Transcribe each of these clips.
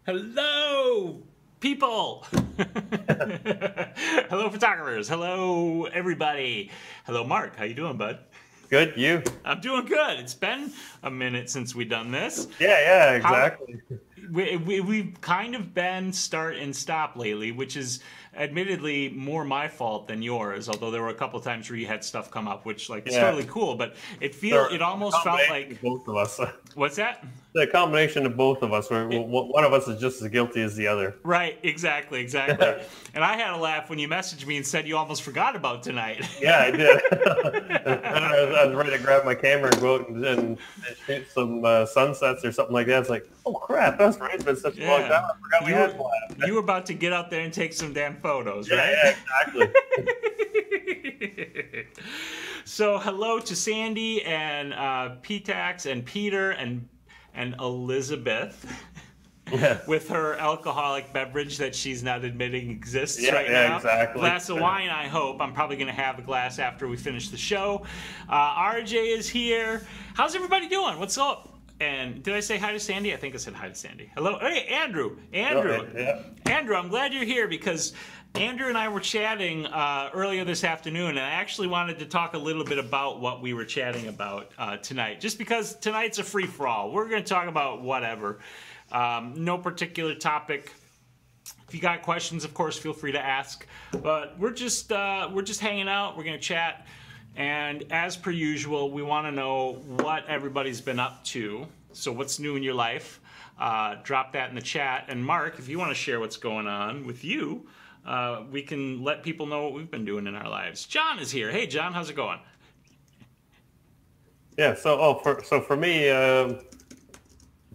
Hello, people. Hello, photographers. Hello, everybody. Hello, Mark. How you doing, bud? Good, you? I'm doing good. It's been a minute since we've done this. Yeah, exactly. We've kind of been start and stop lately, which is admittedly more my fault than yours. Although there were a couple times where you had stuff come up, which is totally cool. But it almost felt like both of us. What's that? The combination of both of us, where one of us is just as guilty as the other. Right, exactly. And I had a laugh when you messaged me and said you almost forgot about tonight. Yeah, I did. I was ready to grab my camera and go out and shoot some sunsets or something like that. It's like, oh crap, that's right. It's been such a long time. I forgot we had Blab. You were about to get out there and take some damn photos, right? Yeah, exactly. So hello to Sandy and Petax and Peter and Elizabeth. Yeah. With her alcoholic beverage that she's not admitting exists right now. Yeah, exactly. Glass of wine, I hope. I'm probably going to have a glass after we finish the show. RJ is here. How's everybody doing? What's up? And did I say hi to Sandy? I think I said hi to Sandy. Hello. Hey, Andrew. Andrew, I'm glad you're here because Andrew and I were chatting earlier this afternoon, and I actually wanted to talk a little bit about what we were chatting about tonight, just because tonight's a free-for-all. We're going to talk about whatever. No particular topic. If you got questions, of course, feel free to ask. But we're just hanging out. We're going to chat. And as per usual, we want to know what everybody's been up to. So what's new in your life? Drop that in the chat. And Mark, if you want to share what's going on with you, we can let people know what we've been doing in our lives. John is here. Hey, John, how's it going? Yeah. So, for me, a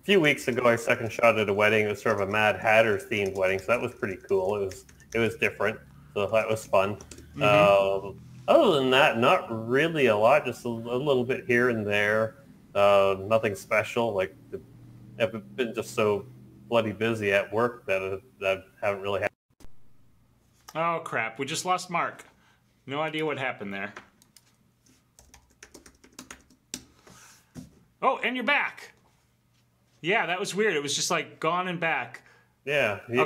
few weeks ago, I second shot at a wedding. It was sort of a Mad Hatter themed wedding, so that was pretty cool. It was different, so that was fun. Mm-hmm. Other than that, not really a lot. Just a little bit here and there. Nothing special. Like I've been just so bloody busy at work that I haven't really had. Oh crap! We just lost Mark. No idea what happened there. Oh, and you're back. Yeah, that was weird. It was just like gone and back. Yeah. Go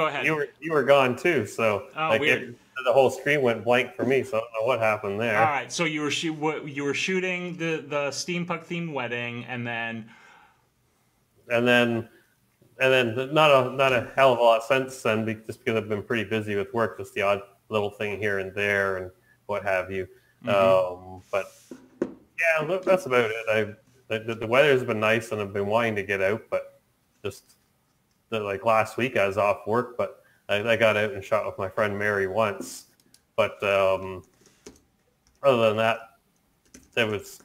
ahead. You were gone too. So weird. The whole screen went blank for me. So I don't know what happened there. All right. So you were shooting the steampunk themed wedding, and then not a hell of a lot since then, just because I've been pretty busy with work, just the odd little thing here and there and what have you. Mm-hmm. But yeah, that's about it. The weather's been nice, and I've been wanting to get out, but just like last week I was off work, but I got out and shot with my friend Mary once. But other than that, it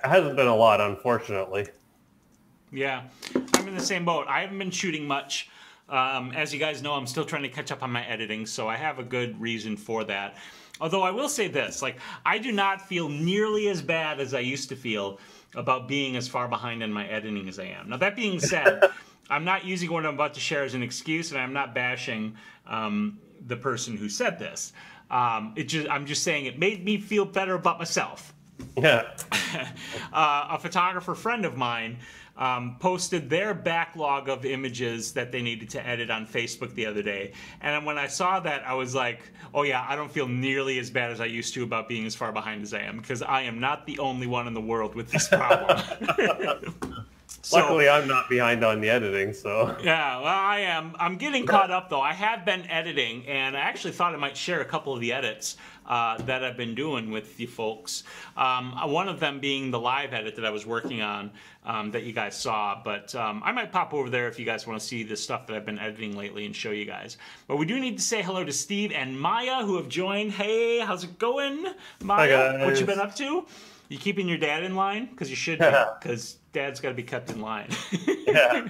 hasn't been a lot, unfortunately. Yeah, I'm in the same boat. I haven't been shooting much. As you guys know, I'm still trying to catch up on my editing, so I have a good reason for that. Although I will say this, I do not feel nearly as bad as I used to feel about being as far behind in my editing as I am. Now, that being said, I'm not using what I'm about to share as an excuse, and I'm not bashing the person who said this. I'm just saying it made me feel better about myself. Yeah. A photographer friend of mine posted their backlog of images that they needed to edit on Facebook the other day. And when I saw that, I was like, oh yeah, I don't feel nearly as bad as I used to about being as far behind as I am, because I am not the only one in the world with this problem. Luckily, I'm not behind on the editing, so... Yeah, well, I am. I'm getting caught up, though. I have been editing, and I actually thought I might share a couple of the edits that I've been doing with you folks. One of them being the live edit that I was working on that you guys saw, but I might pop over there if you guys want to see the stuff that I've been editing lately and show you guys. But we do need to say hello to Steve and Maya, who have joined. Hey, how's it going, Maya? Hi, guys. What you been up to? You keeping your dad in line? Because you should be, because dad's got to be kept in line. Yeah.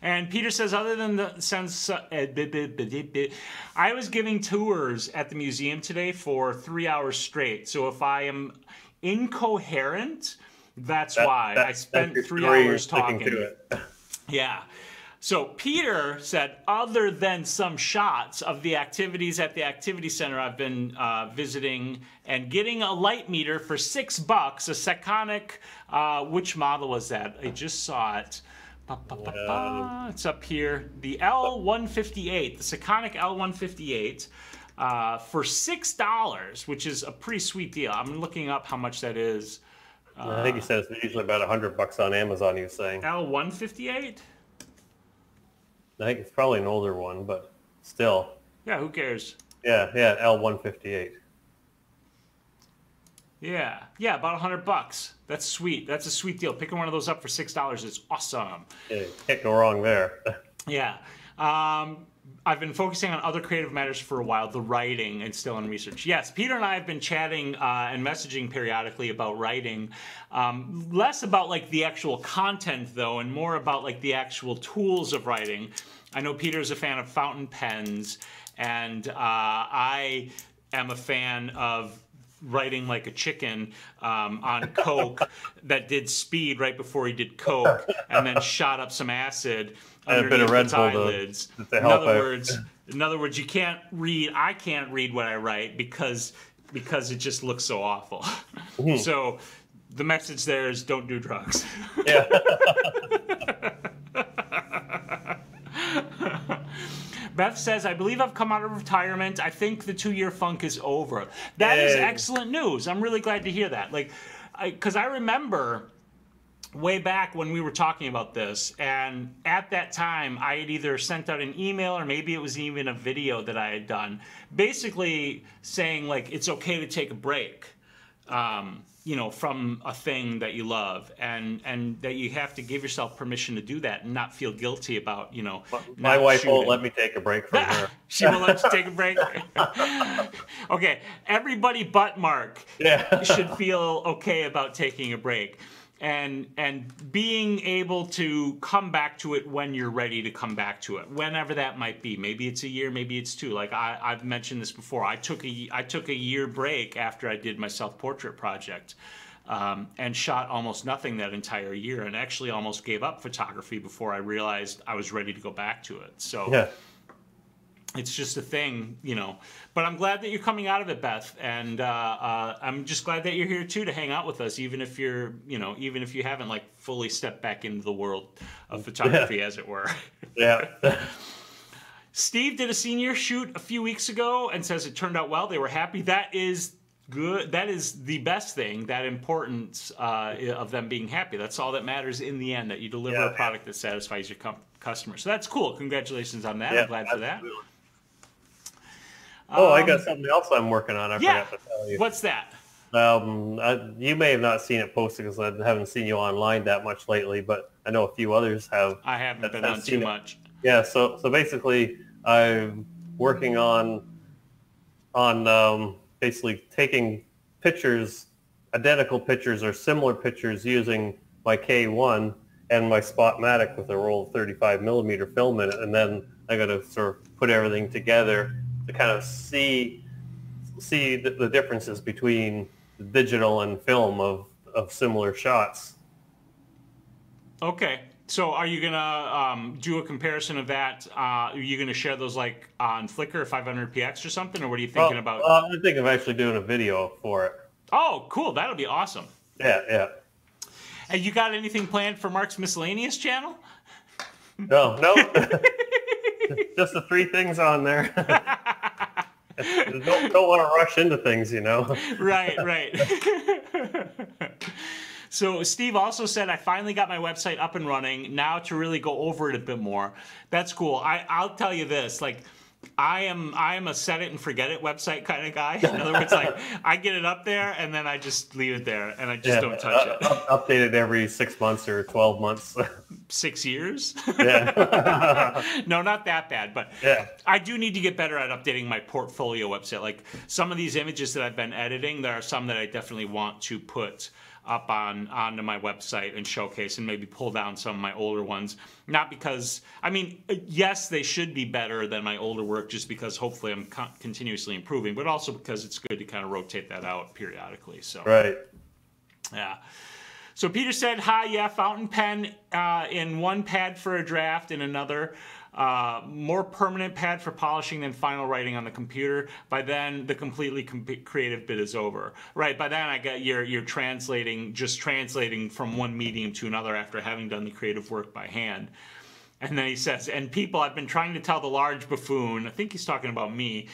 And Peter says, other than the sense, I was giving tours at the museum today for 3 hours straight. So if I am incoherent, that's why. I spent 3 hours talking. To it. Yeah. So Peter said, other than some shots of the activities at the activity center I've been visiting and getting a light meter for $6, a Sekonic, which model was that? I just saw it. It's up here. The L158, the Sekonic L158, for $6, which is a pretty sweet deal. I'm looking up how much that is. I think he says it's usually about $100 on Amazon. He was saying L158. I think it's probably an older one, but still. Yeah, who cares? Yeah, L158. Yeah, about $100. That's sweet. That's a sweet deal. Picking one of those up for $6 is awesome. Yeah, you can't go wrong there. Yeah. I've been focusing on other creative matters for a while, the writing, and still in research. Yes, Peter and I have been chatting and messaging periodically about writing. Less about like the actual content though, and more about like the actual tools of writing. I know Peter's a fan of fountain pens, and I am a fan of writing like a chicken on Coke that did speed right before he did Coke, and then shot up some acid underneath its eyelids. In other words, you can't read. I can't read what I write because it just looks so awful. So the message there is don't do drugs. Yeah. Beth says, I believe I've come out of retirement. I think the 2-year funk is over. That is excellent news. I'm really glad to hear that. Like, because I remember way back when we were talking about this, and at that time, I had either sent out an email or maybe it was even a video that I had done, basically saying, like, it's okay to take a break. You know, from a thing that you love, and that you have to give yourself permission to do that and not feel guilty about, you know, my wife won't let me take a break from her. She won't let you take a break? Okay, everybody but Mark should feel okay about taking a break. And being able to come back to it when you're ready to come back to it, whenever that might be. Maybe it's a year, maybe it's 2. Like I've mentioned this before. I took a year break after I did my self-portrait project, and shot almost nothing that entire year, and actually almost gave up photography before I realized I was ready to go back to it. So it's just a thing, you know. But I'm glad that you're coming out of it, Beth, and I'm just glad that you're here too to hang out with us, even if you're, you know, even if you haven't like fully stepped back into the world of photography, as it were. Yeah. Steve did a senior shoot a few weeks ago and says it turned out well. They were happy. That is good. That is the best thing. That importance of them being happy. That's all that matters in the end. That you deliver a product that satisfies your customer. So that's cool. Congratulations on that. I'm glad for that. Oh, I got something else I'm working on. I forgot to tell you. What's that? You may have not seen it posted because I haven't seen you online that much lately, but I know a few others have. I haven't been on too much. Yeah, so basically, I'm working on basically taking pictures, identical pictures or similar pictures using my K1 and my Spotmatic with a roll of 35mm film in it, and then I got to sort of put everything together to kind of see the differences between digital and film of similar shots. Okay. So are you going to do a comparison of that? Are you going to share those like on Flickr 500px or something? Or what are you thinking about? I think of actually doing a video for it. Oh, cool. That'll be awesome. Yeah. And you got anything planned for Mark's Miscellaneous channel? No. Just the 3 things on there. Don't want to rush into things, you know. Right. So Steve also said, I finally got my website up and running. Now to really go over it a bit more. That's cool. I'll tell you this, like, I am a set it and forget it website kind of guy. In other words, like, I get it up there and then I just leave it there and I just don't touch it. Update it every 6 months or 12 months. 6 years? Yeah. No, not that bad, but I do need to get better at updating my portfolio website. Like, some of these images that I've been editing, there are some that I definitely want to put up onto my website and showcase and maybe pull down some of my older ones. Not because, I mean, yes, they should be better than my older work just because hopefully I'm continuously improving, but also because it's good to kind of rotate that out periodically. So yeah. So Peter said, hi, fountain pen in one pad for a draft and another more permanent pad for polishing than final writing on the computer. By then, the completely creative bit is over. Right, by then I got you're translating, just translating from one medium to another after having done the creative work by hand. And then he says, and people, I've been trying to tell the large buffoon, I think he's talking about me,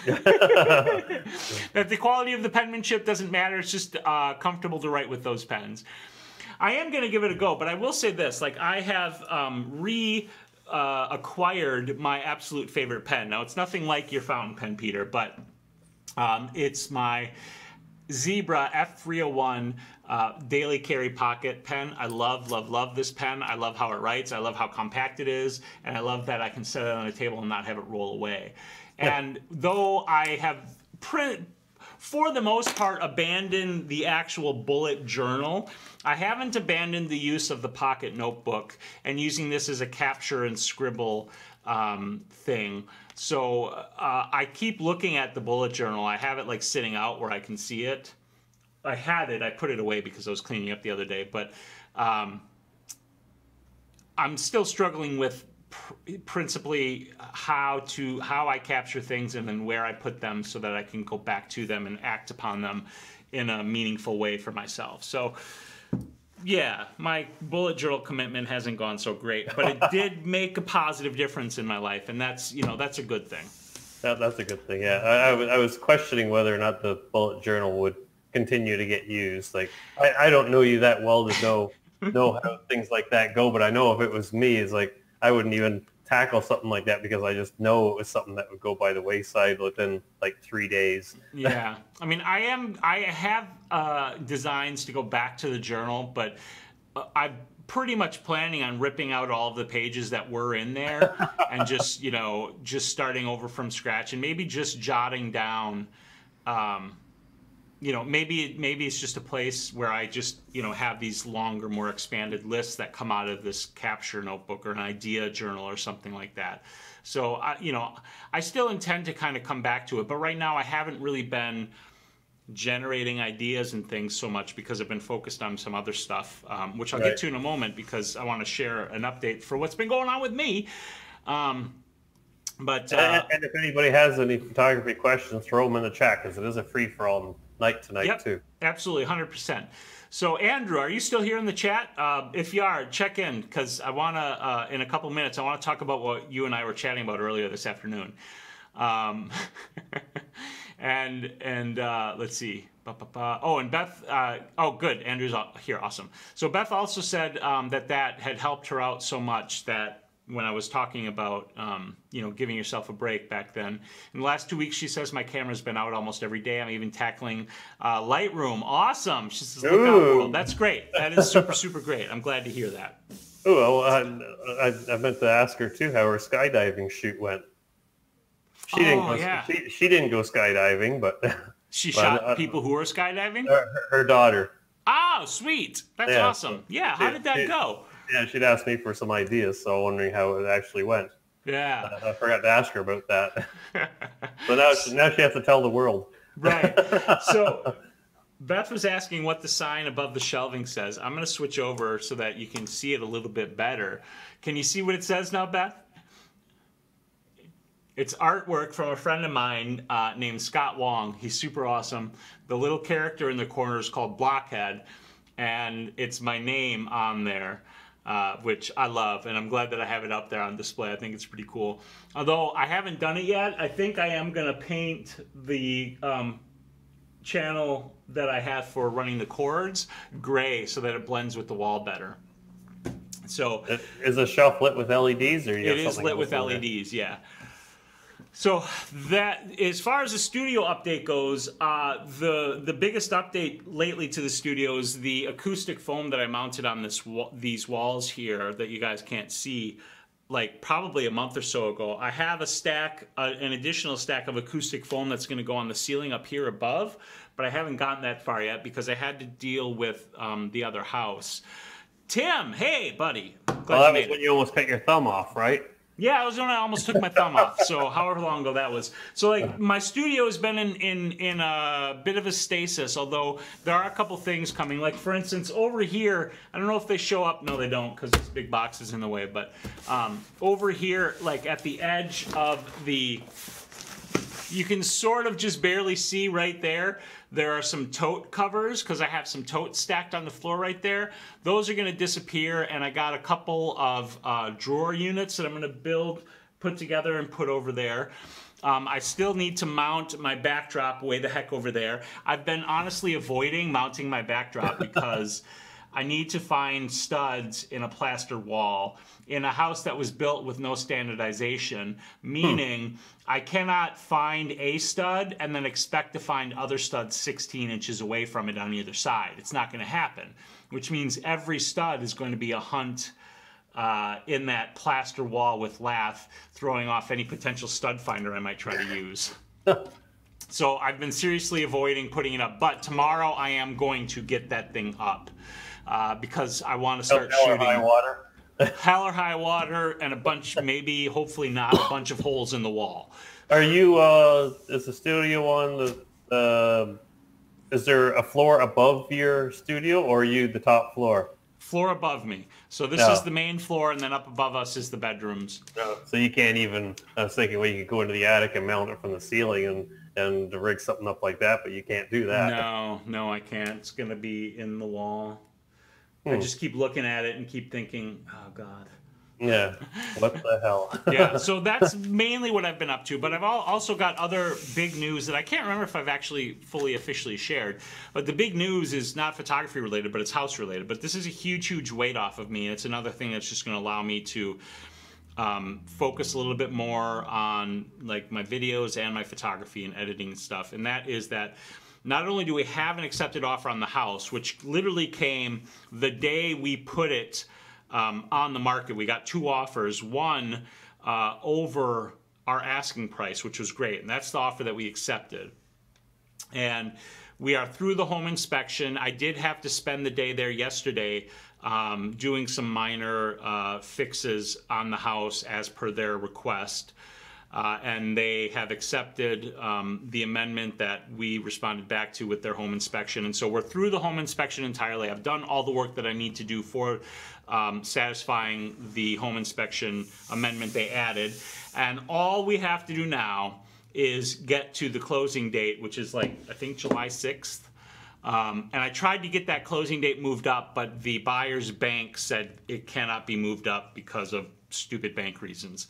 that the quality of the penmanship doesn't matter. It's just comfortable to write with those pens. I am going to give it a go, but I will say this. Like, I have acquired my absolute favorite pen. Now, it's nothing like your fountain pen, Peter, but it's my Zebra F301 daily carry pocket pen. I love, love, love this pen. I love how it writes. I love how compact it is. And I love that I can set it on a table and not have it roll away. And though I have, for the most part, abandoned the actual bullet journal, I haven't abandoned the use of the pocket notebook and using this as a capture and scribble thing. So I keep looking at the bullet journal. I have it like sitting out where I can see it. I had it. I put it away because I was cleaning up the other day. But I'm still struggling with principally how I capture things and then where I put them so that I can go back to them and act upon them in a meaningful way for myself. So yeah, my bullet journal commitment hasn't gone so great, but it did make a positive difference in my life, and that's, you know, that's a good thing. That's a good thing. Yeah, I was questioning whether or not the bullet journal would continue to get used. Like, I don't know you that well to know how things like that go, but I know if it was me, it's like I wouldn't even tackle something like that because I just know it was something that would go by the wayside within like 3 days. Yeah, I mean, I have designs to go back to the journal, but I'm pretty much planning on ripping out all of the pages that were in there and just, you know, just starting over from scratch and maybe just jotting down, you know, maybe it's just a place where I just, you know, have these longer, more expanded lists that come out of this capture notebook or an idea journal or something like that. So, you know, I still intend to kind of come back to it, but right now I haven't really been generating ideas and things so much because I've been focused on some other stuff, which I'll get to in a moment because I want to share an update for what's been going on with me. But and if anybody has any photography questions, throw them in the chat because it is a free-for-all night tonight too. Absolutely, 100%. So Andrew, are you still here in the chat? If you are, check in because I want to, in a couple minutes, I want to talk about what you and I were chatting about earlier this afternoon. And let's see. Oh, and Beth, oh, good. Andrew's here. Awesome. So Beth also said that had helped her out so much that when I was talking about, you know, giving yourself a break back then. In the last 2 weeks, she says, my camera's been out almost every day. I'm even tackling Lightroom. Awesome. She says, look out, world. That's great. That is super, super great. I'm glad to hear that. Oh, well, I meant to ask her, too, how her skydiving shoot went. She didn't go skydiving, but she shot people who were skydiving. Her daughter. Oh, sweet! That's awesome. Yeah, how did that go? Yeah, she'd asked me for some ideas, so I'm wondering how it actually went. Yeah, I forgot to ask her about that. So now she has to tell the world. Right. So Beth was asking what the sign above the shelving says. I'm going to switch over so that you can see it a little bit better. Can you see what it says now, Beth? It's artwork from a friend of mine named Scott Wong. He's super awesome. The little character in the corner is called Blockhead, and it's my name on there, which I love, and I'm glad that I have it up there on display. I think it's pretty cool. Although I haven't done it yet, I think I am going to paint the channel that I have for running the chords gray so that it blends with the wall better. So is the shelf lit with LEDs, or it is lit with LEDs? Yeah. So that, as far as the studio update goes, the biggest update lately to the studio is the acoustic foam that I mounted on these walls here that you guys can't see, like probably a month or so ago. I have a stack, an additional stack of acoustic foam that's going to go on the ceiling up here above, but I haven't gotten that far yet because I had to deal with the other house. Tim, hey, buddy. Well, that was when you almost cut your thumb off, right? Yeah, I was when I almost took my thumb off. So however long ago that was. So like my studio has been in a bit of a stasis, although there are a couple things coming. Like for instance, over here, I don't know if they show up. No, they don't because this big box is in the way. But over here, like at the edge of the, you can sort of just barely see right there. There are some tote covers because I have some totes stacked on the floor right there. Those are going to disappear, and I got a couple of drawer units that I'm going to put together and put over there. I still need to mount my backdrop way the heck over there. I've been honestly avoiding mounting my backdrop because I need to find studs in a plaster wall in a house that was built with no standardization, meaning I cannot find a stud and then expect to find other studs 16 inches away from it on either side. It's not going to happen, which means every stud is going to be a hunt in that plaster wall with lath, throwing off any potential stud finder I might try to use. So I've been seriously avoiding putting it up, but tomorrow I am going to get that thing up because I want to start shooting. High water. Hell or high water, and a bunch, maybe, hopefully not, a bunch of holes in the wall. Are you, is the studio on the, is there a floor above your studio, or are you the top floor? Floor above me. So this is the main floor, and then up above us is the bedrooms. No, so you can't even, I was thinking, well, you could go into the attic and mount it from the ceiling and rig something up like that, but you can't do that. No, I can't. It's going to be in the wall. I just keep looking at it and keep thinking, oh, God. Yeah, what the hell? Yeah, so that's mainly what I've been up to. But I've also got other big news that I can't remember if I've actually fully officially shared. But the big news is not photography related, but it's house related. But this is a huge, huge weight off of me. And it's another thing that's just going to allow me to focus a little bit more on like my videos and my photography and editing and stuff. And that is that not only do we have an accepted offer on the house, which literally came the day we put it on the market. We got 2 offers, one over our asking price, which was great, and that's the offer that we accepted. And we are through the home inspection. I did have to spend the day there yesterday doing some minor fixes on the house as per their request. And they have accepted the amendment that we responded back to with their home inspection. And so we're through the home inspection entirely. I've done all the work that I need to do for satisfying the home inspection amendment they added. And all we have to do now is get to the closing date, which is like, I think, July 6th. And I tried to get that closing date moved up, but the buyer's bank said it cannot be moved up because of stupid bank reasons.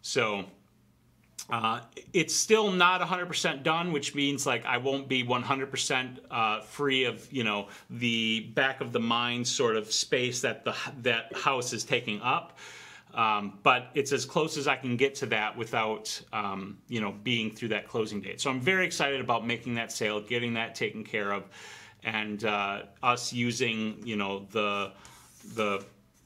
So it's still not 100% done, which means like I won't be 100% free of, you know, the back of the mind sort of space that that house is taking up. But it's as close as I can get to that without, you know, being through that closing date. So I'm very excited about making that sale, getting that taken care of, and us using, you know, the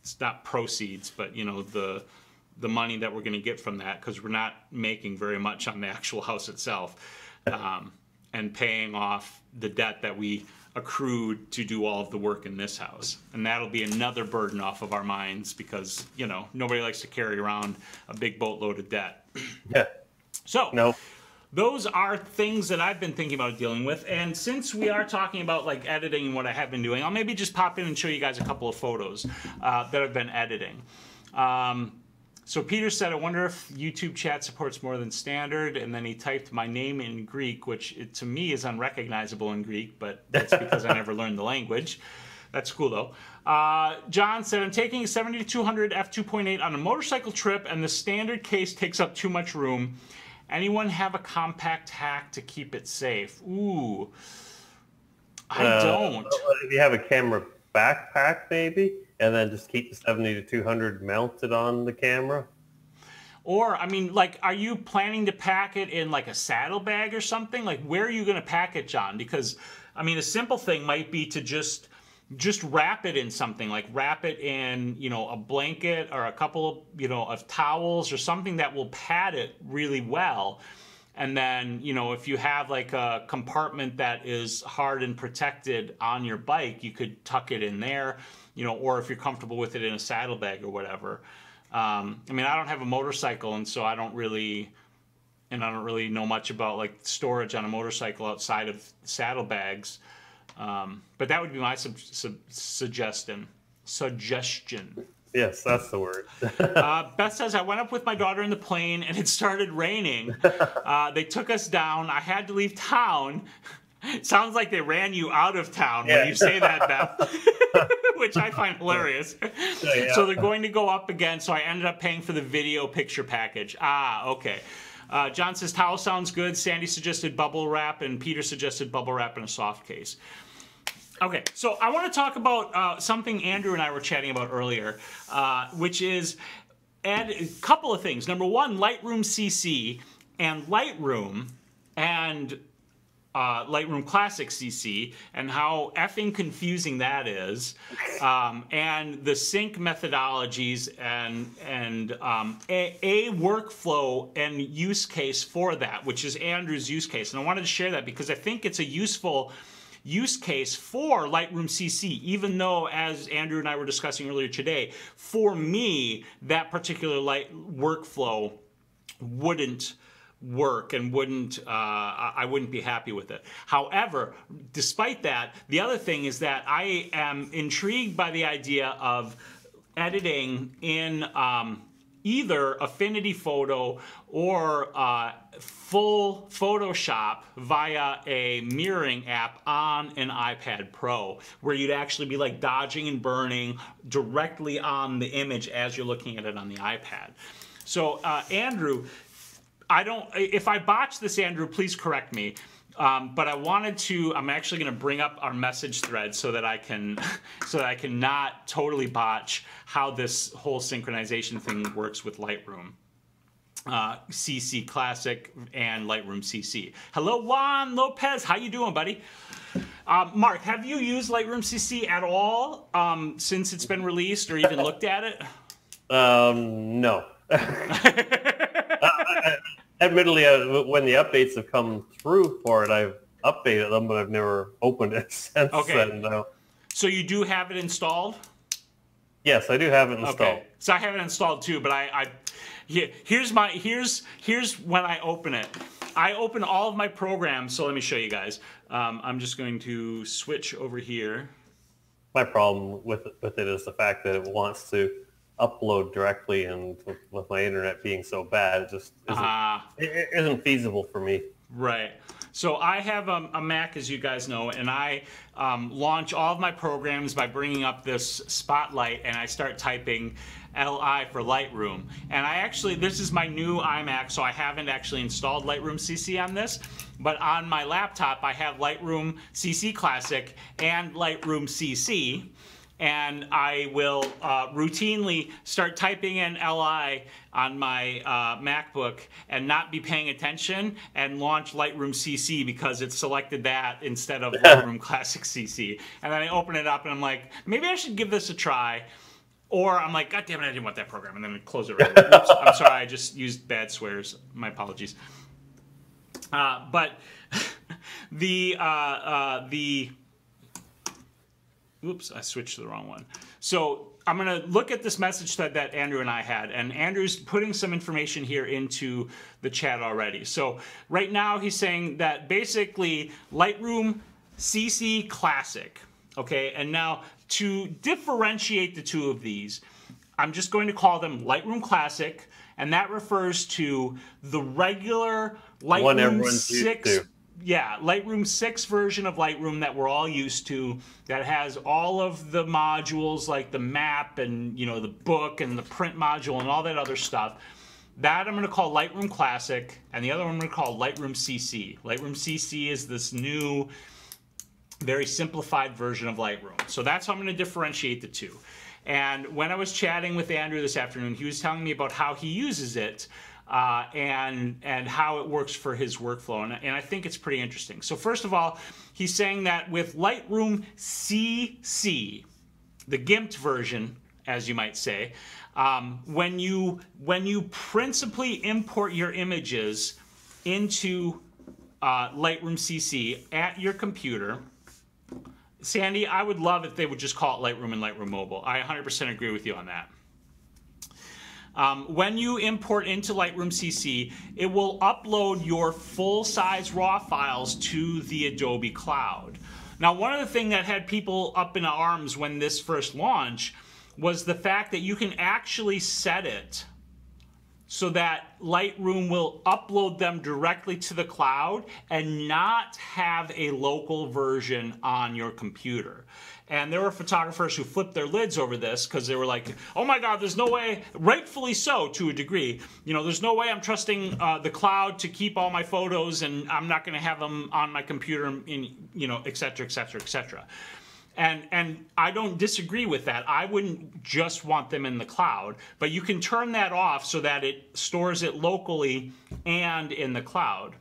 it's not proceeds, but you know, the money that we're going to get from that, because we're not making very much on the actual house itself, and paying off the debt that we accrued to do all of the work in this house. And that'll be another burden off of our minds because, you know, nobody likes to carry around a big boatload of debt. Yeah. So those are things that I've been thinking about dealing with. And since we are talking about like editing and what I have been doing, I'll maybe just pop in and show you guys a couple of photos that I've been editing. So Peter said, I wonder if YouTube chat supports more than standard, and then he typed my name in Greek, which to me is unrecognizable in Greek, but that's because I never learned the language. That's cool though. John said, I'm taking a 7200 f2.8 on a motorcycle trip, and the standard case takes up too much room. Anyone have a compact hack to keep it safe? Ooh, I don't. If you have a camera backpack maybe, and then just keep the 70 to 200 mounted on the camera. Or, I mean, like, are you planning to pack it in like a saddlebag or something? Like, where are you going to pack it, John? Because, I mean, a simple thing might be to just wrap it in something, like wrap it in, you know, a blanket or a couple of, you know, of towels or something that will pad it really well. And then, you know, if you have like a compartment that is hard and protected on your bike, you could tuck it in there, you know, or if you're comfortable with it in a saddlebag or whatever. I mean, I don't have a motorcycle, and so I don't really know much about like storage on a motorcycle outside of saddlebags. But that would be my suggestion. Yes, that's the word. Beth says, I went up with my daughter in the plane and it started raining. They took us down. I had to leave town. It sounds like they ran you out of town when you say that, Beth, which I find hilarious. Yeah. So they're going to go up again, so I ended up paying for the video picture package. Ah, okay. John says, towel sounds good. Sandy suggested bubble wrap, and Peter suggested bubble wrap in a soft case. Okay, so I want to talk about something Andrew and I were chatting about earlier, which is a couple of things. Number one, Lightroom CC and Lightroom and Lightroom Classic CC, and how effing confusing that is, and the sync methodologies and a workflow and use case for that, which is Andrew's use case. And I wanted to share that because I think it's a useful use case for Lightroom CC, even though, as Andrew and I were discussing earlier today, for me, that particular workflow wouldn't work and I wouldn't be happy with it. However, despite that, the other thing is that I am intrigued by the idea of editing in either Affinity Photo or full Photoshop via a mirroring app on an iPad Pro, where you'd actually be like dodging and burning directly on the image as you're looking at it on the iPad. So Andrew, if I botch this, Andrew, please correct me. But I'm actually going to bring up our message thread so that I can not totally botch how this whole synchronization thing works with Lightroom CC Classic and Lightroom CC. Hello, Juan Lopez. How you doing, buddy? Mark, have you used Lightroom CC at all since it's been released, or even looked at it? No. Admittedly, when the updates have come through for it, I've updated them, but I've never opened it since then. No. So you do have it installed? Yes, I do have it installed. Okay. So I have it installed too, but here's when I open it. I open all of my programs. So let me show you guys. I'm just going to switch over here. My problem with it is the fact that it wants to upload directly, and with my internet being so bad, it just isn't feasible for me. Right. So I have a Mac, as you guys know, and I launch all of my programs by bringing up this Spotlight, and I start typing LI for Lightroom. And this is my new iMac, so I haven't actually installed Lightroom CC on this, but on my laptop I have Lightroom CC Classic and Lightroom CC. And I will routinely start typing in LI on my MacBook and not be paying attention and launch Lightroom CC because it selected that instead of Lightroom Classic CC. And then I open it up and I'm like, maybe I should give this a try. Or I'm like, God damn it, I didn't want that program. And then I close it right away. Oops, I'm sorry, I just used bad swears. My apologies. But oops, I switched to the wrong one. So I'm going to look at this message thread that Andrew and I had, and Andrew's putting some information here into the chat already. So right now he's saying that basically Lightroom CC Classic, okay? And now to differentiate the two of these, I'm just going to call them Lightroom Classic, and that refers to the regular Lightroom 6. Yeah, Lightroom 6 version of Lightroom that we're all used to, that has all of the modules like the map and, you know, the book and the print module and all that other stuff. That I'm going to call Lightroom Classic, and the other one I'm going to call Lightroom CC. Lightroom CC is this new, very simplified version of Lightroom. So that's how I'm going to differentiate the two. And when I was chatting with Andrew this afternoon, he was telling me about how he uses it. And how it works for his workflow, and I think it's pretty interesting. So first of all, he's saying that with Lightroom CC, the gimped version, as you might say, when you principally import your images into Lightroom CC at your computer, Sandy, I would love if they would just call it Lightroom and Lightroom Mobile. I 100% agree with you on that. When you import into Lightroom CC, it will upload your full-size RAW files to the Adobe Cloud. Now, one of the things that had people up in arms when this first launched was the fact that you can actually set it so that Lightroom will upload them directly to the cloud and not have a local version on your computer. And there were photographers who flipped their lids over this because they were like, oh my God, there's no way, rightfully so to a degree, you know, there's no way I'm trusting the cloud to keep all my photos and I'm not going to have them on my computer, in, you know, et cetera, et cetera, et cetera. And I don't disagree with that. I wouldn't just want them in the cloud, but you can turn that off so that it stores it locally and in the cloud.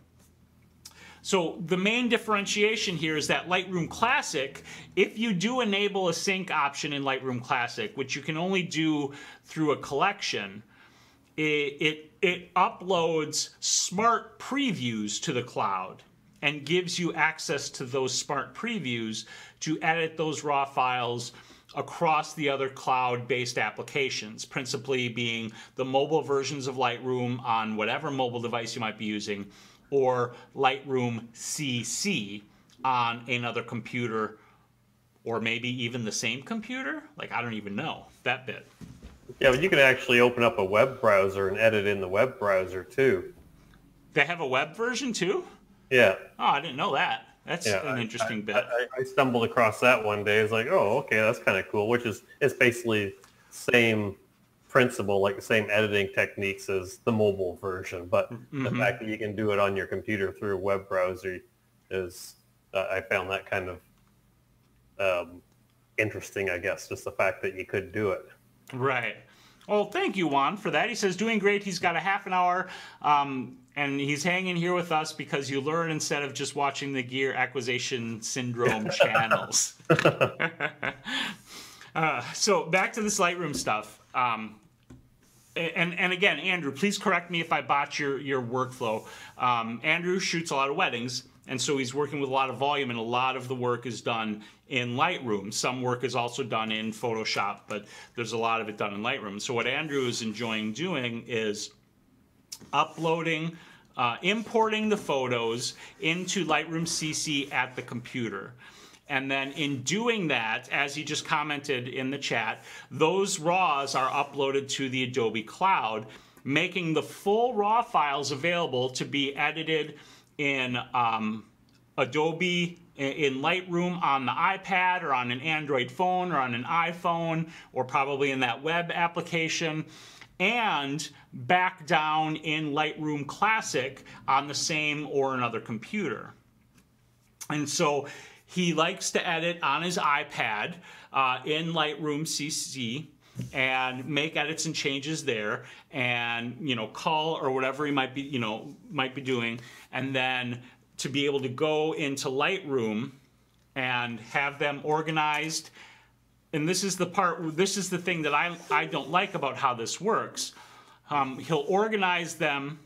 So the main differentiation here is that Lightroom Classic, if you do enable a sync option in Lightroom Classic, which you can only do through a collection, it uploads smart previews to the cloud and gives you access to those smart previews to edit those raw files across the other cloud-based applications, principally being the mobile versions of Lightroom on whatever mobile device you might be using, or Lightroom CC on another computer, or maybe even the same computer. Like, I don't even know that bit. Yeah, but you can actually open up a web browser and edit in the web browser too. They have a web version too? Yeah. Oh, I didn't know that. That's an interesting bit. I stumbled across that one day. It's like, oh, okay, that's kind of cool. Which is, it's basically same principle, like the same editing techniques as the mobile version. But the fact that you can do it on your computer through a web browser is, I found that kind of interesting, I guess, just the fact that you could do it. Right. Well, thank you, Juan, for that. He says, doing great. He's got a half an hour, and he's hanging here with us because you learn instead of just watching the Gear Acquisition Syndrome channels. So back to this Lightroom stuff. And again, Andrew, please correct me if I botch your workflow. Andrew shoots a lot of weddings, and so he's working with a lot of volume, and a lot of the work is done in Lightroom. Some work is also done in Photoshop, but there's a lot of it done in Lightroom. So what Andrew is enjoying doing is uploading, importing the photos into Lightroom CC at the computer. And then in doing that, as he just commented in the chat, those RAWs are uploaded to the Adobe Cloud, making the full RAW files available to be edited in Adobe, in Lightroom on the iPad or on an Android phone or on an iPhone, or probably in that web application, and back down in Lightroom Classic on the same or another computer. And so he likes to edit on his iPad in Lightroom CC and make edits and changes there, and cull or whatever he might be doing, and then to be able to go into Lightroom and have them organized. And this is the part, this is the thing that I don't like about how this works. He'll organize them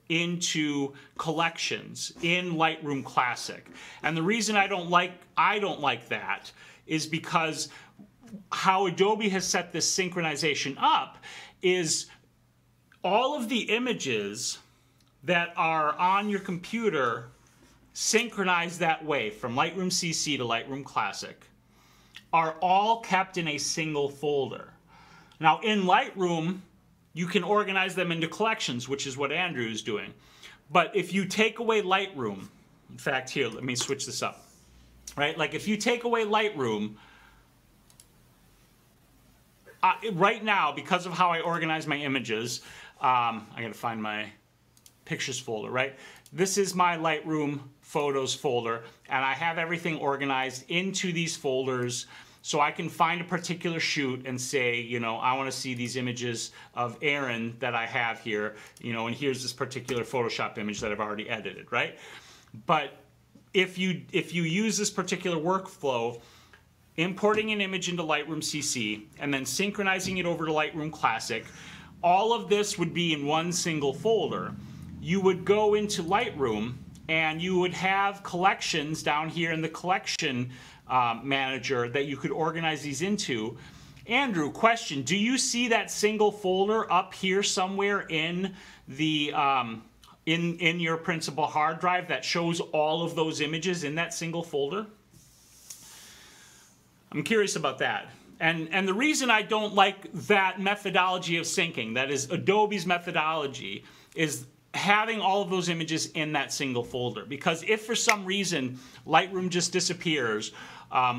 into collections in Lightroom Classic. And the reason I don't like that is because how Adobe has set this synchronization up is all of the images that are on your computer synchronized that way from Lightroom CC to Lightroom Classic are all kept in a single folder. Now in Lightroom, you can organize them into collections, which is what Andrew is doing. But if you take away Lightroom, in fact, here, let me switch this up. Right? Like if you take away Lightroom, right now, because of how I organize my images, I gotta find my pictures folder, right? This is my Lightroom photos folder, and I have everything organized into these folders. So I can find a particular shoot and say, I want to see these images of Aaron that I have here, and here's this particular Photoshop image that I've already edited, right? But if you use this particular workflow, importing an image into Lightroom CC and then synchronizing it over to Lightroom Classic, all of this would be in one single folder. You would go into Lightroom and you would have collections down here in the collection manager that you could organize these into, Andrew, question: do you see that single folder up here somewhere in the in your principal hard drive that shows all of those images in that single folder? I'm curious about that. And the reason I don't like that methodology of syncing, that is Adobe's methodology, is having all of those images in that single folder. Because if for some reason Lightroom just disappears,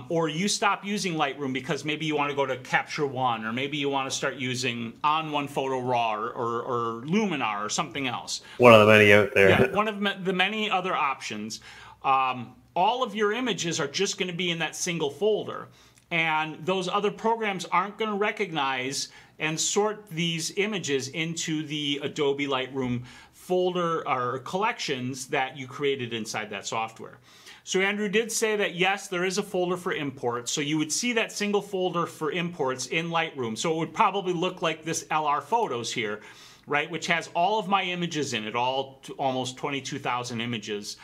or you stop using Lightroom because maybe you want to go to Capture One, or maybe you want to start using On One Photo Raw or Luminar or something else. One of the many out there. Yeah, one of the many other options. All of your images are just going to be in that single folder. And those other programs aren't going to recognize and sort these images into the Adobe Lightroom folder or collections that you created inside that software. So Andrew did say that yes, there is a folder for imports. So you would see that single folder for imports in Lightroom. So it would probably look like this LR Photos here, right? Which has all of my images in it, almost 22,000 images,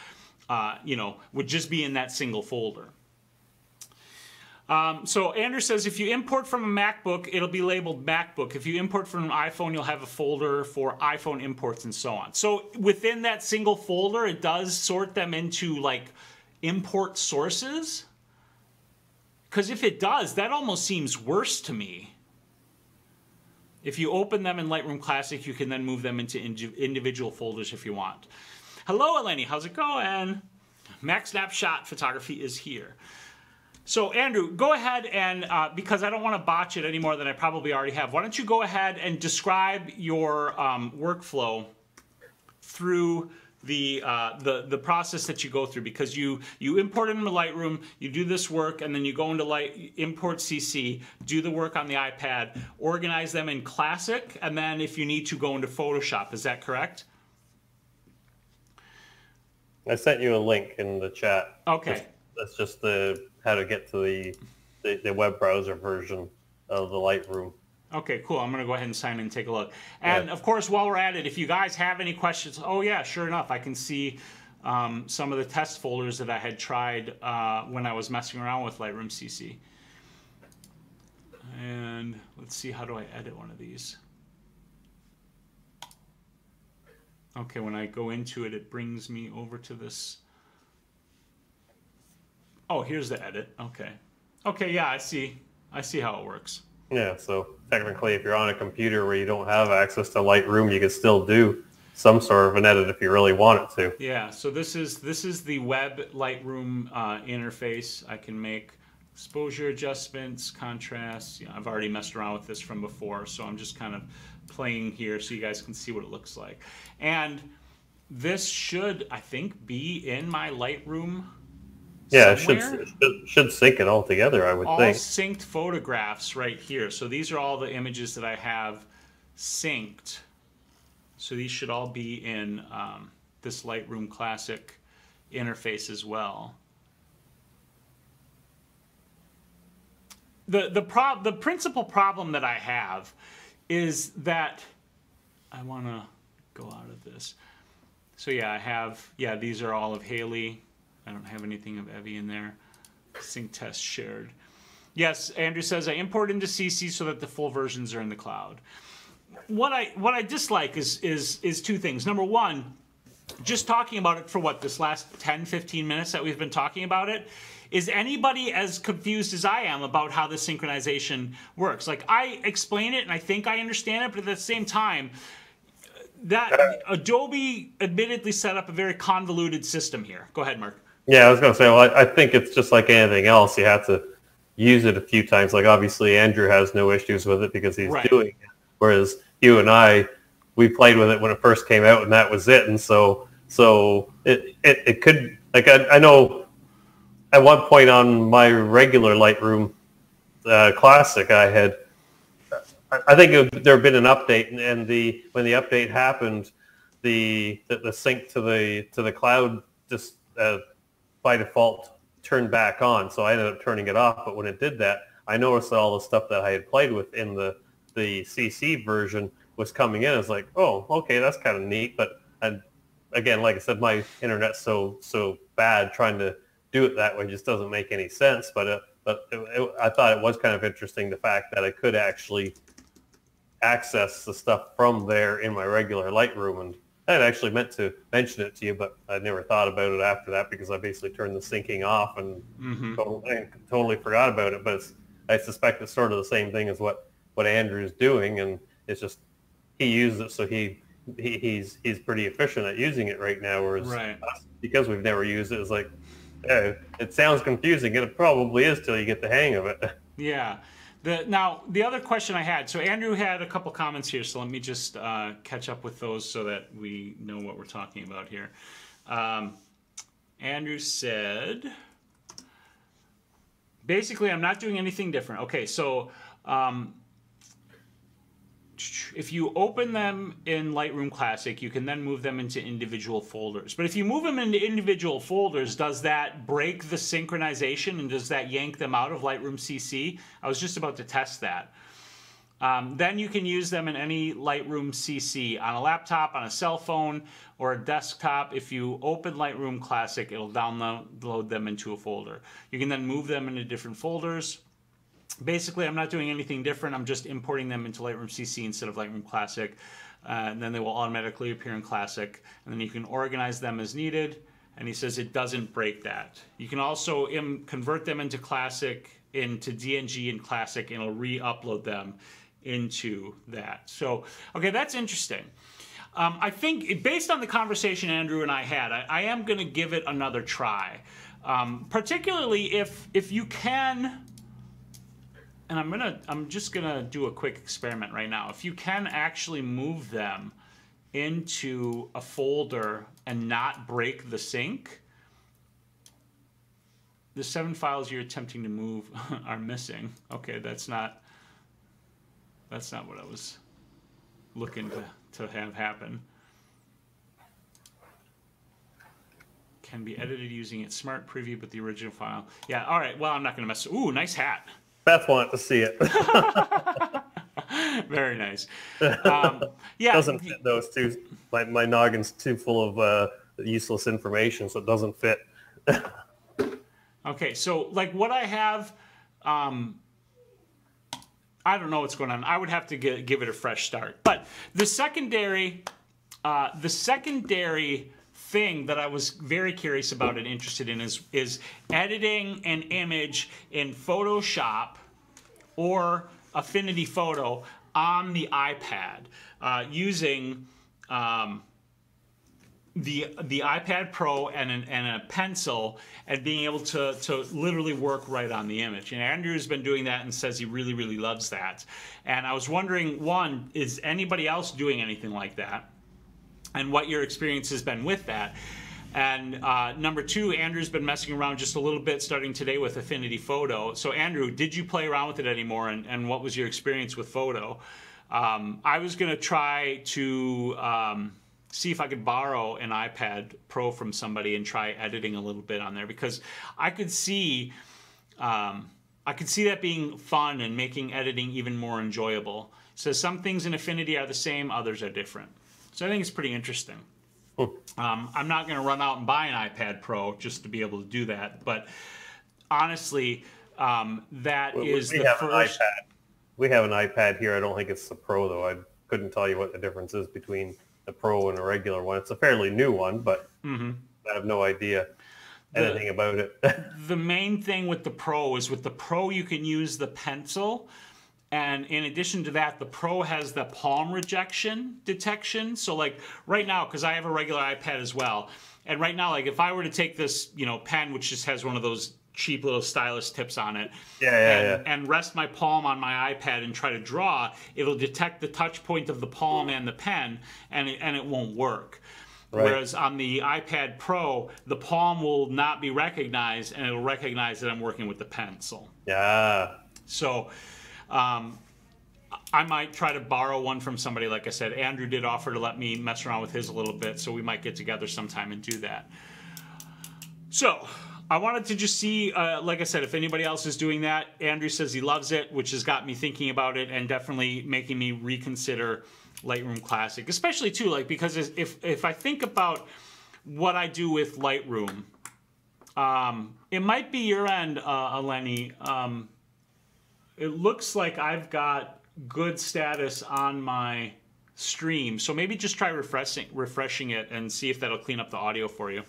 would just be in that single folder. So Andrew says, if you import from a MacBook, it'll be labeled MacBook. If you import from an iPhone, you'll have a folder for iPhone imports and so on. So within that single folder, it does sort them into like import sources. Because if it does, that almost seems worse to me. If you open them in Lightroom Classic, you can then move them into individual folders if you want. Hello, Eleni. How's it going? Mac Snapshot Photography is here. So Andrew, go ahead and, because I don't want to botch it any more than I probably already have, why don't you go ahead and describe your workflow through the process that you go through, because you import into Lightroom, you do this work, and then you go into import CC, do the work on the iPad, organize them in Classic, and then if you need to go into Photoshop. Is that correct? I sent you a link in the chat. Okay. That's just how to get to the web browser version of the Lightroom. Okay, cool. I'm going to go ahead and sign in and take a look. And, of course, while we're at it, if you guys have any questions, oh, yeah, sure enough, I can see some of the test folders that I had tried when I was messing around with Lightroom CC. And let's see, how do I edit one of these? Okay, when I go into it, it brings me over to this. Oh, here's the edit. Okay. Okay, yeah, I see how it works. Yeah, so technically if you're on a computer where you don't have access to Lightroom, you can still do some sort of an edit if you really want it to. Yeah, so this is the web Lightroom interface. I can make exposure adjustments, contrast. You know, I've already messed around with this from before, so I'm just kind of playing here so you guys can see what it looks like. And this should, I think, be in my Lightroom. Yeah, it should sync it all together, I would think. All synced photographs right here. So these are all the images that I have synced. So these should all be in this Lightroom Classic interface as well. The principal problem that I have is that I want to go out of this. So yeah, these are all of Haley. I don't have anything of Evie in there. Sync test shared. Yes, Andrew says I import into CC so that the full versions are in the cloud. What I dislike is two things. Number one, just talking about it for what, this last 10-15 minutes that we've been talking about it, is anybody as confused as I am about how the synchronization works? Like, I explain it and I think I understand it, but at the same time, that Adobe admittedly set up a very convoluted system here. Go ahead, Mark. Yeah, I was going to say, well, I think it's just like anything else. You have to use it a few times. Like, obviously, Andrew has no issues with it because he's doing it. Whereas you and I, we played with it when it first came out, and that was it. And so it could, like, I know at one point on my regular Lightroom Classic, I think there had been an update, and when the update happened, the sync to the cloud just by default turned back on. So I ended up turning it off. But when it did that, I noticed that all the stuff that I had played with in the CC version was coming in. I was like, oh, okay, that's kind of neat. But again, like I said, my internet's so bad, trying to do it that way just doesn't make any sense. But But I thought it was kind of interesting, the fact that I could actually access the stuff from there in my regular Lightroom. And I had actually meant to mention it to you, but I never thought about it after that because I basically turned the syncing off and totally forgot about it. But I suspect it's sort of the same thing as what Andrew's doing, and it's just he uses it, so he's pretty efficient at using it right now. Whereas us, because we've never used it, it's like, it sounds confusing. It probably is till you get the hang of it. Yeah. Now, the other question I had, so Andrew had a couple comments here, so let me just catch up with those so that we know what we're talking about here. Andrew said, basically, I'm not doing anything different. Okay, so if you open them in Lightroom Classic, you can then move them into individual folders. But if you move them into individual folders, does that break the synchronization and does that yank them out of Lightroom CC? I was just about to test that. Then you can use them in any Lightroom CC on a laptop, on a cell phone, or a desktop. If you open Lightroom Classic, it'll download them into a folder. You can then move them into different folders. Basically, I'm not doing anything different. I'm just importing them into Lightroom CC instead of Lightroom Classic. And then they will automatically appear in Classic. And then you can organize them as needed. And he says it doesn't break that. You can also convert them into Classic, into DNG in Classic, and it'll re-upload them into that. So, okay, that's interesting. I think, based on the conversation Andrew and I had, I am going to give it another try. Particularly if you can... And I'm just gonna do a quick experiment right now. If you can actually move them into a folder and not break the sync, the 7 files you're attempting to move are missing. Okay, that's not what I was looking to have happen. Can be edited using its Smart Preview, but the original file. Yeah, all right, well, I'm not gonna mess. Ooh, nice hat. Beth wanted to see it. Very nice. Yeah, doesn't fit those two. My noggin's too full of useless information, so it doesn't fit. Okay, so like what I have, I don't know what's going on. I would have to give it a fresh start. But the secondary thing that I was very curious about and interested in is editing an image in Photoshop or Affinity Photo on the iPad using the iPad Pro and a pencil, and being able to literally work right on the image. And Andrew's been doing that and says he really, really loves that. And I was wondering, one, is anybody else doing anything like that? And what your experience has been with that. And number two, Andrew's been messing around just a little bit starting today with Affinity Photo. So Andrew, did you play around with it anymore, and what was your experience with Photo? I was going to try to see if I could borrow an iPad Pro from somebody and try editing a little bit on there, because I could see that being fun and making editing even more enjoyable. So some things in Affinity are the same, others are different. So I think it's pretty interesting. I'm not going to run out and buy an iPad Pro just to be able to do that, but honestly, that is the first. We have an iPad here. I don't think it's the Pro, though. I couldn't tell you what the difference is between the Pro and a regular one. It's a fairly new one, but I have no idea anything about it. The main thing with the Pro is with the Pro you can use the pencil. And in addition to that, the Pro has the palm rejection detection. So like right now, because I have a regular iPad as well, and right now, like if I were to take this, pen, which just has one of those cheap little stylus tips on it, and rest my palm on my iPad and try to draw, it'll detect the touch point of the palm and the pen, and it won't work. Right. Whereas on the iPad Pro, the palm will not be recognized, and it'll recognize that I'm working with the pencil. Yeah. So I might try to borrow one from somebody. Like I said, Andrew did offer to let me mess around with his a little bit, so we might get together sometime and do that. So I wanted to just see, like I said, if anybody else is doing that. Andrew says he loves it, which has got me thinking about it and definitely making me reconsider Lightroom Classic, especially too, like, because if I think about what I do with Lightroom, It might be your end, Eleni. It looks like I've got good status on my stream, so maybe just try refreshing it and see if that'll clean up the audio for you.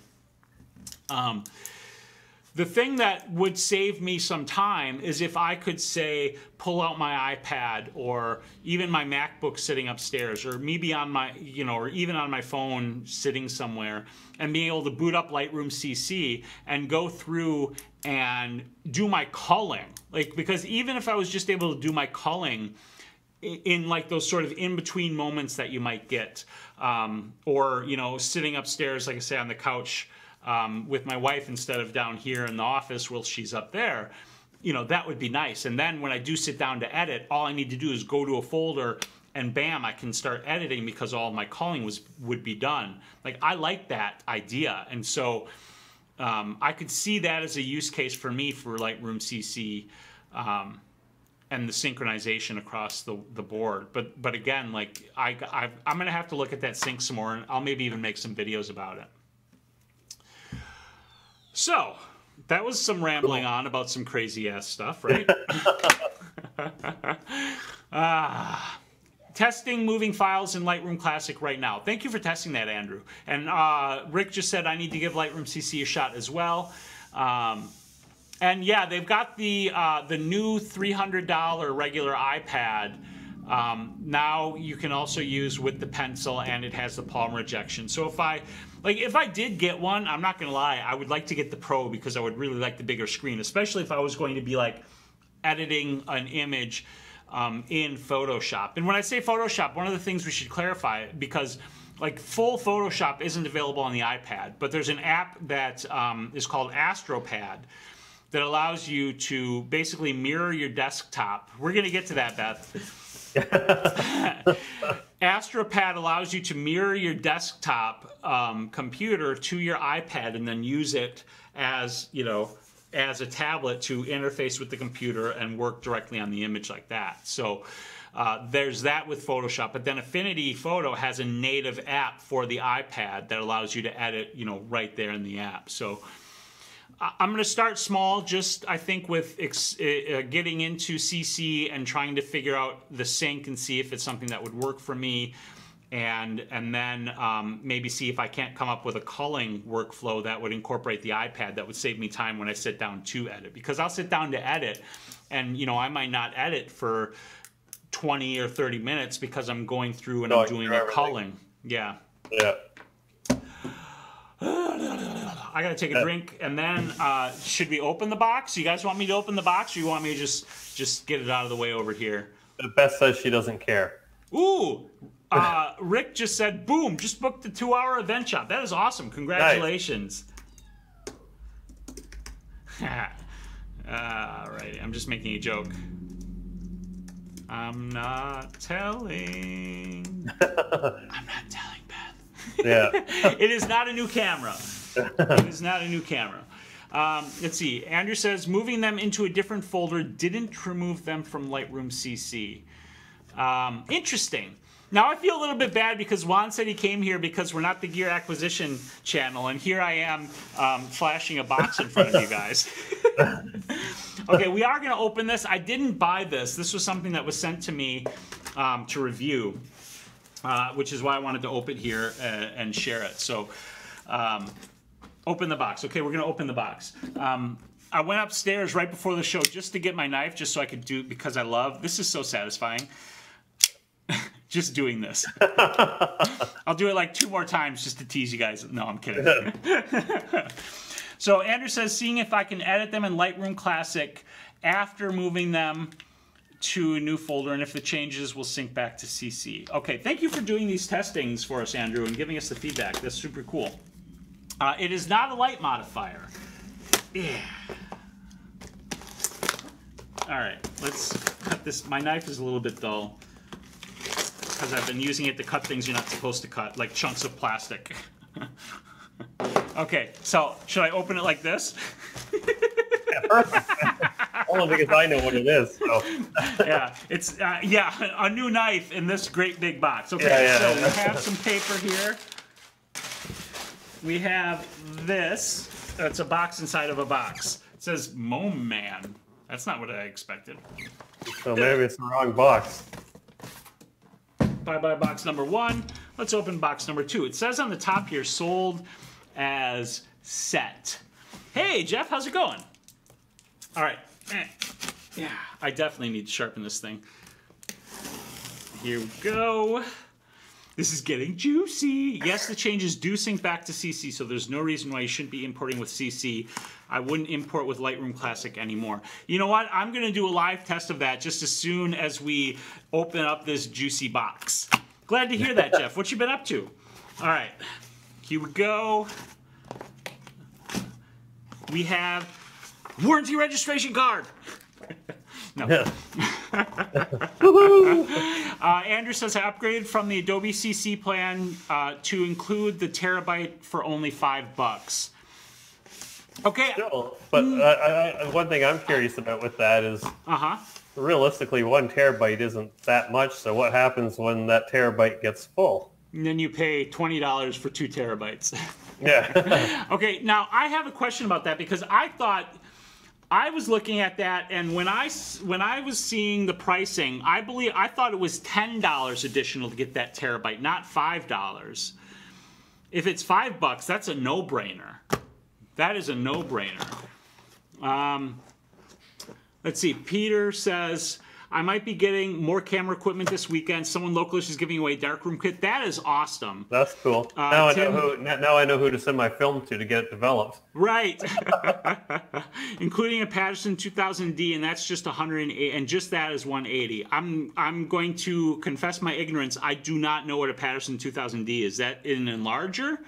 The thing that would save me some time is if I could, say, pull out my iPad or even my MacBook sitting upstairs, or maybe on my, or even on my phone sitting somewhere, and being able to boot up Lightroom CC and go through and do my culling. Like, because even if I was just able to do my culling in like those sort of in-between moments that you might get, or, sitting upstairs, like I say, on the couch, with my wife instead of down here in the office while she's up there, that would be nice. And then when I do sit down to edit, all I need to do is go to a folder and bam, I can start editing because all my culling would be done. Like, I like that idea. And so I could see that as a use case for me for Lightroom CC and the synchronization across the board. But again, like I'm going to have to look at that sync some more, and I'll maybe even make some videos about it. So, that was some rambling on about some crazy-ass stuff, right? Testing moving files in Lightroom Classic right now. Thank you for testing that, Andrew. And Rick just said I need to give Lightroom CC a shot as well. And yeah, they've got the new $300 regular iPad. Now you can also use with the pencil, and it has the palm rejection. So if I did get one, I'm not gonna lie, I would like to get the Pro because I would really like the bigger screen, especially if I was going to be like editing an image in Photoshop. And when I say Photoshop, one of the things we should clarify, because like full Photoshop isn't available on the iPad, but there's an app that is called AstroPad that allows you to basically mirror your desktop. We're gonna get to that, Beth. AstroPad allows you to mirror your desktop computer to your iPad and then use it as, as a tablet to interface with the computer and work directly on the image like that. So there's that with Photoshop. But then Affinity Photo has a native app for the iPad that allows you to edit, right there in the app. So I'm going to start small, just I think with getting into CC and trying to figure out the sync and see if it's something that would work for me, and then maybe see if I can't come up with a culling workflow that would incorporate the iPad that would save me time when I sit down to edit. Because I'll sit down to edit, and I might not edit for 20 or 30 minutes because I'm going through and I'm doing a culling. Yeah. Yeah. I gotta take a drink, and then should we open the box? You guys want me to open the box, or you want me to just get it out of the way over here? Beth says she doesn't care. Ooh, Rick just said, boom, just booked the 2-hour event shop. That is awesome. Congratulations. Nice. Alrighty, I'm just making a joke. I'm not telling. I'm not telling Beth. Yeah. It is not a new camera. It is not a new camera. Let's see. Andrew says, moving them into a different folder didn't remove them from Lightroom CC. Interesting. Now I feel a little bit bad because Juan said he came here because we're not the gear acquisition channel, and here I am flashing a box in front of you guys. Okay, we are going to open this. I didn't buy this. This was something that was sent to me to review, which is why I wanted to open here and share it. So open the box. Okay, we're going to open the box. I went upstairs right before the show just to get my knife, just so I could do, because I love, this is so satisfying. Just doing this. I'll do it like 2 more times just to tease you guys. No, I'm kidding. So Andrew says, seeing if I can edit them in Lightroom Classic after moving them to a new folder, and if the changes will sync back to CC. Okay, thank you for doing these testings for us, Andrew, and giving us the feedback. That's super cool. It is not a light modifier. Yeah. All right, let's cut this. My knife is a little bit dull because I've been using it to cut things you're not supposed to cut, like chunks of plastic. Okay, so should I open it like this? Yeah, perfect. Only because I know what it is. So. Yeah, it's a new knife in this great big box. Okay, yeah. So we have some paper here. We have this. That's a box inside of a box. It says Mome Man. That's not what I expected. So maybe it's the wrong box. Bye-bye box number 1. Let's open box number 2. It says on the top here, sold as set. Hey, Jeff, how's it going? All right. Yeah, I definitely need to sharpen this thing. Here we go. This is getting juicy. Yes, the changes do sync back to CC, so there's no reason why you shouldn't be importing with CC. I wouldn't import with Lightroom Classic anymore. You know what? I'm going to do a live test of that just as soon as we open up this juicy box. Glad to hear that, Jeff. What you been up to? All right. Here we go. We have warranty registration card. No. Andrew says I upgraded from the Adobe CC plan to include the terabyte for only $5. Okay. Still, but one thing I'm curious about with that is, realistically, 1 terabyte isn't that much. So what happens when that terabyte gets full? And then you pay $20 for 2 terabytes. Yeah. Okay. Now I have a question about that because I thought. I was looking at that, and when I was seeing the pricing, I thought it was $10 additional to get that terabyte, not $5. If it's $5, that's a no-brainer. That is a no-brainer. Let's see. Peter says I might be getting more camera equipment this weekend. Someone localish is giving away a darkroom kit. That is awesome. That's cool. Now I know who to send my film to get it developed. Right. Including a Patterson 2000D, and that's just 108, and just that is 180. I'm going to confess my ignorance. I do not know what a Patterson 2000D is. That an enlarger?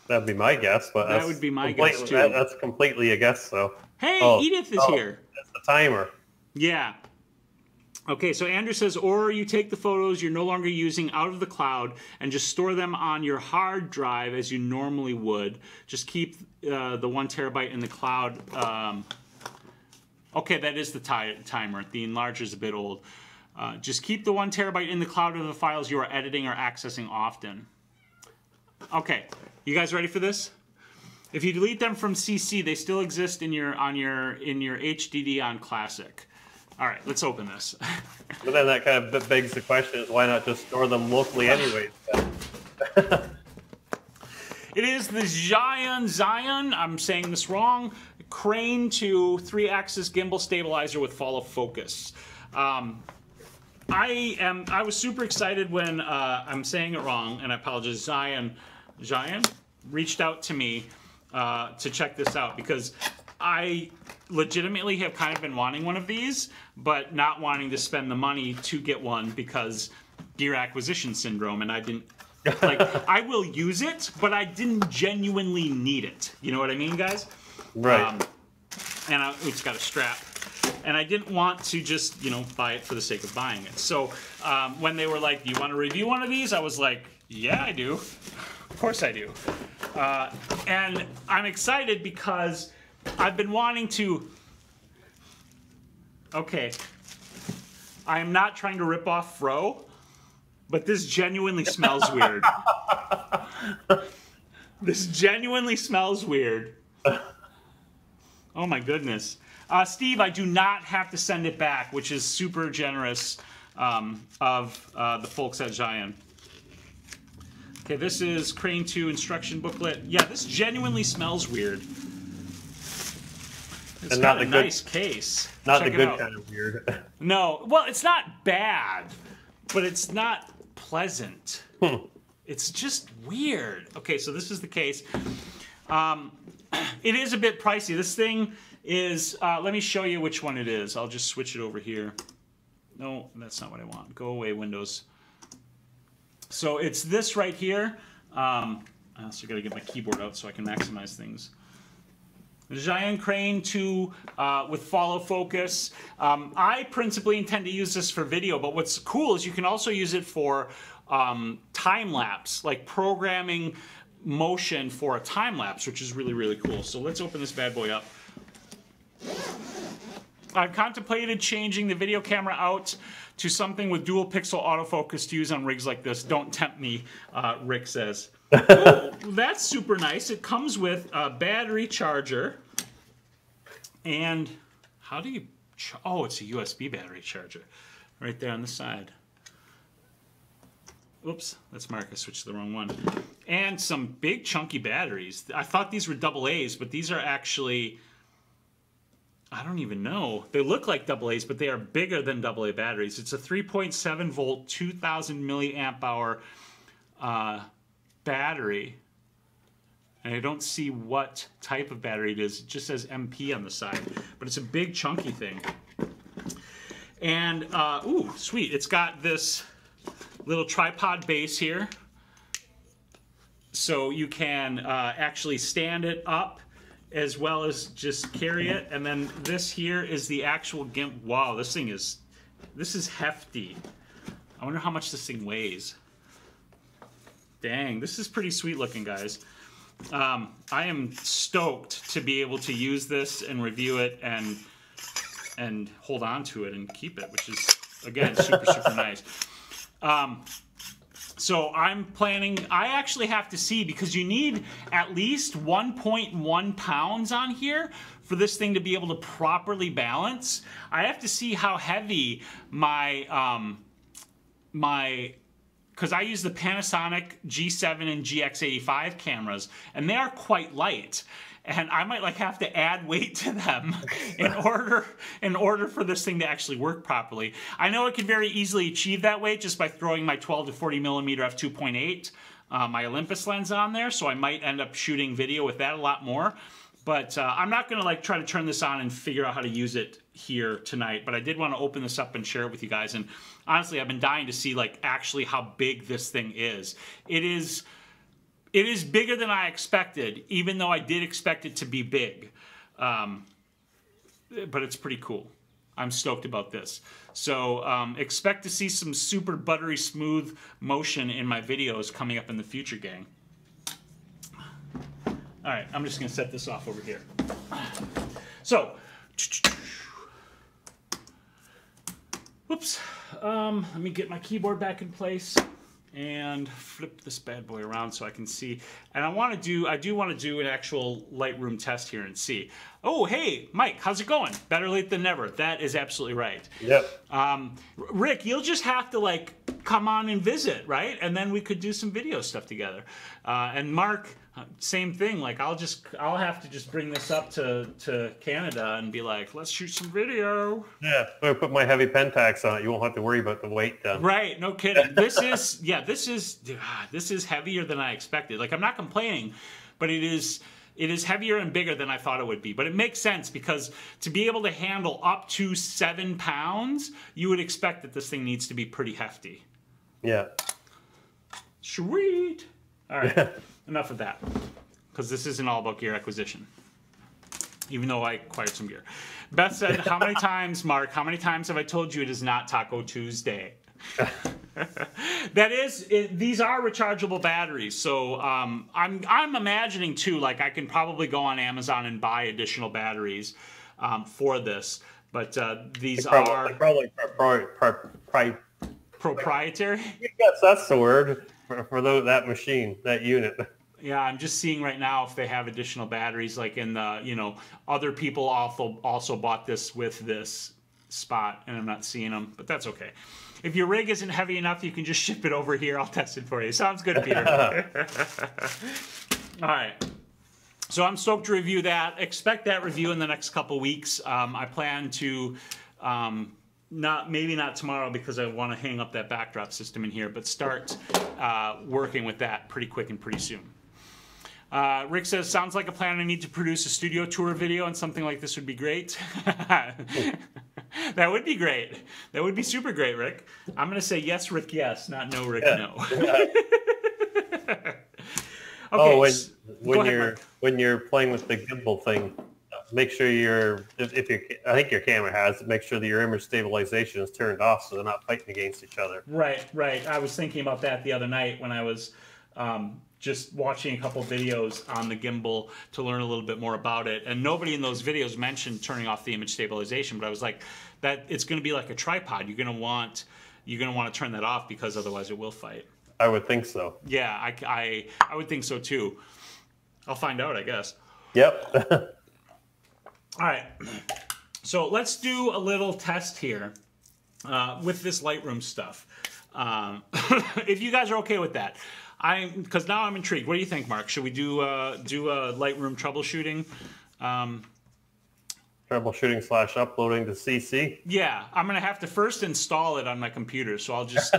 That'd be my guess, but that would be my guess too. That's completely a guess, though. Hey, Edith is here. That's the timer. Yeah. Okay, so Andrew says, or you take the photos you're no longer using out of the cloud and just store them on your hard drive as you normally would. Just keep the 1 terabyte in the cloud. Okay, that is the timer. The enlarger is a bit old. Just keep the 1 terabyte in the cloud of the files you are editing or accessing often. Okay, you guys ready for this? If you delete them from CC, they still exist in your HDD on Classic. All right, let's open this. But then that kind of begs the question: is why not just store them locally, anyways? It is the Zion. I'm saying this wrong. Crane to 3-axis gimbal stabilizer with follow focus. I was super excited when I'm saying it wrong, and I apologize. Zion reached out to me to check this out because I legitimately have kind of been wanting one of these, but not wanting to spend the money to get one because gear acquisition syndrome, and I didn't, like, I will use it, but I didn't genuinely need it. You know what I mean, guys? Right. And it's got a strap. And I didn't want to just, buy it for the sake of buying it. So when they were like, do you want to review one of these? I was like, yeah, I do. Of course I do. And I'm excited because I've been wanting to... Okay. I am not trying to rip off Fro, but this genuinely smells weird. This genuinely smells weird. Oh my goodness. Steve, I do not have to send it back, which is super generous of the folks at Giant. Okay, this is Crane 2 instruction booklet. Yeah, this genuinely smells weird. It's got a nice case. Not the good kind of weird. No, well, it's not bad, but it's not pleasant. It's just weird. Okay, so this is the case. It is a bit pricey. This thing is, let me show you which one it is. I'll just switch it over here. No, that's not what I want. Go away, Windows. So it's this right here. I also got to get my keyboard out so I can maximize things. The Giant Crane 2 with follow focus. I principally intend to use this for video, but what's cool is you can also use it for time lapse, like programming motion for a time lapse, which is really, really cool. So let's open this bad boy up. I've contemplated changing the video camera out to something with dual pixel autofocus to use on rigs like this. Don't tempt me, Rick says. Oh, that's super nice. It comes with a battery charger. And how do you... Oh, it's a USB battery charger. Right there on the side. Oops, that's Mark. I switched to the wrong one. And some big chunky batteries. I thought these were AA's, but these are actually... I don't even know. They look like AA's, but they are bigger than AA batteries. It's a 3.7 volt, 2,000 milliamp hour battery. And I don't see what type of battery it is. It just says MP on the side. But it's a big chunky thing. And, ooh, sweet. It's got this little tripod base here. So you can actually stand it up as well as just carry it. And then this here is the actual GIMP. Wow, this is hefty. I wonder how much this thing weighs. Dang, this is pretty sweet looking, guys. I am stoked to be able to use this and review it and hold on to it and keep it, which is, again, super, super nice. So I'm planning, I actually have to see, because you need at least 1.1 pounds on here for this thing to be able to properly balance. I have to see how heavy my, because I use the Panasonic G7 and GX85 cameras, and they are quite light. And I might like have to add weight to them in order for this thing to actually work properly. I know I could very easily achieve that weight just by throwing my 12 to 40 millimeter f2.8, my Olympus lens on there. So I might end up shooting video with that a lot more. But I'm not gonna like try to turn this on and figure out how to use it here tonight. But I did want to open this up and share it with you guys. And honestly, I've been dying to see like actually how big this thing is. It is bigger than I expected, even though I did expect it to be big. But it's pretty cool. I'm stoked about this. So expect to see some super buttery smooth motion in my videos coming up in the future, gang. All right, I'm just gonna set this off over here. So, whoops. Let me get my keyboard back in place and flip this bad boy around so I can see. And I do want to do an actual Lightroom test here and see. Oh, hey, Mike, how's it going? Better late than never. That is absolutely right. Yep. Rick, you'll just have to like come on and visit, right? And then we could do some video stuff together. And Mark, same thing. Like I'll have to just bring this up to Canada and be like, let's shoot some video. Yeah, I'm gonna put my heavy Pentax on it. You won't have to worry about the weight then. Right, no kidding. This is heavier than I expected. Like I'm not complaining, but it is heavier and bigger than I thought it would be. But it makes sense because to be able to handle up to 7 pounds, you would expect that this thing needs to be pretty hefty. Yeah. Sweet. All right, enough of that, because this isn't all about gear acquisition, even though I acquired some gear. Beth said, how many times, Mark, how many times have I told you it is not Taco Tuesday? These are rechargeable batteries, so I'm imagining too, like I can probably go on Amazon and buy additional batteries for this, but these are probably proprietary. Yes, that's the word for that machine, that unit. Yeah, I'm just seeing right now if they have additional batteries, like in the, other people also bought this with this spot, and I'm not seeing them, but that's okay. If your rig isn't heavy enough, you can just ship it over here. I'll test it for you. Sounds good, Peter. All right. So I'm stoked to review that. Expect that review in the next couple weeks. I plan to, maybe not tomorrow because I want to hang up that backdrop system in here, but start working with that pretty quick and pretty soon. Rick says, sounds like a plan. I need to produce a studio tour video, and something like this would be great. That would be great. That would be super great, Rick. I'm going to say yes, Rick, yes, not no, Rick, no. Okay, when you're playing with the gimbal thing, make sure I think your camera has, make sure that your image stabilization is turned off so they're not fighting against each other. Right. I was thinking about that the other night when I was just watching a couple videos on the gimbal to learn a little bit more about it. And nobody in those videos mentioned turning off the image stabilization, but I was like, that it's going to be like a tripod. You're going to want to turn that off because otherwise it will fight. I would think so. Yeah, I would think so too. I'll find out, I guess. Yep. All right. So let's do a little test here with this Lightroom stuff. If you guys are okay with that. Because now I'm intrigued. What do you think, Mark? Should we do a Lightroom troubleshooting? Troubleshooting / uploading to CC. Yeah, I'm gonna have to first install it on my computer, so I'll just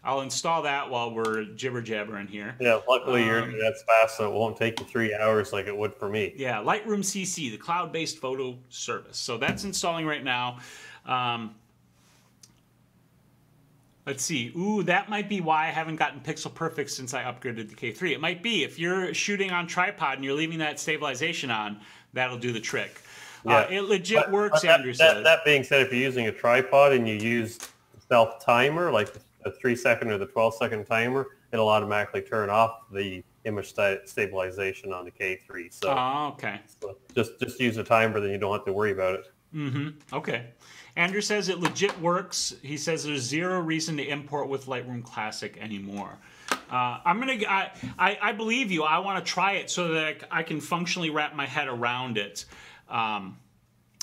I'll install that while we're jibber jabbering here. Yeah, luckily your internet's fast, so it won't take you 3 hours like it would for me. Yeah, Lightroom CC, the cloud-based photo service. So that's installing right now. Let's see. Ooh, that might be why I haven't gotten pixel perfect since I upgraded to K3. It might be. If you're shooting on tripod and you're leaving that stabilization on, that'll do the trick. Yeah. It legit works, Andrew says. That being said, if you're using a tripod and you use self-timer, like the 3-second or the 12-second timer, it'll automatically turn off the image stabilization on the K3. So, okay. So just use a timer, then you don't have to worry about it. Okay. Andrew says it legit works. He says there's zero reason to import with Lightroom Classic anymore. I believe you. I want to try it so that I can functionally wrap my head around it. And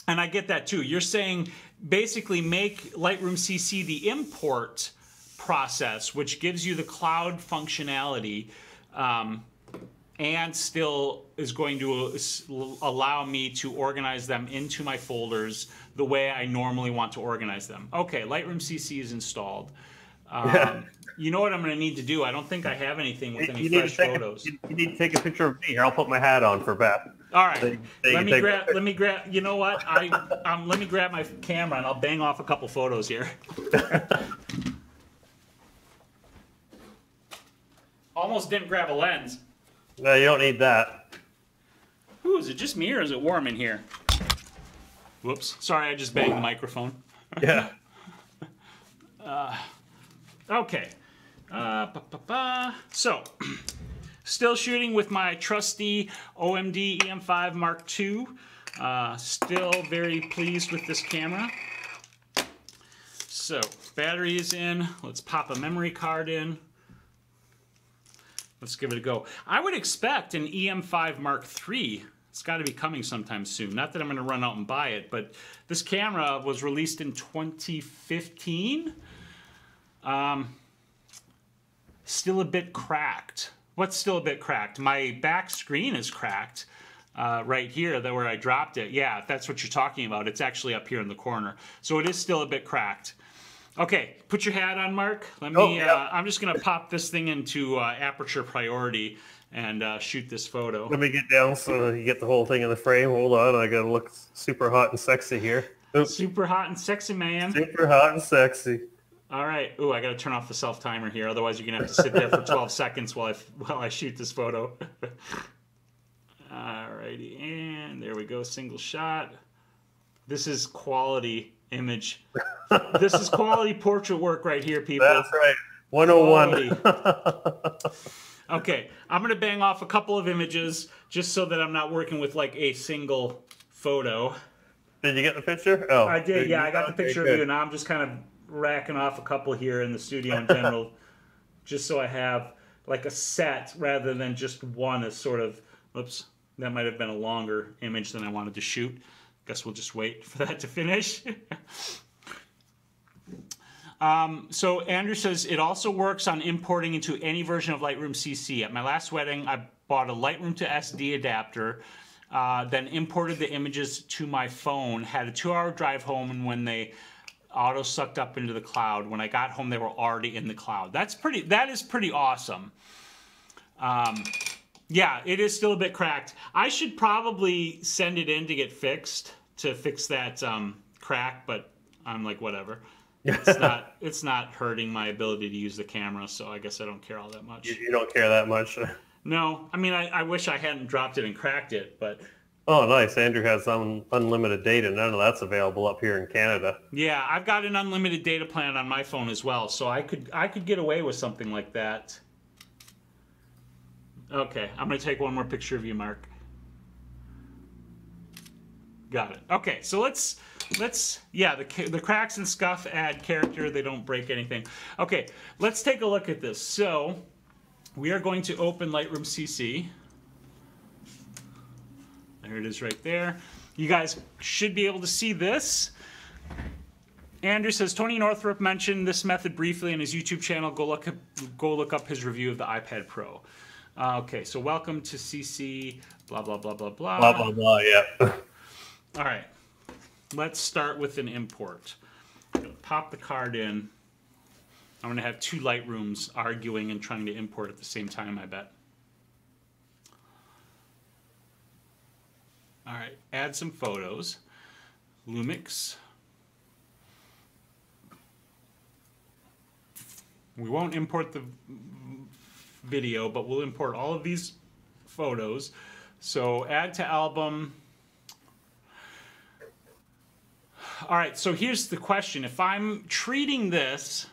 I get that too. You're saying basically make Lightroom CC the import process, which gives you the cloud functionality, and still is going to allow me to organize them into my folders the way I normally want to organize them. Okay, Lightroom CC is installed. You know what I'm going to need to do? I don't think I have anything with any fresh photos. You need to take a picture of me here. I'll put my hat on for Beth. All right. Let me grab. You know what? Let me grab my camera and I'll bang off a couple photos here. Almost didn't grab a lens. No, you don't need that. Ooh, is it just me or is it warm in here? Whoops. Sorry, I just banged the microphone. Yeah. Okay. So, still shooting with my trusty OMD EM5 Mark II. Still very pleased with this camera. So, battery is in. Let's pop a memory card in. Let's give it a go. I would expect an EM5 Mark III. It's got to be coming sometime soon. Not that I'm going to run out and buy it, but this camera was released in 2015. Still a bit cracked. What's still a bit cracked? My back screen is cracked right here, where I dropped it. Yeah, if that's what you're talking about. It's actually up here in the corner. So it is still a bit cracked. Okay, put your hat on, Mark. Let me. I'm just gonna pop this thing into aperture priority and shoot this photo. Let me get down so you get the whole thing in the frame. Hold on, I gotta look super hot and sexy here. Oops. Super hot and sexy, man. Super hot and sexy. All right. Ooh, I gotta turn off the self timer here. Otherwise, you're gonna have to sit there for 12 seconds while I shoot this photo. Alrighty, and there we go. Single shot. This is quality image. This is quality portrait work right here, people. That's right. 101. Okay, I'm going to bang off a couple of images just so that I'm not working with like a single photo. Did you get the picture? Oh, I did, yeah. I got the picture of you. Now I'm just kind of racking off a couple here in the studio in general, just so I have like a set rather than just one as sort of, oops, that might have been a longer image than I wanted to shoot. Guess we'll just wait for that to finish. So Andrew says it also works on importing into any version of Lightroom CC. At my last wedding, I bought a Lightroom to SD adapter, then imported the images to my phone, had a 2-hour drive home, and when they auto sucked up into the cloud, when I got home, they were already in the cloud. That is pretty awesome. Yeah, it is still a bit cracked. I should probably send it in to get fixed, to fix that crack, but I'm like, whatever. It's not hurting my ability to use the camera, so I guess I don't care all that much. You don't care that much? No. I mean, I wish I hadn't dropped it and cracked it, but... Oh, nice. Andrew has unlimited data. None of that's available up here in Canada. Yeah, I've got an unlimited data plan on my phone as well, so I could get away with something like that. Okay, I'm going to take one more picture of you, Mark. Got it. Okay, so let's yeah, the cracks and scuff add character. They don't break anything. Okay, let's take a look at this. So we are going to open Lightroom CC. There it is right there. You guys should be able to see this. Andrew says, Tony Northrup mentioned this method briefly in his YouTube channel. Go look up his review of the iPad Pro. Okay, so welcome to CC, blah, blah, blah, blah, blah. Blah, blah, blah, yeah. All right, let's start with an import. I'm gonna pop the card in. I'm gonna have two Lightrooms arguing and trying to import at the same time, I bet. All right, add some photos. Lumix. We won't import the video, but we'll import all of these photos. So add to album. All right, so here's the question. If I'm treating this,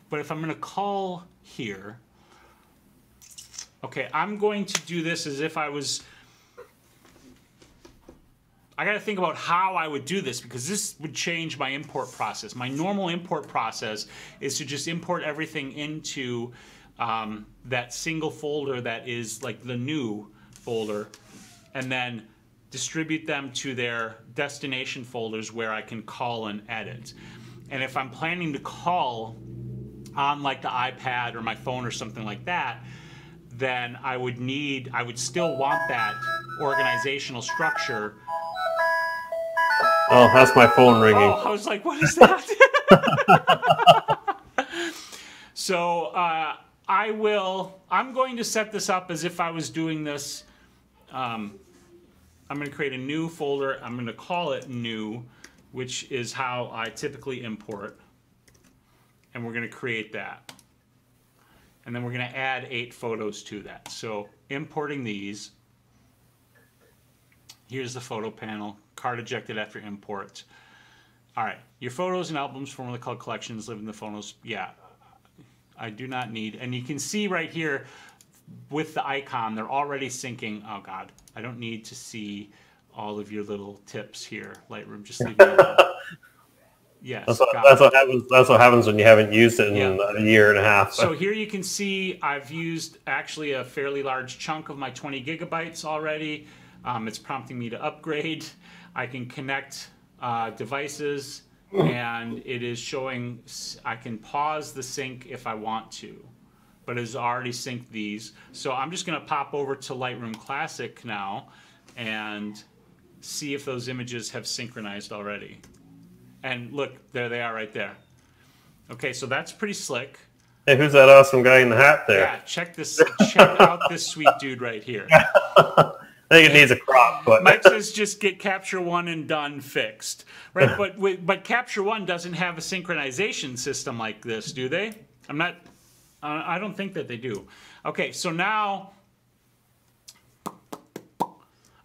but if I'm going to call here, okay, I'm going to do this as if I was... I got to think about how I would do this because this would change my import process. My normal import process is to just import everything into that single folder that is like the new folder and then distribute them to their destination folders where I can call and edit. And if I'm planning to call on like the iPad or my phone or something like that, then I would still want that organizational structure. Oh, that's my phone ringing. Oh, I was like, what is that? So I'm going to set this up as if I was doing this. I'm going to create a new folder. I'm going to call it new, which is how I typically import. And we're going to create that. And then we're going to add 8 photos to that. So importing these. Here's the photo panel. Card ejected after import. All right. Your photos and albums, formerly called collections, live in the photos. Yeah. I do not need. And you can see right here with the icon, they're already syncing. Oh, God. I don't need to see all of your little tips here, Lightroom. Just leave me alone. Yes. That's what happens when you haven't used it in a year and a half. So here you can see I've used actually a fairly large chunk of my 20 gigabytes already. It's prompting me to upgrade. I can connect devices, and it is showing I can pause the sync if I want to, but it's already synced these. So I'm just going to pop over to Lightroom Classic now and see if those images have synchronized already. And look, there they are right there. Okay, so that's pretty slick. Hey, who's that awesome guy in the hat there? Yeah, check this. Check out this sweet dude right here. I think it needs a crop, but Mike says just get Capture One and done fixed, right? But Capture One doesn't have a synchronization system like this, do they? I don't think that they do. Okay, so now,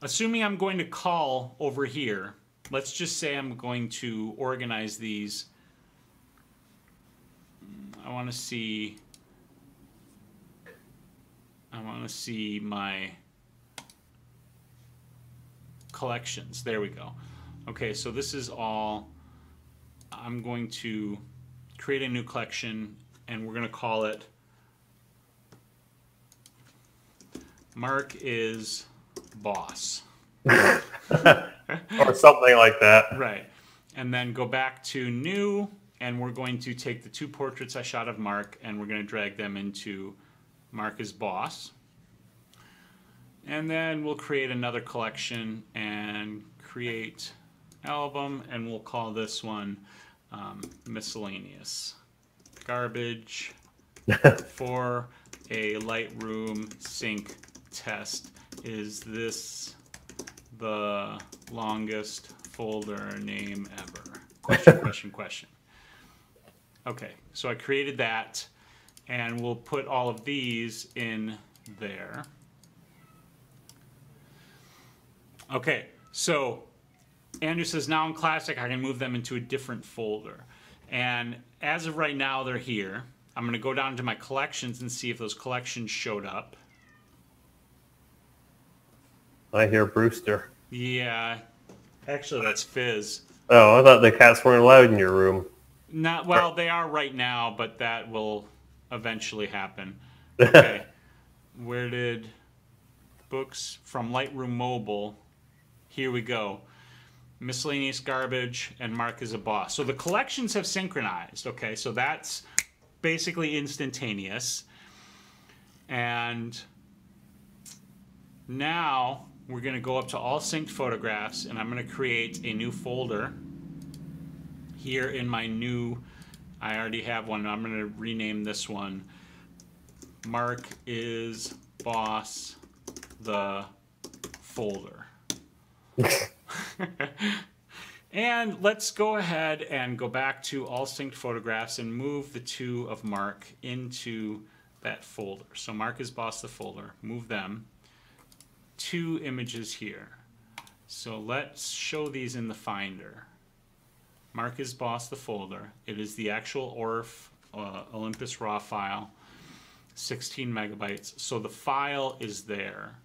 assuming I'm going to call over here, let's just say I'm going to organize these. I want to see my collections. There we go. Okay, so this is all. I'm going to create a new collection, and we're going to call it Mark is Boss. or something like that. Right. And then go back to new, and we're going to take the 2 portraits I shot of Mark, and we're going to drag them into Mark is Boss. And then we'll create another collection and create album, and we'll call this one Miscellaneous. Garbage for a Lightroom sync test. Is this the longest folder name ever? Question, question, question. Okay, so I created that, and we'll put all of these in there. Okay, so Andrew says now in Classic I can move them into a different folder. And as of right now, they're here. I'm going to go down to my collections and see if those collections showed up. I hear Brewster. Yeah. Actually, that's Fizz. Oh, I thought the cats weren't allowed in your room. Not well, they are right now, but that will eventually happen. Okay. Where did books from Lightroom Mobile? Here we go. Miscellaneous garbage and Mark is a boss. So the collections have synchronized. Okay, so that's basically instantaneous. And now we're going to go up to all synced photographs, and I'm going to create a new folder here in my new, I already have one. I'm going to rename this one Mark is Boss the folder. And let's go ahead and go back to all synced photographs and move the two of Mark into that folder. So Mark is Boss the folder. Move them. 2 images here. So let's show these in the Finder. Mark is Boss the folder. It is the actual ORF Olympus RAW file, 16 megabytes. So the file is there.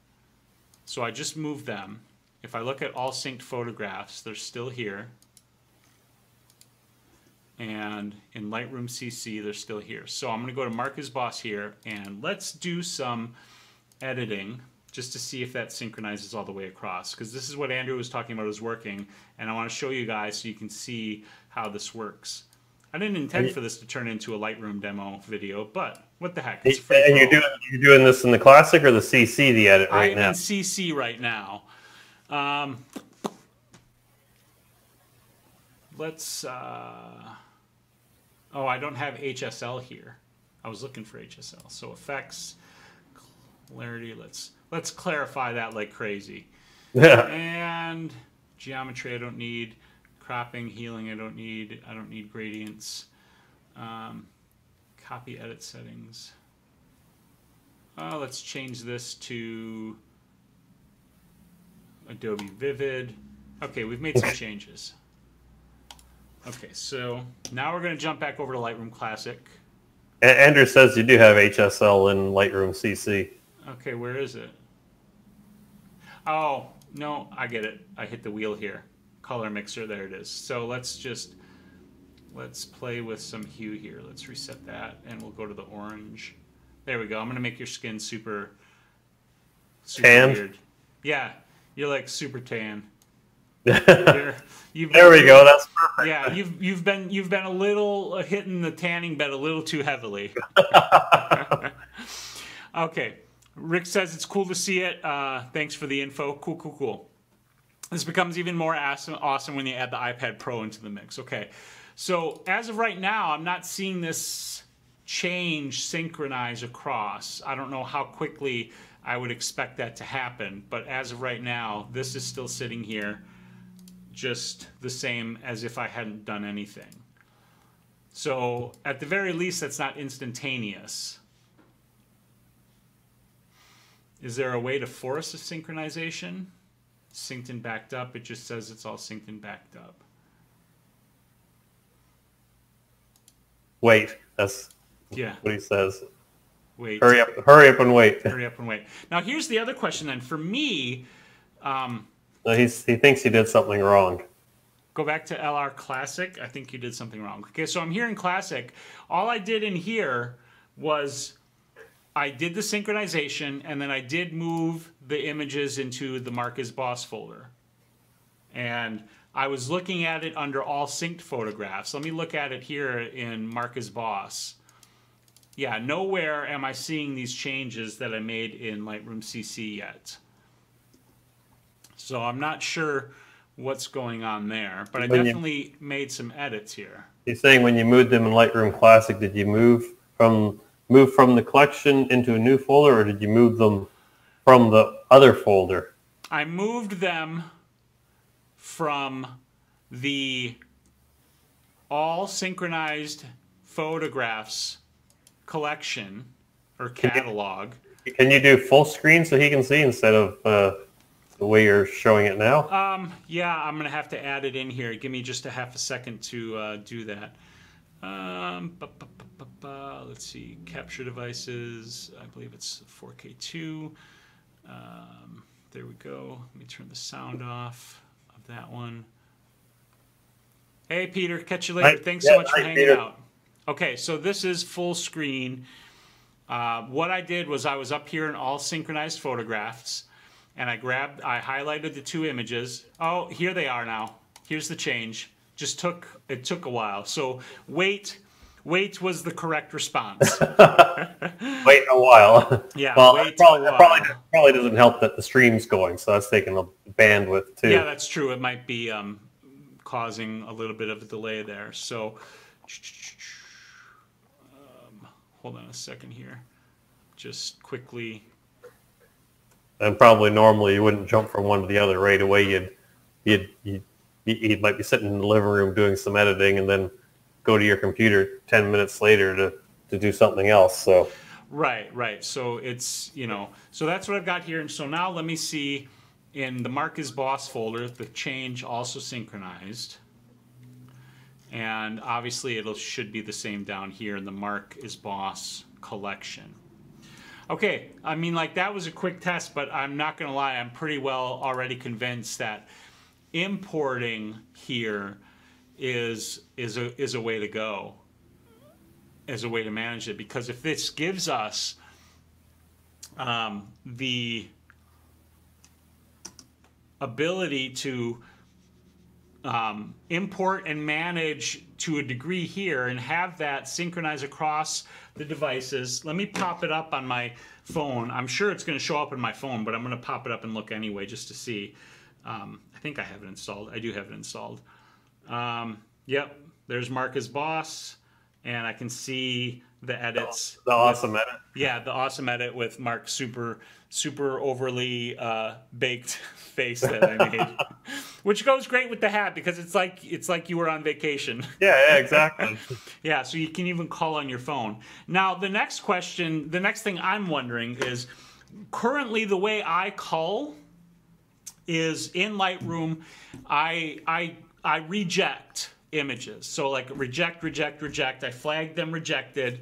So I just moved them. If I look at all synced photographs, they're still here. And in Lightroom CC, they're still here. So I'm going to go to Mark is Boss here, and let's do some editing just to see if that synchronizes all the way across. Because this is what Andrew was talking about is working, and I want to show you guys so you can see how this works. I didn't intend for this to turn into a Lightroom demo video, but what the heck? It's free and you're doing this in the Classic or the CC, the edit right now? I'm in CC right now. Let's, oh, I don't have HSL here. I was looking for HSL. So effects, clarity, let's clarify that like crazy. Yeah. And geometry I don't need, cropping, healing I don't need gradients. Copy edit settings. Let's change this to Adobe Vivid. Okay, we've made some changes. Okay, so now we're going to jump back over to Lightroom Classic. Andrew says you do have HSL in Lightroom CC. Okay, where is it? Oh, no, I get it. I hit the wheel here. Color mixer, there it is. So let's play with some hue here. Let's reset that, and we'll go to the orange. There we go. I'm going to make your skin super tan. Weird. Yeah. You're like super tan. There we go. That's perfect. Yeah, you've been a little hitting the tanning bed a little too heavily. Okay, Rick says it's cool to see it. Thanks for the info. Cool. This becomes even more awesome when you add the iPad Pro into the mix. Okay, so as of right now, I'm not seeing this change synchronize across. I don't know how quickly I would expect that to happen, but as of right now, this is still sitting here just the same as if I hadn't done anything. So at the very least, that's not instantaneous. Is there a way to force a synchronization? Synced and backed up. It just says it's all synced and backed up. Wait, that's what he says. Wait. Hurry up and wait. Hurry up and wait. Now here's the other question then. For me, he thinks he did something wrong. Go back to LR Classic. I think you did something wrong. Okay, so I'm here in Classic. All I did in here was I did the synchronization, and then I did move the images into the Mark is Boss folder. And I was looking at it under all synced photographs. Let me look at it here in Mark is Boss. Yeah, nowhere am I seeing these changes that I made in Lightroom CC yet. So I'm not sure what's going on there, but I definitely made some edits here. He's saying when you moved them in Lightroom Classic, did you move from the collection into a new folder, or did you move them from the other folder? I moved them from the all synchronized photographs collection or catalog. Can you do full screen so he can see instead of the way you're showing it now? Yeah, I'm gonna have to add it in here. Give me just a half a second to do that. Let's see, capture devices. I believe it's 4K2. There we go. Let me turn the sound off of that one. Hey, Peter. Catch you later. Thanks so much for hanging out. Okay, so this is full screen. What I did was I was up here in all synchronized photographs, and I highlighted the two images. Oh, here they are now. Here's the change. It took a while. So wait was the correct response. Wait a while. Yeah, well, wait a while. Probably doesn't help that the stream's going, so that's taking the bandwidth too. Yeah, that's true. It might be causing a little bit of a delay there. So hold on a second here. Just quickly. And probably normally you wouldn't jump from one to the other right away. You might be sitting in the living room doing some editing and then go to your computer 10 minutes later to do something else. So right. So it's, so that's what I've got here. And so now let me see in the Mark is Boss folder, the change also synchronized. And obviously it should be the same down here in the Mark is Boss collection. Okay, I mean, like, that was a quick test, but I'm not going to lie, I'm pretty well already convinced that importing here is a way to go, as a way to manage it, because if this gives us the ability to import and manage to a degree here and have that synchronize across the devices. Let me pop it up on my phone. I'm sure it's going to show up in my phone, but I'm going to pop it up and look anyway just to see. I think I have it installed. I do have it installed. Yep, there's Mark as Boss, and I can see the edits. The awesome edit. Yeah, the awesome edit with Mark's super overly baked face that I made, which goes great with the hat because it's like you were on vacation. Yeah, exactly. Yeah, so you can even call on your phone. Now, the next thing I'm wondering is, currently the way I call is in Lightroom, I reject images. So like reject. I flag them rejected.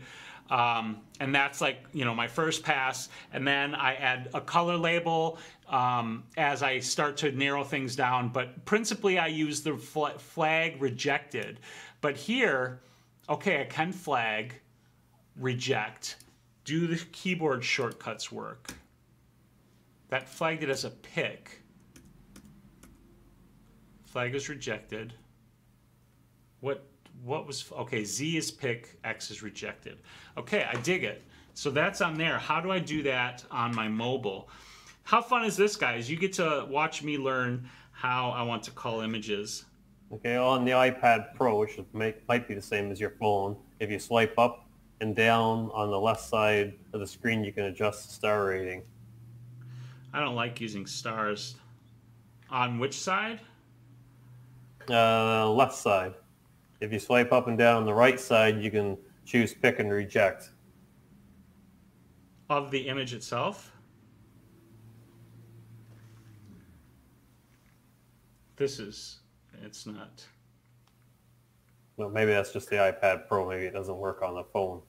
And that's like, my first pass. And then I add a color label as I start to narrow things down. But principally, I use the flag rejected. But here, okay, I can flag reject. Do the keyboard shortcuts work? That flagged it as a pick. Flag is rejected. What was, okay, Z is pick, X is rejected. Okay, I dig it. So that's on there. How do I do that on my mobile? How fun is this, guys? You get to watch me learn how I want to call images. Okay, on the iPad Pro, which might be the same as your phone, if you swipe up and down on the left side of the screen, you can adjust the star rating. I don't like using stars. On which side? Left side. If you swipe up and down on the right side, you can choose pick and reject. Of the image itself? It's not. Well, maybe that's just the iPad Pro. Maybe it doesn't work on the phone.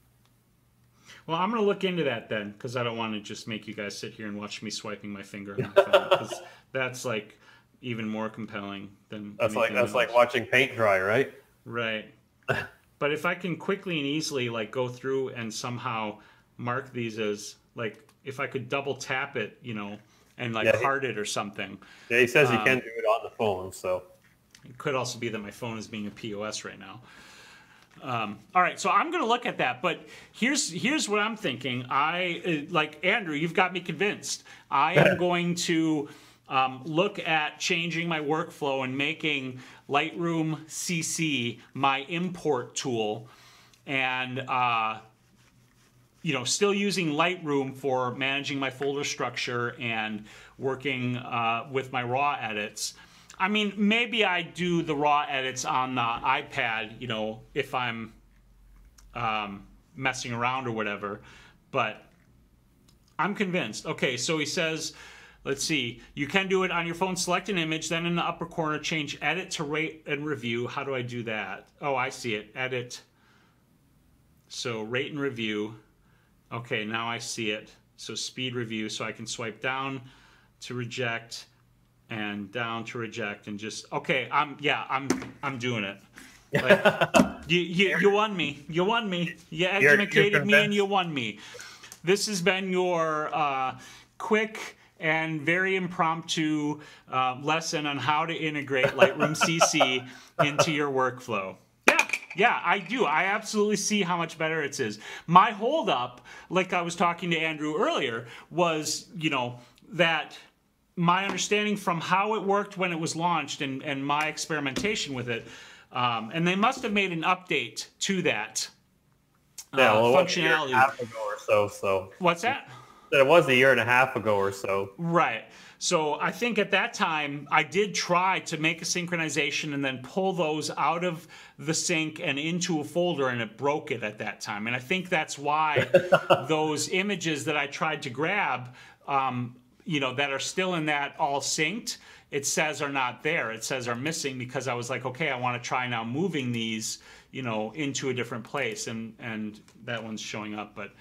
Well, I'm going to look into that then, because I don't want to just make you guys sit here and watch me swiping my finger on my phone, because that's like even more compelling than that's like watching paint dry, right? Right. But if I can quickly and easily like go through and somehow mark these as, like, if I could double tap it, and like heart it or something. Yeah, he says you can do it on the phone, so. It could also be that my phone is being a POS right now. All right, so I'm going to look at that, but here's what I'm thinking. Like Andrew, you've got me convinced. I am going to look at changing my workflow and making Lightroom CC my import tool, and still using Lightroom for managing my folder structure and working with my raw edits. I mean, maybe I do the raw edits on the iPad, if I'm messing around or whatever, but I'm convinced. Okay, so he says, let's see, you can do it on your phone. Select an image, then in the upper corner, change edit to rate and review. How do I do that? Oh, I see it. Edit. So rate and review. Okay, now I see it. So speed review. So I can swipe down to reject, and down to reject, and just okay. I'm doing it. Like, you won me. You won me. You educated me, and you won me. This has been your quick and very impromptu lesson on how to integrate Lightroom CC into your workflow. Yeah, I do. I absolutely see how much better it is. My holdup, like I was talking to Andrew earlier, was, that my understanding from how it worked when it was launched and my experimentation with it, and they must have made an update to that functionality. A year and a half ago or so. What's that? It was a year and a half ago or so. Right. So I think at that time, I did try to make a synchronization and then pull those out of the sync and into a folder, and it broke it at that time. And I think that's why those images that I tried to grab, that are still in that all synced, it says are not there. It says are missing, because I was like, okay, I want to try now moving these, into a different place. And that one's showing up, but...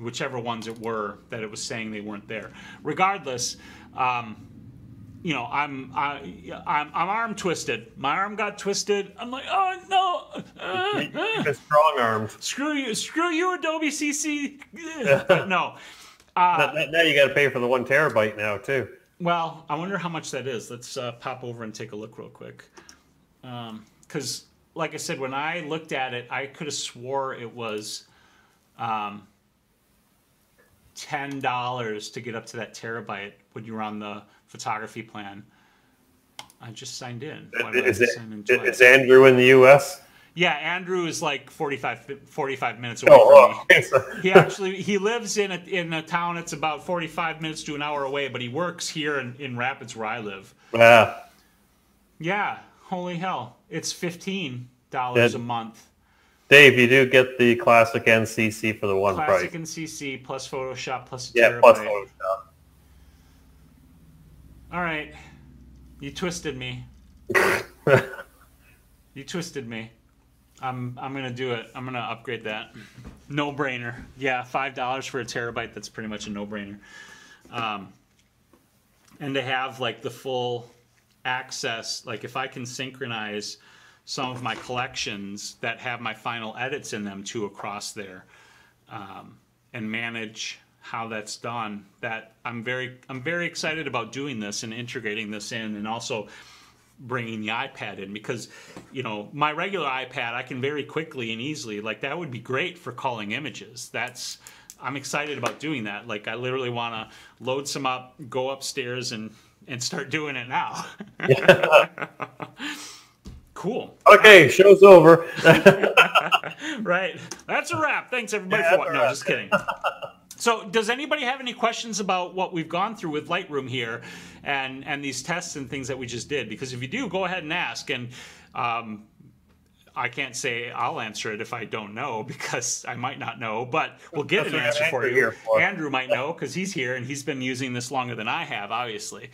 whichever ones it were that it was saying they weren't there. Regardless, I'm arm twisted. My arm got twisted. I'm like, oh no! You're strong armed. Screw you, Adobe CC. But no. Now you got to pay for the 1 terabyte now too. Well, I wonder how much that is. Let's pop over and take a look real quick. Because, like I said, when I looked at it, I could have swore it was. $10 to get up to that terabyte when you were on the photography plan. I just signed in. Why would I sign in twice? Is Andrew in the U.S.? Yeah, Andrew is like 45 minutes away from me. He lives in a town that's about 45 minutes to an hour away, but he works here in Rapids where I live. Yeah, holy hell. It's $15 a month. Dave, you do get the Classic and CC for the one price. Classic and CC plus Photoshop plus a terabyte. Plus Photoshop. All right. You twisted me. You twisted me. I'm going to do it. I'm going to upgrade that. No brainer. Yeah, $5 for a terabyte, that's pretty much a no-brainer. And to have like the full access, like if I can synchronize some of my collections that have my final edits in them too across there, and manage how that's done, that I'm very excited about doing this and integrating this in, and also bringing the iPad in, because my regular iPad I can very quickly and easily, like that would be great for calling images. I'm excited about doing that. Like I literally want to load some up, go upstairs and start doing it now. Cool. Okay, show's over. Right. That's a wrap. Thanks everybody for watching. No, just kidding. So does anybody have any questions about what we've gone through with Lightroom here and these tests and things that we just did? Because if you do, go ahead and ask. And I can't say I'll answer it if I don't know, because I might not know, but we'll get an answer for you. Andrew might know because he's here and he's been using this longer than I have, obviously.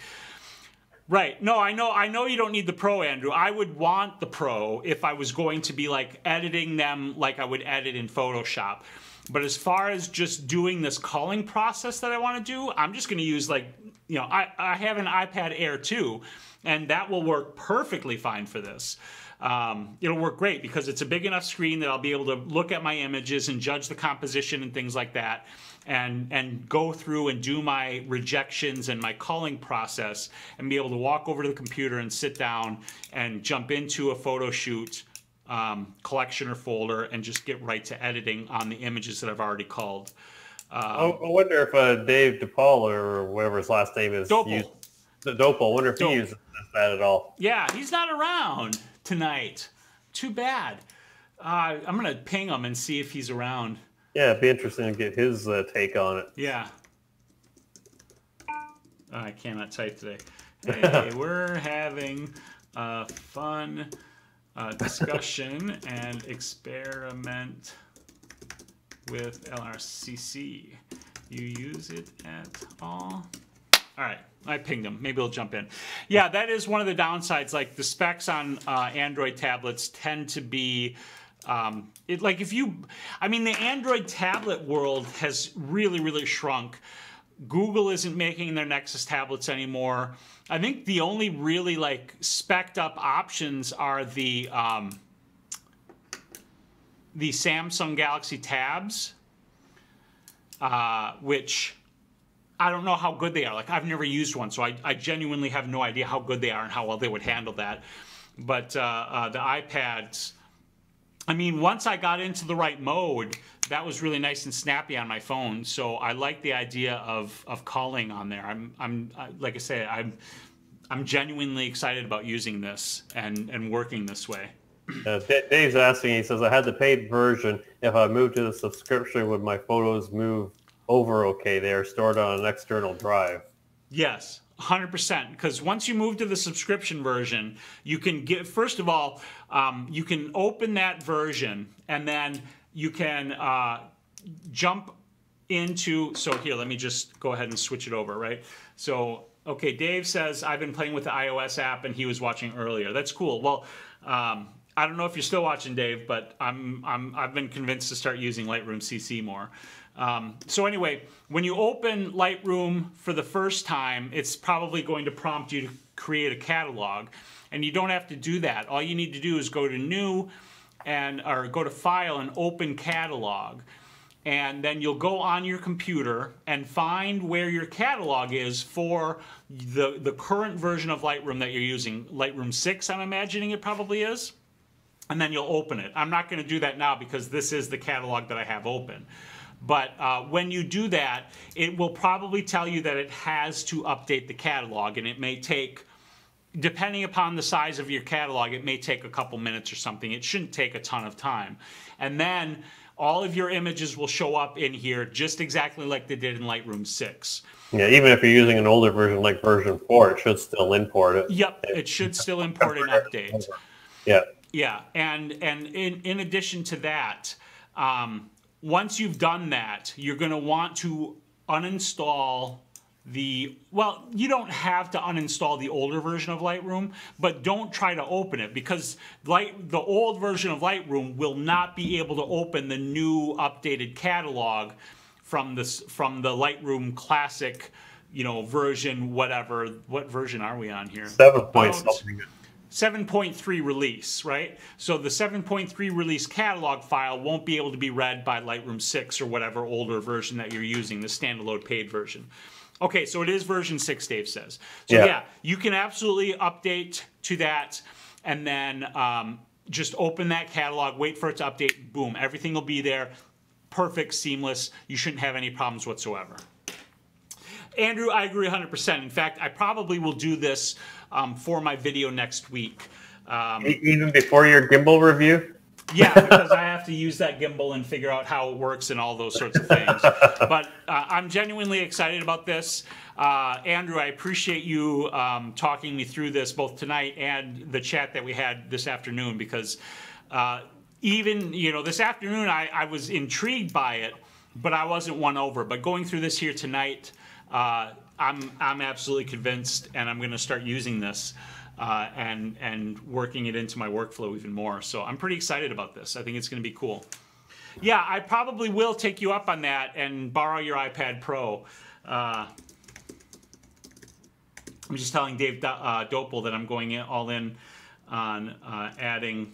Right. No, I know you don't need the Pro, Andrew. I would want the Pro if I was going to be like editing them like I would edit in Photoshop. But as far as just doing this calling process that I want to do, I'm just going to use I have an iPad Air 2, and that will work perfectly fine for this. It'll work great because it's a big enough screen that I'll be able to look at my images and judge the composition and things like that, and go through and do my rejections and my culling process, and be able to walk over to the computer and sit down and jump into a photo shoot collection or folder and just get right to editing on the images that I've already culled. I wonder if Dave DePaul, or whatever his last name is, Dopal. I wonder if he uses that at all. Yeah, he's not around tonight. Too bad. I'm going to ping him and see if he's around. Yeah, it'd be interesting to get his take on it. Yeah. I cannot type today. Hey, we're having a fun discussion and experiment with LRCC. You use it at all? All right, I pinged him. Maybe he'll jump in. Yeah, that is one of the downsides. Like the specs on Android tablets tend to be, the Android tablet world has really, really shrunk. Google isn't making their Nexus tablets anymore. I think the only really like spec'd up options are the Samsung Galaxy Tabs, which I don't know how good they are. Like, I've never used one, so I genuinely have no idea how good they are and how well they would handle that. But the iPads, I mean, once I got into the right mode, that was really nice and snappy on my phone. So I like the idea of calling on there. I'm like I say, I'm genuinely excited about using this and working this way. Dave's asking, he says, I had the paid version. If I move to the subscription, would my photos move over okay? They are stored on an external drive. Yes, 100%. Because once you move to the subscription version, you can get, first of all, you can open that version and then you can jump into, so here, let me just go ahead and switch it over, right? So, okay, Dave says, I've been playing with the iOS app and he was watching earlier. That's cool. Well, I don't know if you're still watching, Dave, but I've been convinced to start using Lightroom CC more. So anyway, when you open Lightroom for the first time, it's probably going to prompt you to create a catalog, and you don't have to do that. All you need to do is go to New or go to File and Open Catalog, and then you'll go on your computer and find where your catalog is for the current version of Lightroom that you're using. Lightroom 6, I'm imagining it probably is. And then you'll open it. I'm not going to do that now because this is the catalog that I have open. But when you do that, it will probably tell you that it has to update the catalog, and it may take, depending upon the size of your catalog, it may take a couple minutes or something. It shouldn't take a ton of time. And then all of your images will show up in here just exactly like they did in Lightroom 6. Yeah, even if you're using an older version like version 4, it should still import it. Yep, it should still import and update. Yeah. Yeah, and in addition to that, once you've done that, you're going to want to uninstall well, you don't have to uninstall the older version of Lightroom, but don't try to open it because the old version of Lightroom will not be able to open the new updated catalog from the Lightroom Classic, version, whatever. What version are we on here? 7 point something. 7.3 release, right? So the 7.3 release catalog file won't be able to be read by Lightroom 6 or whatever older version that you're using, the standalone paid version. Okay, so it is version 6, Dave says. So yeah, you can absolutely update to that and then just open that catalog, wait for it to update, boom, everything will be there. Perfect, seamless. You shouldn't have any problems whatsoever. Andrew, I agree 100%. In fact, I probably will do this for my video next week. Even before your gimbal review? Yeah, because I have to use that gimbal and figure out how it works and all those sorts of things. But I'm genuinely excited about this. Andrew, I appreciate you talking me through this both tonight and the chat that we had this afternoon because even, this afternoon I was intrigued by it, but I wasn't won over. But going through this here tonight, I'm absolutely convinced, and I'm going to start using this and working it into my workflow even more. So I'm pretty excited about this. I think it's going to be cool. Yeah, I probably will take you up on that and borrow your iPad Pro. I'm just telling Dave Dopel that I'm going all in on adding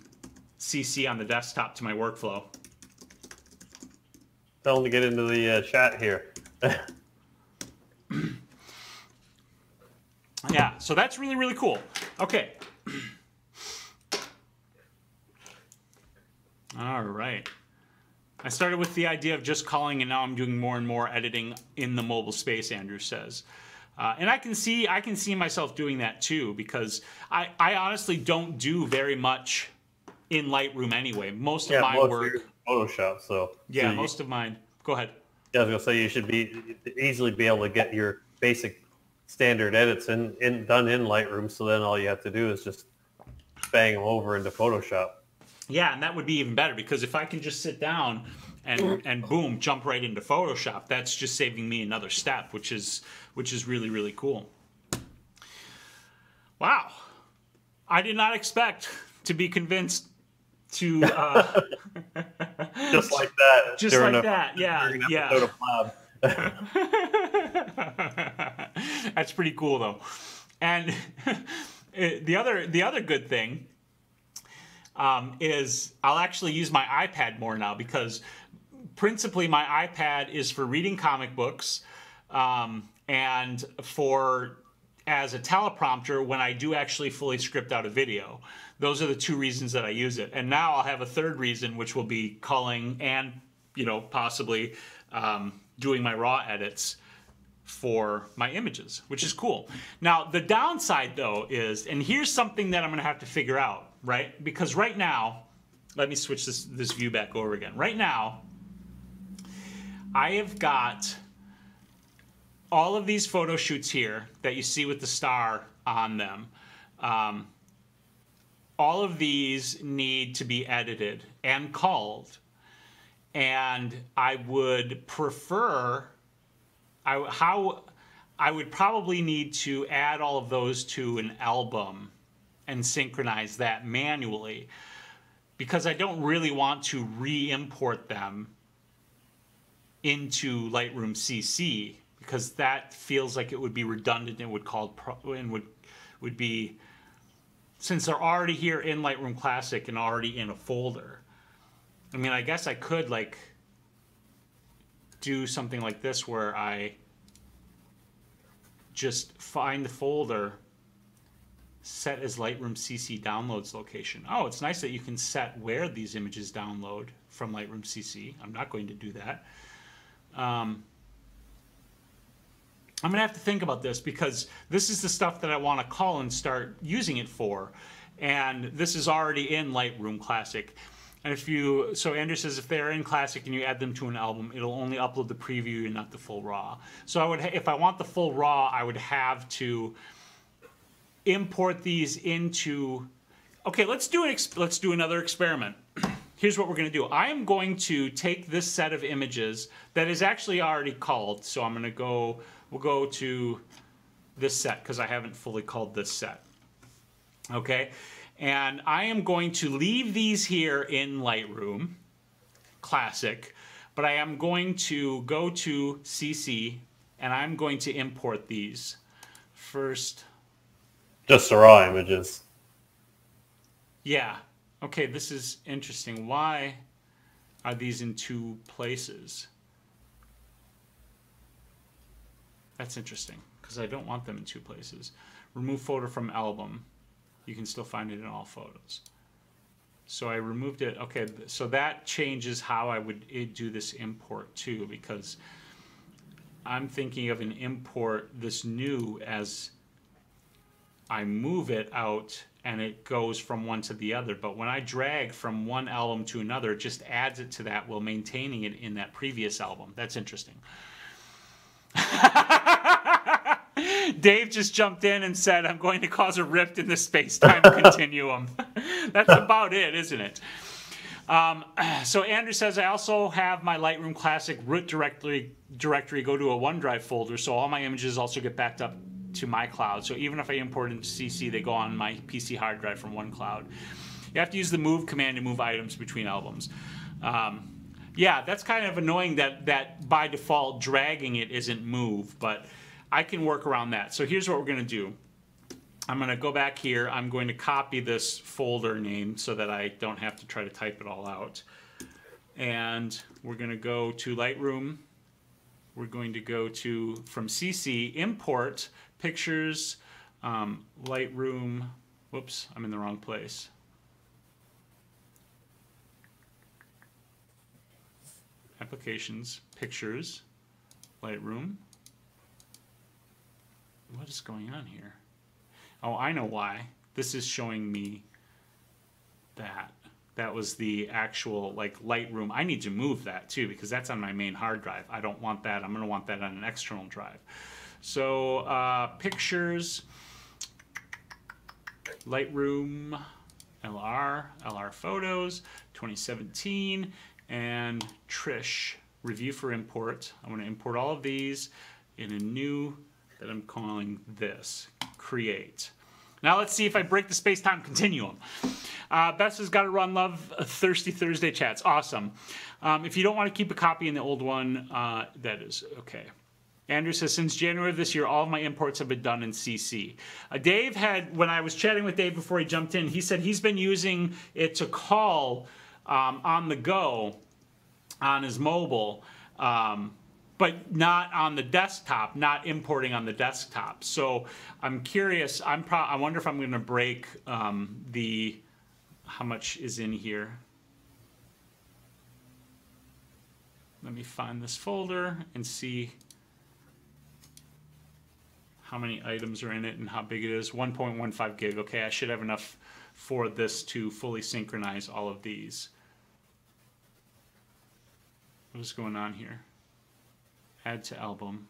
CC on the desktop to my workflow. Tell him to get into the chat here. Yeah, so that's really, really cool. Okay. All right. I started with the idea of just calling, and now I'm doing more and more editing in the mobile space, Andrew says. And I can see myself doing that too, because I honestly don't do very much in Lightroom anyway. Most of my work... Photoshop, so... Yeah, most of mine. Go ahead. Yeah, I was going to say you should easily be able to get your basic standard edits done in Lightroom, so then all you have to do is just bang them over into Photoshop. Yeah, and that would be even better, because if I can just sit down and boom, jump right into Photoshop, that's just saving me another step, which is really, really cool. Wow. I did not expect to be convinced to just like that. Just like that, yeah, yeah. Episode of Blab. That's pretty cool though. And the other good thing is I'll actually use my iPad more now, because principally my iPad is for reading comic books and for as a teleprompter when I do actually fully script out a video. Those are the two reasons that I use it. And now I'll have a third reason, which will be culling and, you know, possibly doing my raw edits for my images, which is cool. Now, the downside though is, and here's something that I'm gonna have to figure out, right? Because right now, let me switch this view back over again. Right now, I have got all of these photo shoots here that you see with the star on them. All of these need to be edited and culled. And I would prefer, I would probably need to add all of those to an album and synchronize that manually, because I don't really want to re-import them into Lightroom CC, because that feels like it would be redundant and would be, since they're already here in Lightroom Classic and already in a folder. I mean, I guess I could like do something like this where I just find the folder, set as Lightroom CC downloads location. Oh, it's nice that you can set where these images download from Lightroom CC. I'm not going to do that. I'm going to have to think about this, because this is the stuff that I want to call and start using it for. And this is already in Lightroom Classic. And so Andrew says if they're in Classic and you add them to an album, it'll only upload the preview and not the full RAW. So if I want the full RAW, I would have to import these into. Okay, let's do another experiment. Here's what we're going to do. I am going to take this set of images that is actually already culled. So I'm going to go. We'll go to this set because I haven't fully culled this set. Okay. And I am going to leave these here in Lightroom Classic, but I am going to go to CC and I'm going to import these first. Just the raw images. Yeah. Okay, this is interesting. Why are these in two places? That's interesting, because I don't want them in two places. Remove photo from album. You can still find it in all photos. So I removed it. Okay, so that changes how I would do this import too, because I'm thinking of an import this new as I move it out and it goes from one to the other. But when I drag from one album to another, it just adds it to that while maintaining it in that previous album. That's interesting. Dave just jumped in and said, I'm going to cause a rift in the space-time continuum. That's about it, isn't it? So Andrew says, I also have my Lightroom Classic root directory go to a OneDrive folder, so all my images also get backed up to my cloud. So even if I import into CC, they go on my PC hard drive from one cloud. You have to use the move command to move items between albums. Yeah, that's kind of annoying that by default dragging it isn't move, but I can work around that. So here's what we're going to do. I'm going to go back here. I'm going to copy this folder name so that I don't have to try to type it all out. And we're going to go to Lightroom. We're going to go to, from CC, import pictures, Lightroom. Whoops, I'm in the wrong place. Applications, pictures, Lightroom. What is going on here? Oh, I know why. This is showing me that. That was the actual like Lightroom. I need to move that too because that's on my main hard drive. I don't want that. I'm going to want that on an external drive. So pictures, Lightroom, LR photos, 2017, and Trish, review for import. I want to import all of these in a new that I'm calling this, create. Now let's see if I break the space-time continuum. Bess has got to run love Thirsty Thursday chats. Awesome. If you don't want to keep a copy in the old one, that is okay. Andrew says, since January of this year, all of my imports have been done in CC. Dave had, when I was chatting with Dave before he jumped in, he said he's been using it to call on the go on his mobile, but not on the desktop, not importing on the desktop. So I'm curious, I wonder if I'm going to break how much is in here. Let me find this folder and see how many items are in it and how big it is. 1.15 gig. Okay, I should have enough for this to fully synchronize all of these. What is going on here? Add to album.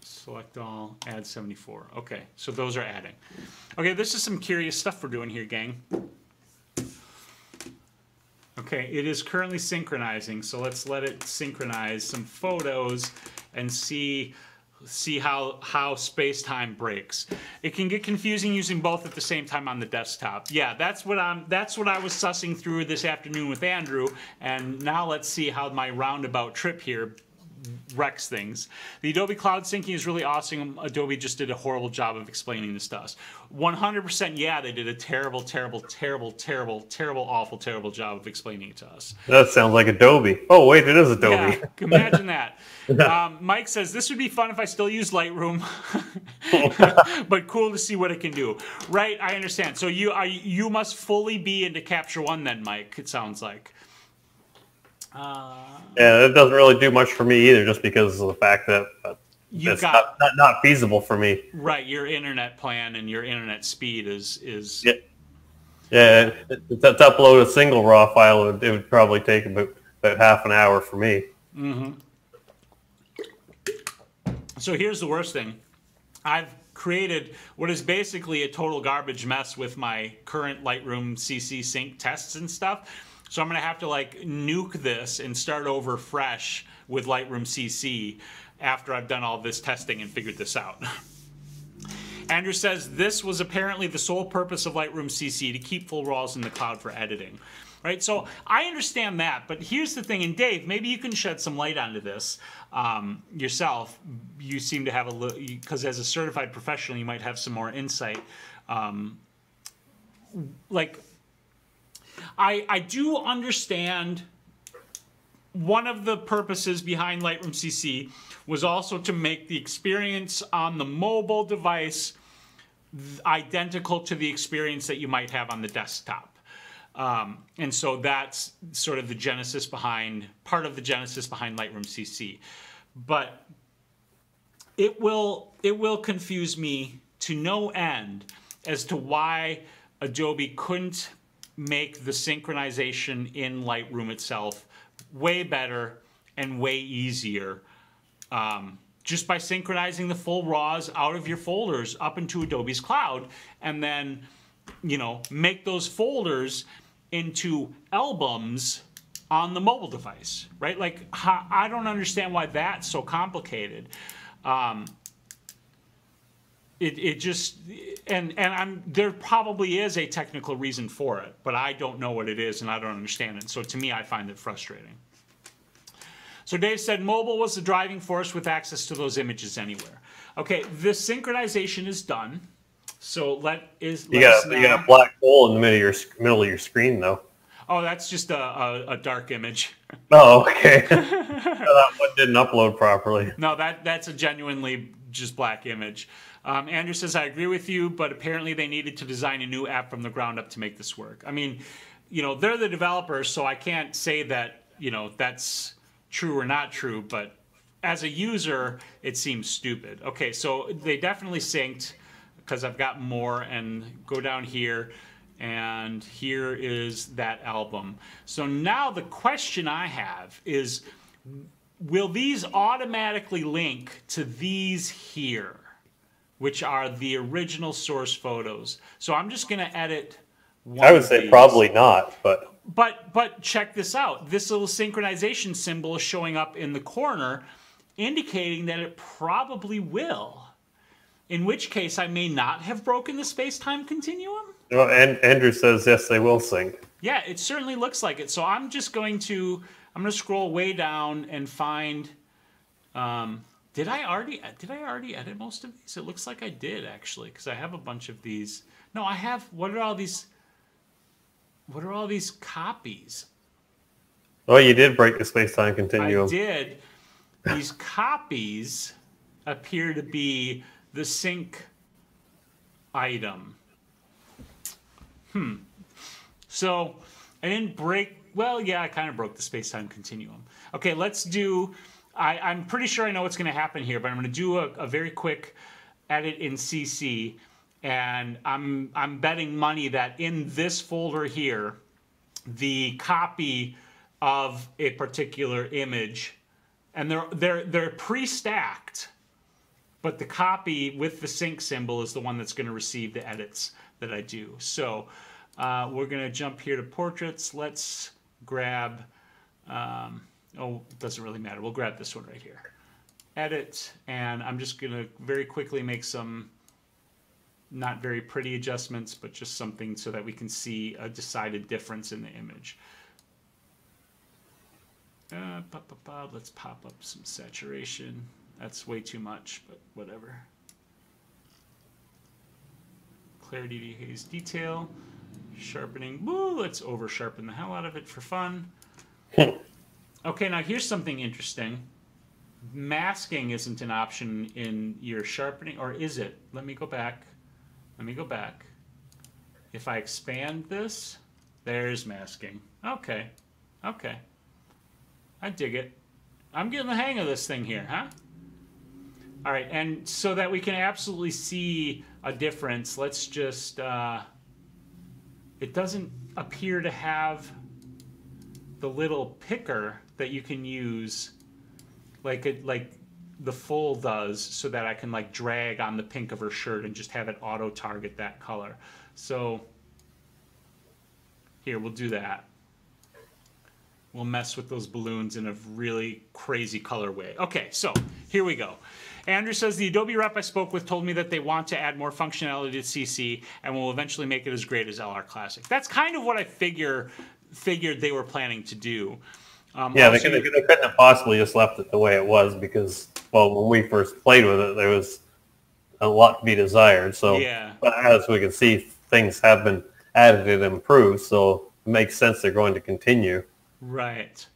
Select all, add 74. Okay, so those are adding. Okay, this is some curious stuff we're doing here, gang. Okay, it is currently synchronizing, so let's let it synchronize some photos and see how space-time breaks. It can get confusing using both at the same time on the desktop. Yeah, that's what I was sussing through this afternoon with Andrew, and now let's see how my roundabout trip here wrecks things. The Adobe Cloud Syncing is really awesome. Adobe just did a horrible job of explaining this to us. 100%, yeah, they did a terrible, awful, terrible job of explaining it to us. That sounds like Adobe. Oh, wait, it is Adobe. Yeah, imagine that. Mike says, this would be fun if I still use Lightroom, but cool to see what it can do. Right, I understand. So you must fully be into Capture One then, Mike, it sounds like. Yeah, it doesn't really do much for me either, just because of the fact that it's not feasible for me. Right, your internet plan and your internet speed is. Yeah, to upload a single raw file, it would probably take about half an hour for me. Mm-hmm. So here's the worst thing. I've created what is basically a total garbage mess with my current Lightroom CC sync tests and stuff. So I'm going to have to like nuke this and start over fresh with Lightroom CC after I've done all this testing and figured this out. Andrew says this was apparently the sole purpose of Lightroom CC, to keep full RAWs in the cloud for editing. Right, so I understand that, but here's the thing, and Dave, maybe you can shed some light onto this yourself. You seem to have a little, because as a certified professional, you might have some more insight. I do understand one of the purposes behind Lightroom CC was also to make the experience on the mobile device identical to the experience that you might have on the desktop. And so that's sort of the genesis behind, part of the genesis behind Lightroom CC. But it will confuse me to no end as to why Adobe couldn't make the synchronization in Lightroom itself way better and way easier, just by synchronizing the full RAWs out of your folders up into Adobe's cloud, and then, you know, make those folders into albums on the mobile device, right? Like, I don't understand why that's so complicated. It just, and there probably is a technical reason for it, but I don't know what it is and I don't understand it. So to me, I find it frustrating. So Dave said mobile was the driving force with access to those images anywhere. Okay, the synchronization is done. So you got a black hole in the middle of your screen though. Oh, that's just a dark image. Oh, okay. That one didn't upload properly. No, that's a genuinely just black image. Andrew says, I agree with you, but apparently they needed to design a new app from the ground up to make this work. I mean, you know, they're the developers, so I can't say that, you know, that's true or not true, but as a user, it seems stupid. Okay, so they definitely synced, because I've got more, and go down here, and here is that album. So now the question I have is, will these automatically link to these here, which are the original source photos? So I'm just going to edit one. I would say probably not, but check this out. This little synchronization symbol is showing up in the corner indicating that it probably will. In which case, I may not have broken the space-time continuum. Well, and Andrew says yes, they will sync. Yeah, it certainly looks like it. So I'm just going to scroll way down and find. Did I already edit most of these? It looks like I did actually, because I have a bunch of these. No, I have. What are all these copies? Oh, you did break the space-time continuum. I did. These copies appear to be the sync item. So I didn't break. Well, yeah, I kind of broke the space-time continuum. Okay, let's do. I'm pretty sure I know what's going to happen here, but I'm going to do a very quick edit in CC, and I'm betting money that in this folder here, the copy of a particular image, and they're pre-stacked, but the copy with the sync symbol is the one that's going to receive the edits that I do. So we're going to jump here to portraits. Let's grab. Oh, it doesn't really matter. We'll grab this one right here. Edit, and I'm just going to very quickly make some not very pretty adjustments, but just something so that we can see a decided difference in the image. Let's pop up some saturation. That's way too much, but whatever. Clarity, dehaze, detail. Sharpening. Woo, let's over sharpen the hell out of it for fun. Okay, now here's something interesting. Masking isn't an option in your sharpening, or is it? Let me go back. Let me go back. If I expand this, there's masking. Okay. Okay. I dig it. I'm getting the hang of this thing here, huh? All right, and so that we can absolutely see a difference, let's just... it doesn't appear to have the little picker that you can use like the full does, so that I can like drag on the pink of her shirt and just have it auto target that color. So here, we'll do that. We'll mess with those balloons in a really crazy colorway. Okay, so here we go. Andrew says, the Adobe rep I spoke with told me that they want to add more functionality to CC and will eventually make it as great as LR Classic. That's kind of what I figured they were planning to do. Yeah, they couldn't have possibly just left it the way it was, because, well, when we first played with it, there was a lot to be desired. So yeah. But as we can see, things have been added and improved, so it makes sense they're going to continue. Right.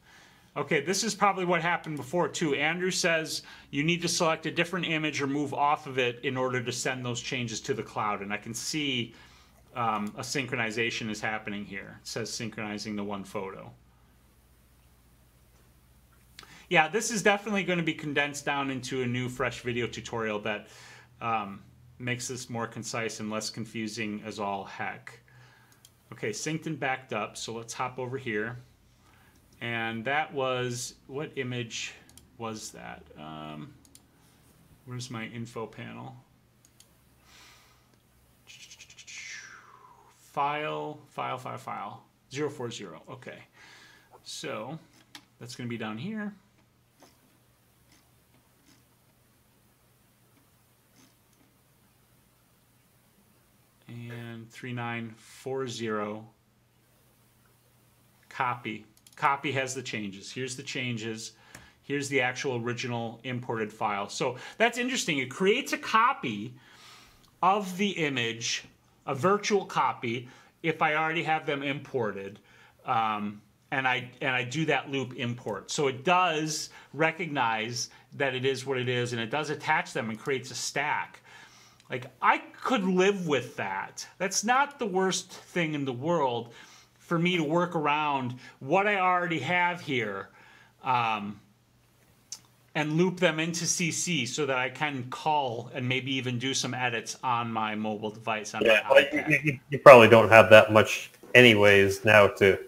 Okay, this is probably what happened before, too. Andrew says you need to select a different image or move off of it in order to send those changes to the cloud. And I can see a synchronization is happening here. It says synchronizing the one photo. Yeah, this is definitely going to be condensed down into a new, fresh video tutorial that makes this more concise and less confusing as all heck. Okay, synced and backed up, so let's hop over here. And that was, what image was that? Where's my info panel? File, 040, okay. So, that's going to be down here. And 3940, copy. Copy has the changes. Here's the changes. Here's the actual original imported file. So that's interesting. It creates a copy of the image, a virtual copy, if I already have them imported. And I do that loop import. So it does recognize that it is what it is, and it does attach them and creates a stack. Like, I could live with that. That's not the worst thing in the world for me to work around what I already have here and loop them into CC so that I can call and maybe even do some edits on my mobile device. On my iPad. You probably don't have that much anyways now to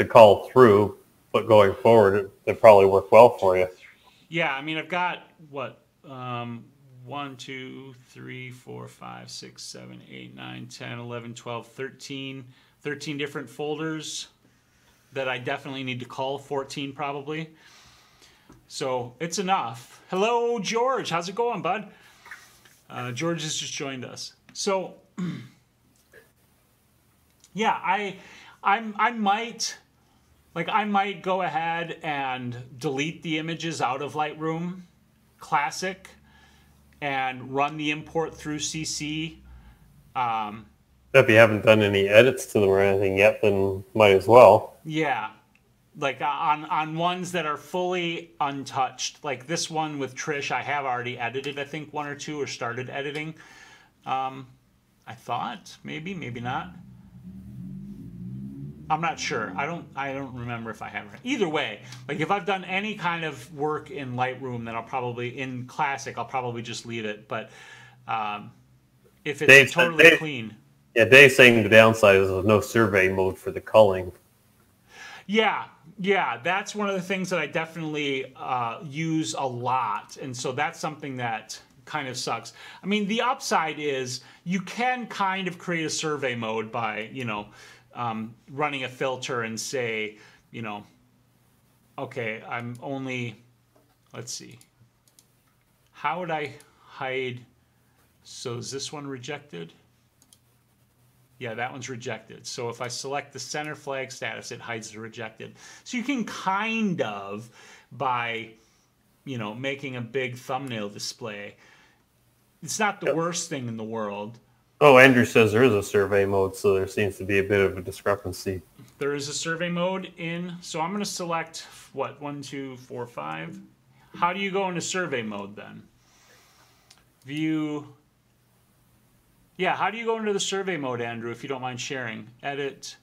call through, but going forward, it probably work well for you. Yeah, I mean, I've got, what, 1, 2, 3, 4, 5, 6, 7, 8, 9, 10, 11, 12, 13 different folders that I definitely need to call, 14 probably. So it's enough. Hello, George. How's it going, bud? George has just joined us. So, yeah, I might go ahead and delete the images out of Lightroom Classic and run the import through CC. If you haven't done any edits to them or anything yet, then might as well. Yeah. Like on ones that are fully untouched, like this one with Trish, I have already edited, I think, one or two, or started editing. I thought maybe not. I'm not sure. I don't remember if I have. Either way, like if I've done any kind of work in Lightroom, then I'll probably in Classic I'll probably just leave it. But if it's totally clean. Yeah, Dave's saying the downside is there's no survey mode for the culling. Yeah, that's one of the things that I definitely use a lot, and so that's something that kind of sucks. I mean, the upside is you can kind of create a survey mode by, running a filter and say, okay, I'm only, let's see, how would I hide, so is this one rejected? Yeah, that one's rejected. So if I select the center flag status, it hides the rejected. So you can kind of, by, making a big thumbnail display, it's not the worst thing in the world. Oh, Andrew says there is a survey mode, so there seems to be a bit of a discrepancy. There is a survey mode in, so I'm going to select, 1, 2, 4, 5. How do you go into survey mode then? View. Yeah, how do you go into the survey mode, Andrew, if you don't mind sharing? Edit.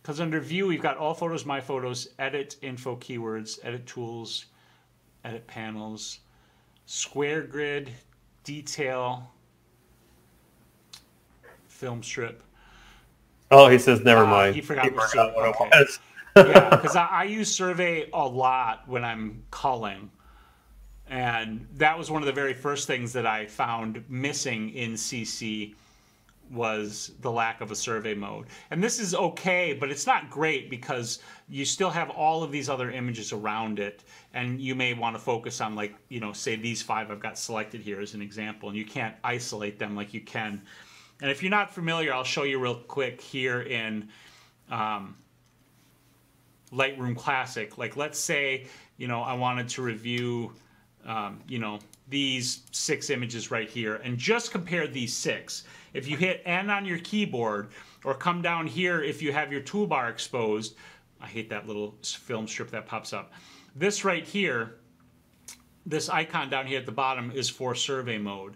Because under view, we've got all photos, my photos, edit, info, keywords, edit tools, edit panels, square grid, detail, film strip. Oh, he says never mind. He forgot what it was. Yeah, because I use survey a lot when I'm culling. And that was one of the very first things that I found missing in CC was the lack of a survey mode. And this is okay, but it's not great because you still have all of these other images around it. And you may want to focus on, like, say these 5 I've got selected here as an example. And you can't isolate them like you can. And if you're not familiar, I'll show you real quick here in Lightroom Classic. Like, let's say, I wanted to review these 6 images right here and just compare these 6. If you hit N on your keyboard or come down here if you have your toolbar exposed, I hate that little film strip that pops up. This right here, this icon down here at the bottom is for survey mode,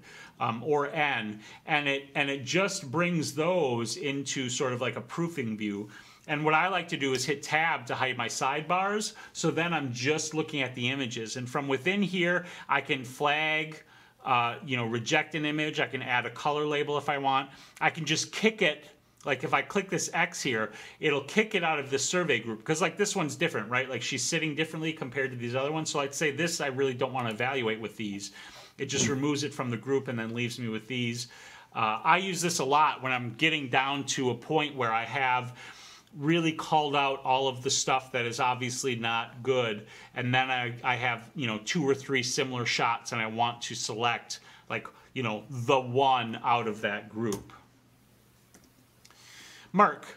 or N, and it just brings those into sort of like a proofing view. And what I like to do is hit tab to hide my sidebars, so then I'm just looking at the images. And from within here, I can flag, reject an image. I can add a color label if I want. I can just kick it, like if I click this X here, it'll kick it out of this survey group. Because like this one's different, right? Like she's sitting differently compared to these other ones. So I'd say this I really don't want to evaluate with these. It just removes it from the group and then leaves me with these. I use this a lot when I'm getting down to a point where I have really called out all of the stuff that is obviously not good, and then I have 2 or 3 similar shots and I want to select like the one out of that group. Mark,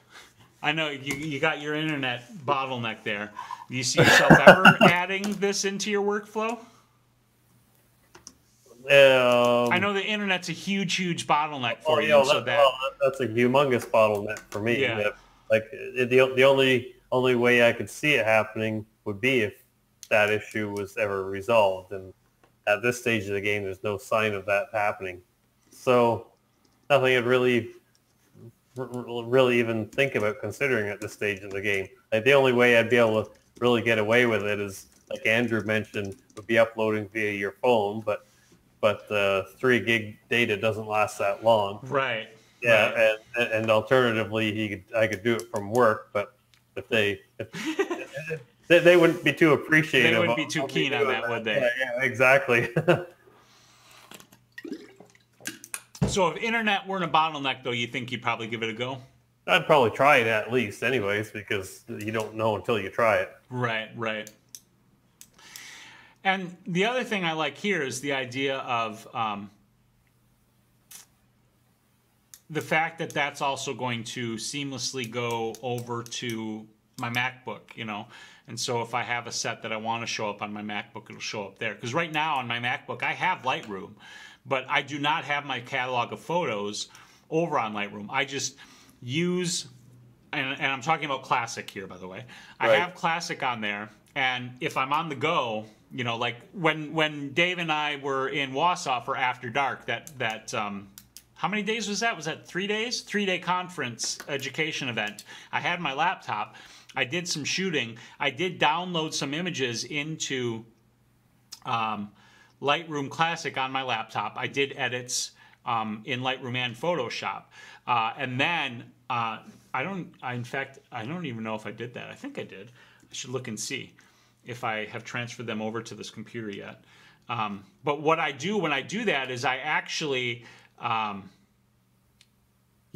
I know you got your internet bottleneck there. Do you see yourself ever adding this into your workflow? I know the internet's a huge bottleneck for you. That's a humongous bottleneck for me. Yeah. Like the only way I could see it happening would be if that issue was ever resolved, and at this stage of the game, there's no sign of that happening. So nothing I'd really even think about considering at this stage in the game. Like the only way I'd be able to really get away with it is, like Andrew mentioned, would be uploading via your phone, but the 3 gig data doesn't last that long. Right. Yeah, right. And alternatively, I could do it from work, but if they wouldn't be too appreciative. They wouldn't be too keen on that, would they? Yeah, exactly. So if internet weren't a bottleneck, though, you think you'd probably give it a go? I'd probably try it at least anyways, because you don't know until you try it. Right. And the other thing I like here is the idea of the fact that that's also going to seamlessly go over to my MacBook, you know. And so if I have a set that I want to show up on my MacBook, it'll show up there. Because right now on my MacBook, I have Lightroom, but I do not have my catalog of photos over on Lightroom. I just use, and I'm talking about Classic here, by the way. I have Classic on there, and if I'm on the go, you know, like when Dave and I were in Wausau for After Dark, that how many days was that? Was that 3 days? 3-day conference education event. I had my laptop. I did some shooting. I did download some images into Lightroom Classic on my laptop. I did edits in Lightroom and Photoshop. And then, in fact, I don't even know if I did that. I think I did. I should look and see if I have transferred them over to this computer yet. But what I do when I do that is I actually, yeah,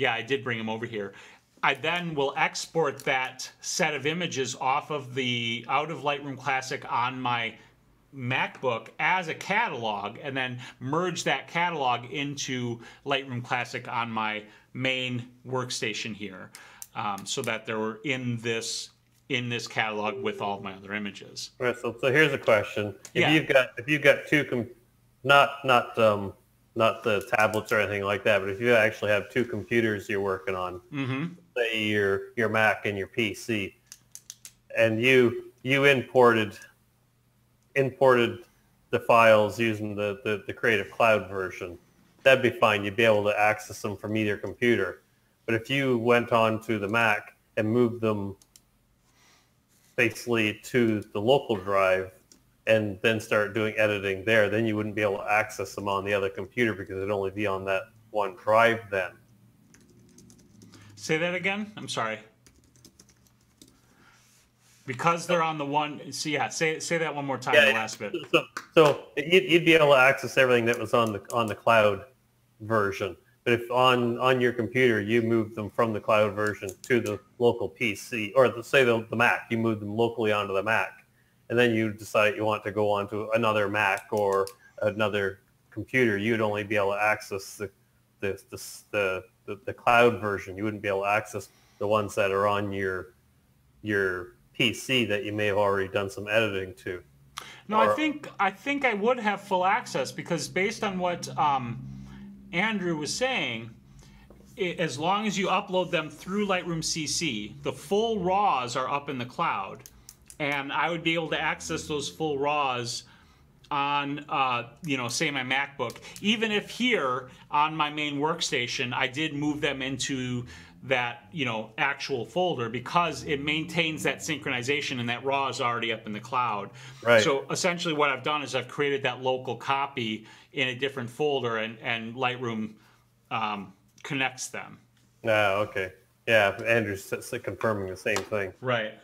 I did bring them over here. I then will export that set of images off of out of Lightroom Classic on my MacBook as a catalog, and then merge that catalog into Lightroom Classic on my main workstation here, so that they're in this catalog with all of my other images. All right, so here's a question: if you've got two, not the tablets or anything like that, but if you actually have two computers you're working on, say your Mac and your PC, and you imported the files using the Creative Cloud version, that'd be fine. You'd be able to access them from either computer. But if you went on to the Mac and moved them basically to the local drive and then start doing editing there, then you wouldn't be able to access them on the other computer because it'd only be on that one drive then. Say that again? I'm sorry. Because they're on the one, so yeah, say that one more time, the last bit. So you'd be able to access everything that was on the cloud version. But if on your computer you move them from the cloud version to the local PC, or say the Mac, you move them locally onto the Mac, and then you decide you want to go onto another Mac or another computer, you'd only be able to access the cloud version. You wouldn't be able to access the ones that are on your PC that you may have already done some editing to. No, I think I would have full access, because based on what Andrew was saying, as long as you upload them through Lightroom CC, the full RAWs are up in the cloud, and I would be able to access those full RAWs on, say my MacBook. Even if here on my main workstation, I did move them into that, actual folder, because it maintains that synchronization and that RAW is already up in the cloud. Right. So essentially what I've done is I've created that local copy in a different folder, and Lightroom connects them. Oh, okay. Yeah, Andrew's confirming the same thing. Right.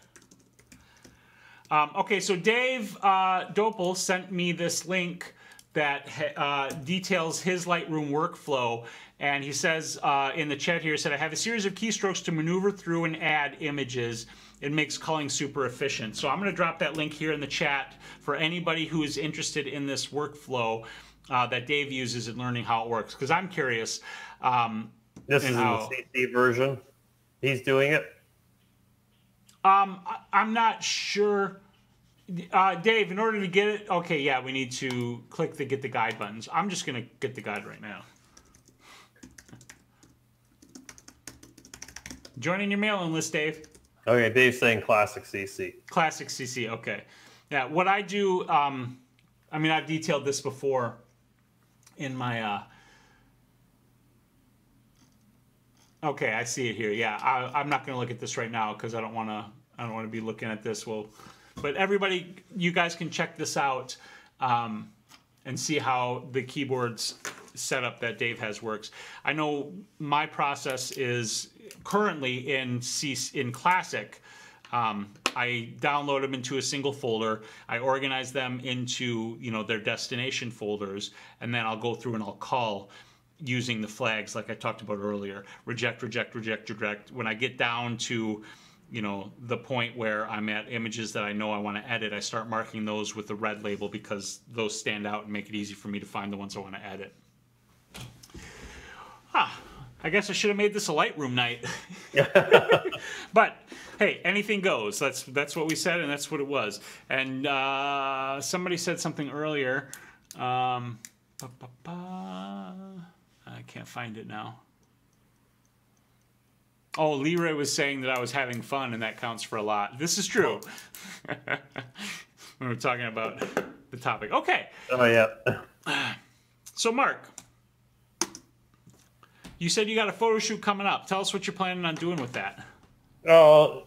Okay, so Dave Dopel sent me this link that details his Lightroom workflow, and he says in the chat here, he said, I have a series of keystrokes to maneuver through and add images. It makes culling super efficient. So I'm going to drop that link here in the chat for anybody who is interested in this workflow that Dave uses in learning how it works, because I'm curious. This is in the CC version. He's doing it? I'm not sure. Dave, in order to get it, okay, yeah, we need to click the get the guide buttons. I'm just going to get the guide right now. Joining your mailing list, Dave. Okay, Dave's saying Classic CC. Classic CC, okay. Yeah, what I do, I've detailed this before in my, okay, I see it here. Yeah, I'm not going to look at this right now because I don't want to be looking at this. But everybody, you guys can check this out and see how the keyboard's setup that Dave has works. I know my process is currently in Classic. I download them into a single folder. I organize them into their destination folders, and then I'll go through and I'll call using the flags like I talked about earlier. Reject, reject, reject, reject. When I get down to you know, the point where I'm at images that I know I want to edit, I start marking those with the red label because those stand out and make it easy for me to find the ones I want to edit. I guess I should have made this a Lightroom night. But hey, anything goes. That's what we said, and that's what it was. And somebody said something earlier. I can't find it now. Oh, Leroy was saying that I was having fun, and that counts for a lot. This is true. When we're talking about the topic. Okay. Oh, yeah. So, Mark, you said you got a photo shoot coming up. Tell us what you're planning on doing with that. Oh,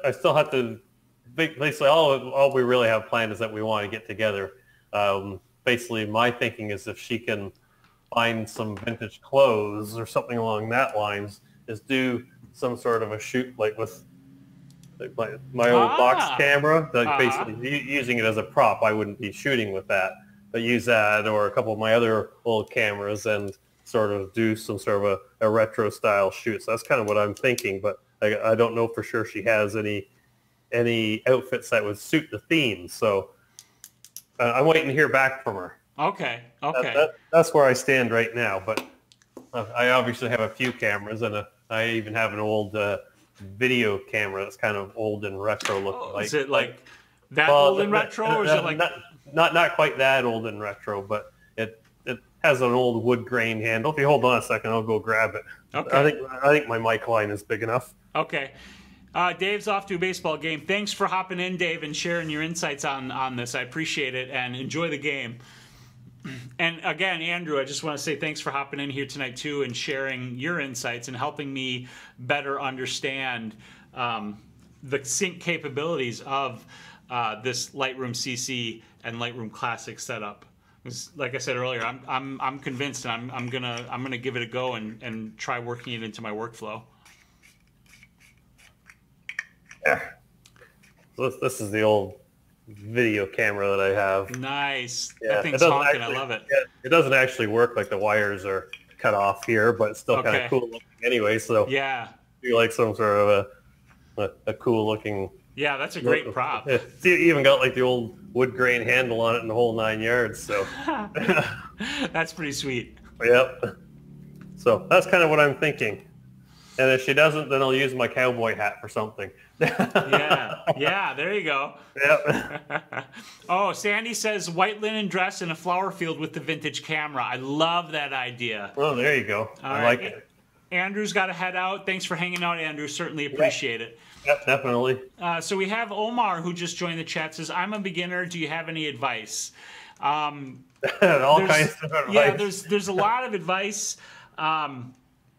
I still have to. Basically, all we really have planned is that we want to get together. Basically, my thinking is if she can find some vintage clothes or something along that lines, is do some sort of a shoot like with my old box camera, basically using it as a prop. I wouldn't be shooting with that, but use that or a couple of my other old cameras and sort of do some sort of a retro style shoot. So that's kind of what I'm thinking, but I don't know for sure she has any outfits that would suit the theme. So I'm waiting to hear back from her. Okay. That's where I stand right now. But I obviously have a few cameras, and I even have an old video camera that's kind of old and retro looking. Is it like that old and retro, or is it like not quite that old and retro, but it has an old wood grain handle. If you hold on a second, I'll go grab it. Okay. I think my mic line is big enough. Okay. Dave's off to a baseball game. Thanks for hopping in, Dave, and sharing your insights on this. I appreciate it, and enjoy the game. And again, Andrew, I just want to say thanks for hopping in here tonight too and sharing your insights and helping me better understand the sync capabilities of this Lightroom CC and Lightroom Classic setup. Like I said earlier, I'm convinced, and I'm gonna give it a go and try working it into my workflow. Yeah. So this is the old video camera that I have. Nice. Yeah, that thing's honking. I love it. Yeah, it doesn't actually work, like the wires are cut off here, but it's still kind of cool looking anyway. So yeah, you like some sort of a cool looking. Yeah, that's a great prop. You even got like the old wood grain handle on it and the whole 9 yards. So that's pretty sweet. Yep. So that's kind of what I'm thinking. And if she doesn't, then I'll use my cowboy hat for something. yeah, there you go. Yep. Oh, Sandy says white linen dress in a flower field with the vintage camera. I love that idea. Well, there you go. I like it. Andrew's got to head out. Thanks for hanging out, Andrew. Certainly appreciate it. Yep, definitely. So we have Omar, who just joined the chat, says, I'm a beginner. Do you have any advice? All kinds of advice. Yeah, there's a lot of advice.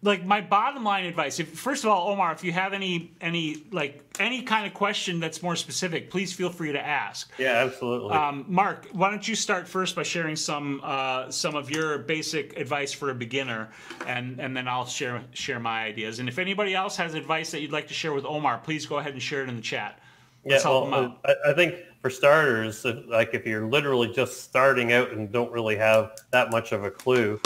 Like my bottom line advice, first of all, Omar, if you have any kind of question that's more specific, please feel free to ask. Yeah, absolutely. Mark, why don't you start first by sharing some of your basic advice for a beginner, and then I'll share my ideas. And if anybody else has advice that you'd like to share with Omar, please go ahead and share it in the chat. Let's help him out. I think for starters, if you're literally just starting out and don't really have that much of a clue,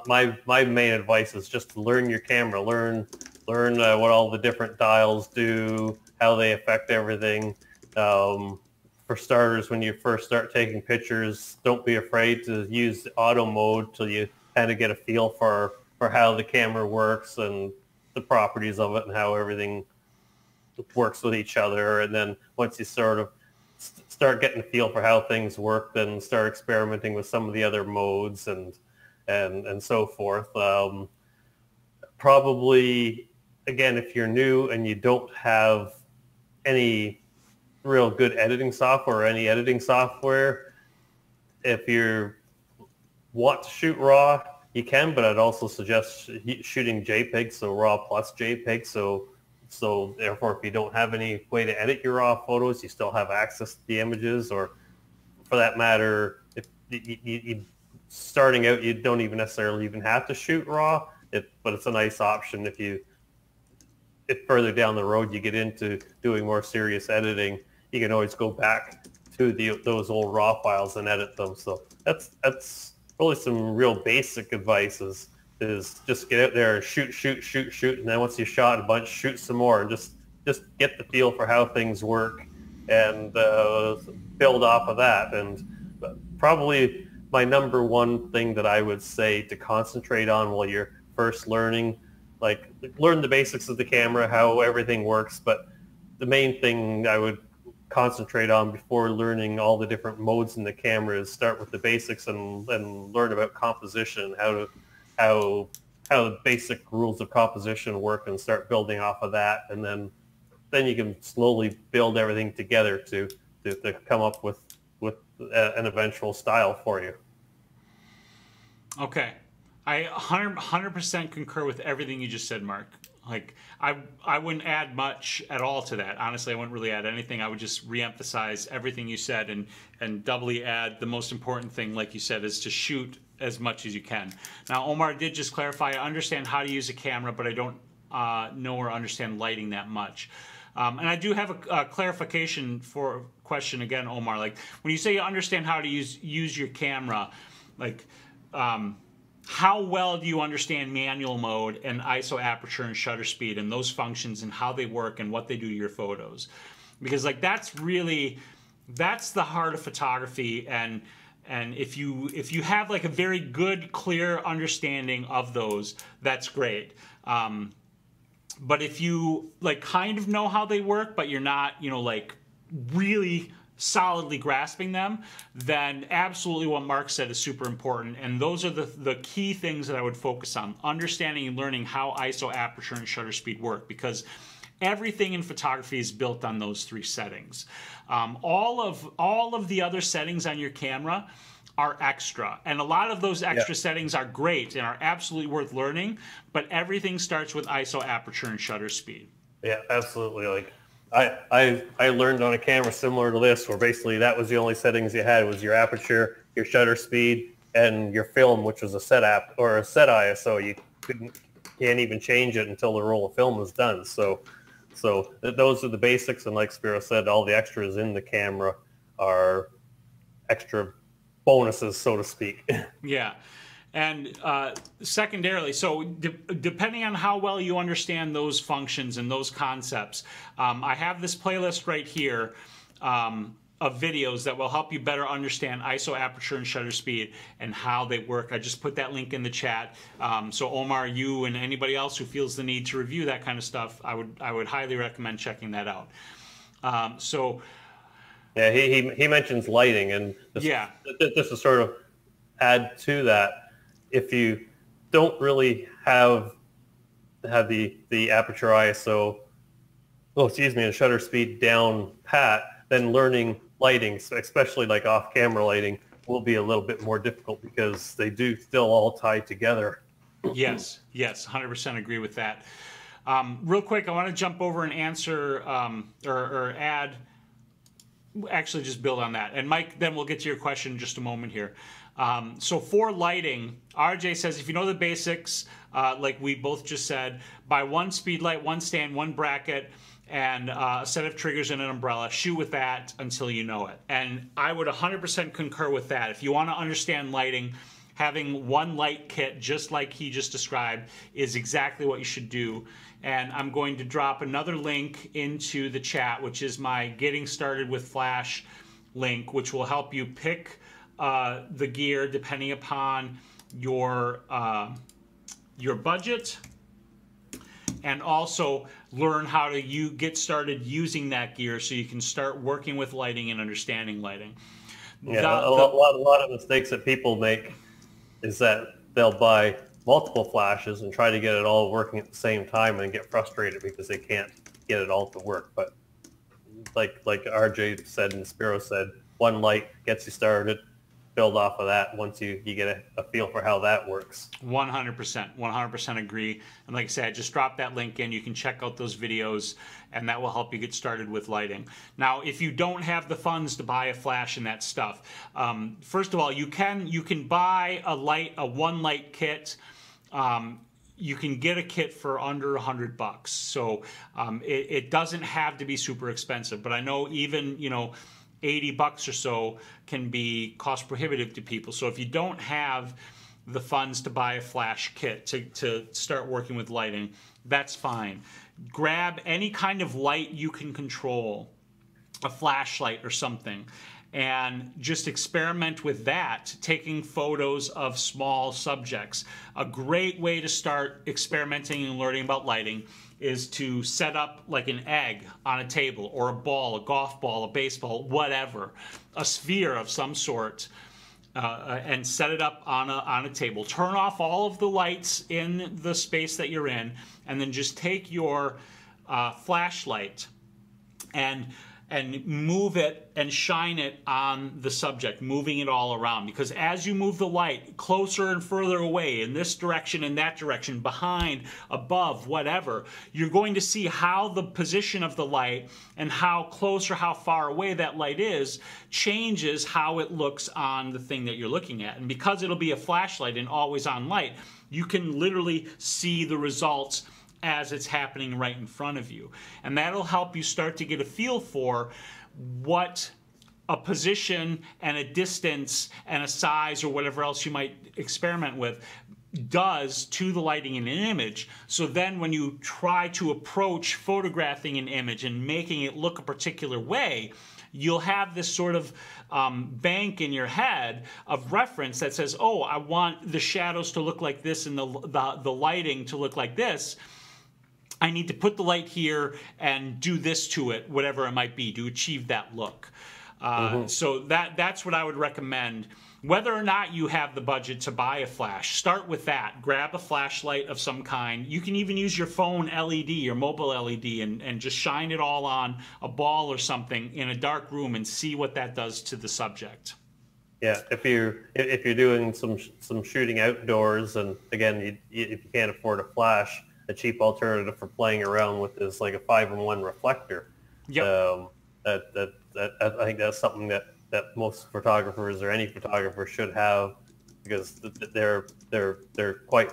my main advice is just to learn your camera, learn what all the different dials do, how they affect everything. For starters, when you first start taking pictures, don't be afraid to use auto mode till you kind of get a feel for how the camera works and the properties of it and how everything works with each other. And then once you sort of start getting a feel for how things work, then start experimenting with some of the other modes and so forth. Probably, again, if you're new and you don't have any real good editing software or any editing software, if you want to shoot RAW, you can, but I'd also suggest shooting JPEG, so RAW plus JPEG. So therefore, if you don't have any way to edit your RAW photos, you still have access to the images, or for that matter, if you starting out, you don't even necessarily have to shoot RAW, but it's a nice option if further down the road you get into doing more serious editing, you can always go back to those old RAW files and edit them. So that's really some real basic advice is is just get out there and shoot, and then once you shot a bunch, shoot some more, and just get the feel for how things work, and build off of that. And probably my number one thing that I would say to concentrate on while you're first learning, like learn the basics of the camera, how everything works, but the main thing I would concentrate on before learning all the different modes in the camera is start with the basics and learn about composition, how the basic rules of composition work, and start building off of that, and then you can slowly build everything together to come up with an eventual style for you. Okay, I 100% concur with everything you just said, Mark. Like, I wouldn't add much at all to that. Honestly, I wouldn't really add anything. I would just reemphasize everything you said and doubly add the most important thing, like you said, is to shoot as much as you can. Now, Omar did just clarify, I understand how to use a camera, but I don't know or understand lighting that much. And I do have a clarification for question again, Omar. Like, when you say you understand how to use your camera, like, how well do you understand manual mode and ISO aperture and shutter speed and those functions and how they work and what they do to your photos? Because like that's the heart of photography, and if you have like a very good, clear understanding of those, that's great. But if you like kind of know how they work, but you're not, like really solidly grasping them, then absolutely what Mark said is super important. And those are the key things that I would focus on: understanding and learning how ISO, aperture, and shutter speed work, because everything in photography is built on those three settings. All of the other settings on your camera are extra, and a lot of those extra settings are great and are absolutely worth learning, but everything starts with ISO, aperture, and shutter speed. Yeah, absolutely. Like I learned on a camera similar to this, where basically that was the only settings you had, was your aperture, your shutter speed, and your film, which was a set app or a set ISO. You can't even change it until the roll of film is done. So those are the basics, and like Spyros said, all the extras in the camera are extra bonuses, so to speak. Yeah. And secondarily, so depending on how well you understand those functions and those concepts, I have this playlist right here of videos that will help you better understand ISO, aperture, and shutter speed and how they work. I just put that link in the chat. So Omar, you and anybody else who feels the need to review that kind of stuff, I would highly recommend checking that out. Yeah, he mentions lighting, and just to sort of add to that, if you don't really have the aperture ISO, and shutter speed down pat, then learning lighting, especially like off-camera lighting, will be a little bit more difficult, because they do still all tie together. Yes, 100% agree with that. Real quick, I want to jump over and answer or add. Actually, just build on that. And Mike, then we'll get to your question in just a moment here. So for lighting, RJ says, if you know the basics, like we both just said, buy one speed light, one stand, one bracket, and a set of triggers and an umbrella. Shoot with that until you know it. And I would 100% concur with that. If you want to understand lighting, having one light kit, just like he just described, is exactly what you should do. And I'm going to drop another link into the chat, which is my Getting Started with Flash link, which will help you pick the gear depending upon your budget, and also learn how to get started using that gear so you can start working with lighting and understanding lighting. Yeah, a lot of mistakes that people make is that they'll buy multiple flashes and try to get it all working at the same time and get frustrated because they can't get it all to work. But like RJ said and Spyros said, one light gets you started. Build off of that once you get a feel for how that works. 100% agree. And like I said, just drop that link in. You can check out those videos, and that will help you get started with lighting. Now, if you don't have the funds to buy a flash and that stuff, first of all, you can buy a one light kit. You can get a kit for under $100. So it doesn't have to be super expensive, but I know even, $80 or so can be cost prohibitive to people. So if you don't have the funds to buy a flash kit to start working with lighting, that's fine. Grab any kind of light you can control, a flashlight or something, and just experiment with that, taking photos of small subjects. A great way to start experimenting and learning about lighting is to set up like an egg on a table, or a ball, a golf ball, a baseball, whatever, a sphere of some sort, and set it up on a table. Turn off all of the lights in the space that you're in, and then just take your flashlight and move it and shine it on the subject, moving it all around. Because as you move the light closer and further away, in this direction and that direction, behind, above, whatever, you're going to see how the position of the light and how close or how far away that light is changes how it looks on the thing that you're looking at. And because it'll be a flashlight and always on light, you can literally see the results as it's happening right in front of you. And that'll help you start to get a feel for what a position and a distance and a size or whatever else you might experiment with does to the lighting in an image. So then when you try to approach photographing an image and making it look a particular way, you'll have this sort of bank in your head of reference that says, oh, I want the shadows to look like this and the lighting to look like this. I need to put the light here and do this to it, whatever it might be, to achieve that look. So that's what I would recommend. Whether or not you have the budget to buy a flash, start with that. Grab a flashlight of some kind. You can even use your phone LED, your mobile LED, and just shine it all on a ball or something in a dark room and see what that does to the subject. Yeah, if you're doing some shooting outdoors, and again, if you can't afford a flash, a cheap alternative for playing around with is like a 5-in-1 reflector. Yep. I think that's something that most photographers or any photographer should have, because they're quite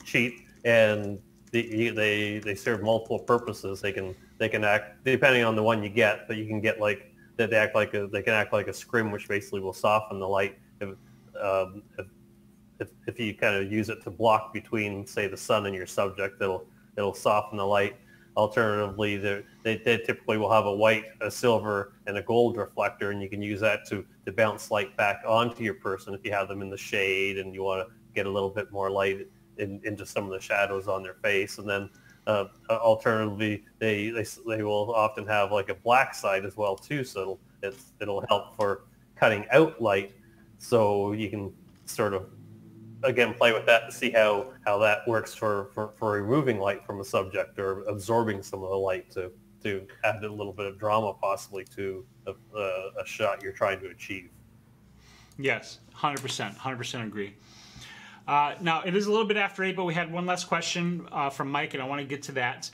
cheap, and they serve multiple purposes. They can act, depending on the one you get, but you can get like they can act like a scrim, which basically will soften the light if you kind of use it to block between, say, the sun and your subject. It'll soften the light. Alternatively, they typically will have a white, a silver, and a gold reflector, and you can use that to bounce light back onto your person if you have them in the shade and you want to get a little bit more light into some of the shadows on their face. And then alternatively, they will often have like a black side as well too, so it'll help for cutting out light, so you can sort of again play with that to see how that works for removing light from a subject or absorbing some of the light to add a little bit of drama possibly to a shot you're trying to achieve. Yes, 100% agree. Now, it is a little bit after 8, but we had one last question from Mike, and I want to get to that.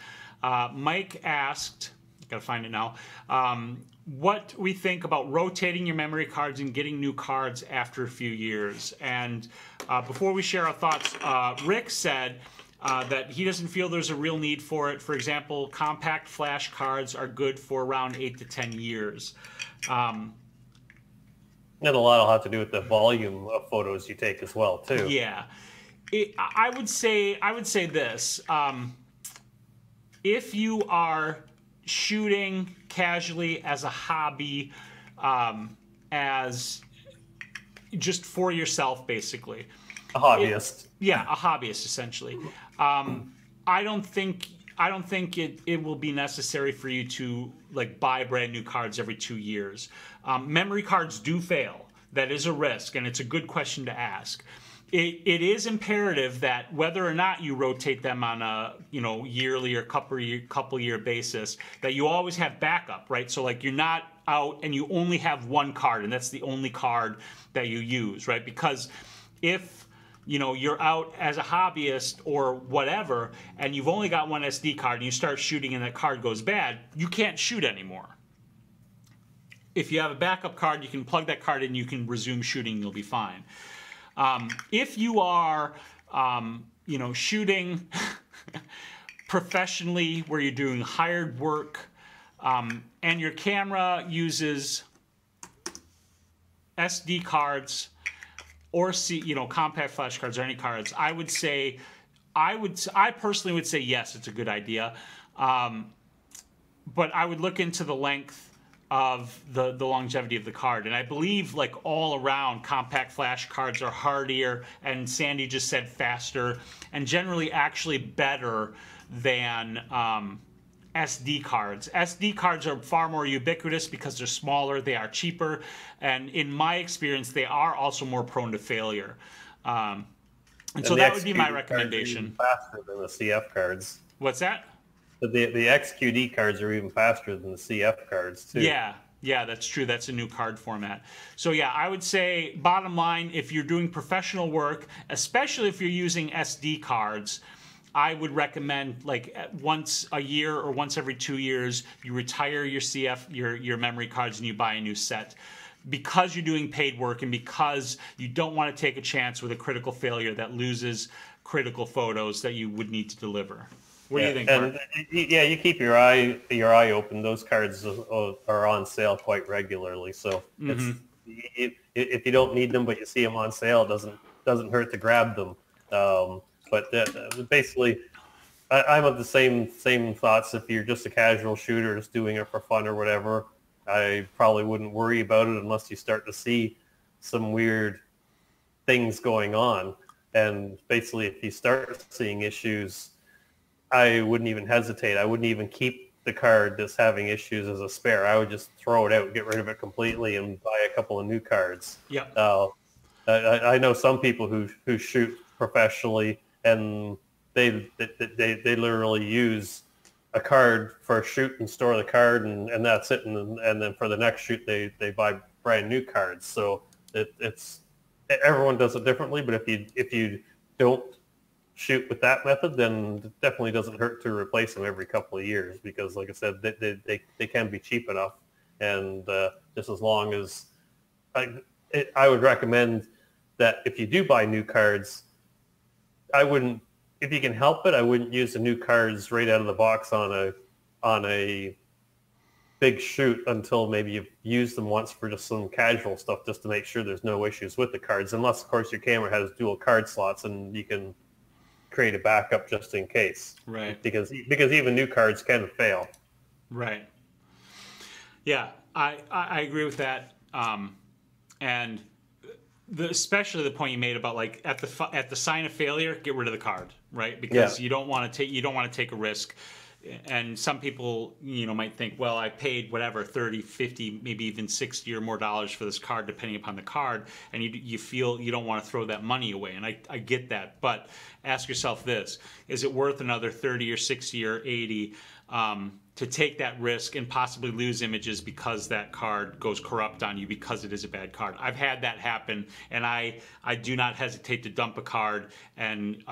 Mike asked, got to find it now, what we think about rotating your memory cards and getting new cards after a few years. And before we share our thoughts, Rick said that he doesn't feel there's a real need for it. For example, compact flash cards are good for around 8 to 10 years. And a lot will have to do with the volume of photos you take as well, too. Yeah. I would say this. If you are shooting casually as a hobby, as just for yourself, basically. A hobbyist. A hobbyist, essentially. I don't think it will be necessary for you to like buy brand new cards every 2 years. Memory cards do fail. That is a risk, and it's a good question to ask. It is imperative that whether or not you rotate them on a yearly or couple year basis, that you always have backup, right? So like you're not out and you only have one card and that's the only card that you use, right? Because if you're out as a hobbyist or whatever and you've only got one SD card and you start shooting and that card goes bad, you can't shoot anymore. If you have a backup card, you can plug that card in, you can resume shooting, you'll be fine. If you are, shooting professionally where you're doing hired work and your camera uses SD cards, or compact flash cards or any cards, I would say, I personally would say yes, it's a good idea. But I would look into the length of the longevity of the card. And I believe, like, all around, compact flash cards are hardier, and Sandy just said faster, and generally actually better than SD cards. SD cards are far more ubiquitous because they're smaller, they are cheaper, and in my experience, they are also more prone to failure. And so that would be my recommendation. Faster than the CF cards. What's that? The XQD cards are even faster than the CF cards, too. Yeah, that's true. That's a new card format. So yeah, I would say, bottom line, if you're doing professional work, especially if you're using SD cards, I would recommend, like, once a year or once every 2 years, you retire your your memory cards and you buy a new set. Because you're doing paid work and because you don't want to take a chance with a critical failure that loses critical photos that you would need to deliver. What do you think, Mark? Yeah, you keep your eye open. Those cards are on sale quite regularly. So if you don't need them, but you see them on sale, it doesn't hurt to grab them. But basically, I'm of the same thoughts. If you're just a casual shooter, just doing it for fun or whatever, I probably wouldn't worry about it unless you start to see some weird things going on. And basically, if you start seeing issues, I wouldn't even hesitate. I wouldn't even keep the card that's having issues as a spare. I would just throw it out, get rid of it completely, and buy a couple of new cards. Yeah. I know some people who shoot professionally, and they literally use a card for a shoot and store the card, and that's it. And then for the next shoot, they buy brand new cards. So it's everyone does it differently. But if you don't shoot with that method, then it definitely doesn't hurt to replace them every couple of years, because, like I said, they can be cheap enough. And just as long as I would recommend that if you do buy new cards, I wouldn't, if you can help it, I wouldn't use the new cards right out of the box on a big shoot until maybe you've used them once for just some casual stuff, just to make sure there's no issues with the cards, unless of course your camera has dual card slots and you can create a backup just in case. Right. Because even new cards can fail. Right. Yeah, I agree with that. And especially the point you made about, like, at the sign of failure, get rid of the card, right? Because you don't want to take a risk. And some people, might think, well, I paid whatever, 30, 50, maybe even 60 or more dollars for this card, depending upon the card, and you feel you don't want to throw that money away. And I get that, but ask yourself this: is it worth another 30 or 60 or 80 to take that risk and possibly lose images because that card goes corrupt on you because it is a bad card? I've had that happen, and I do not hesitate to dump a card and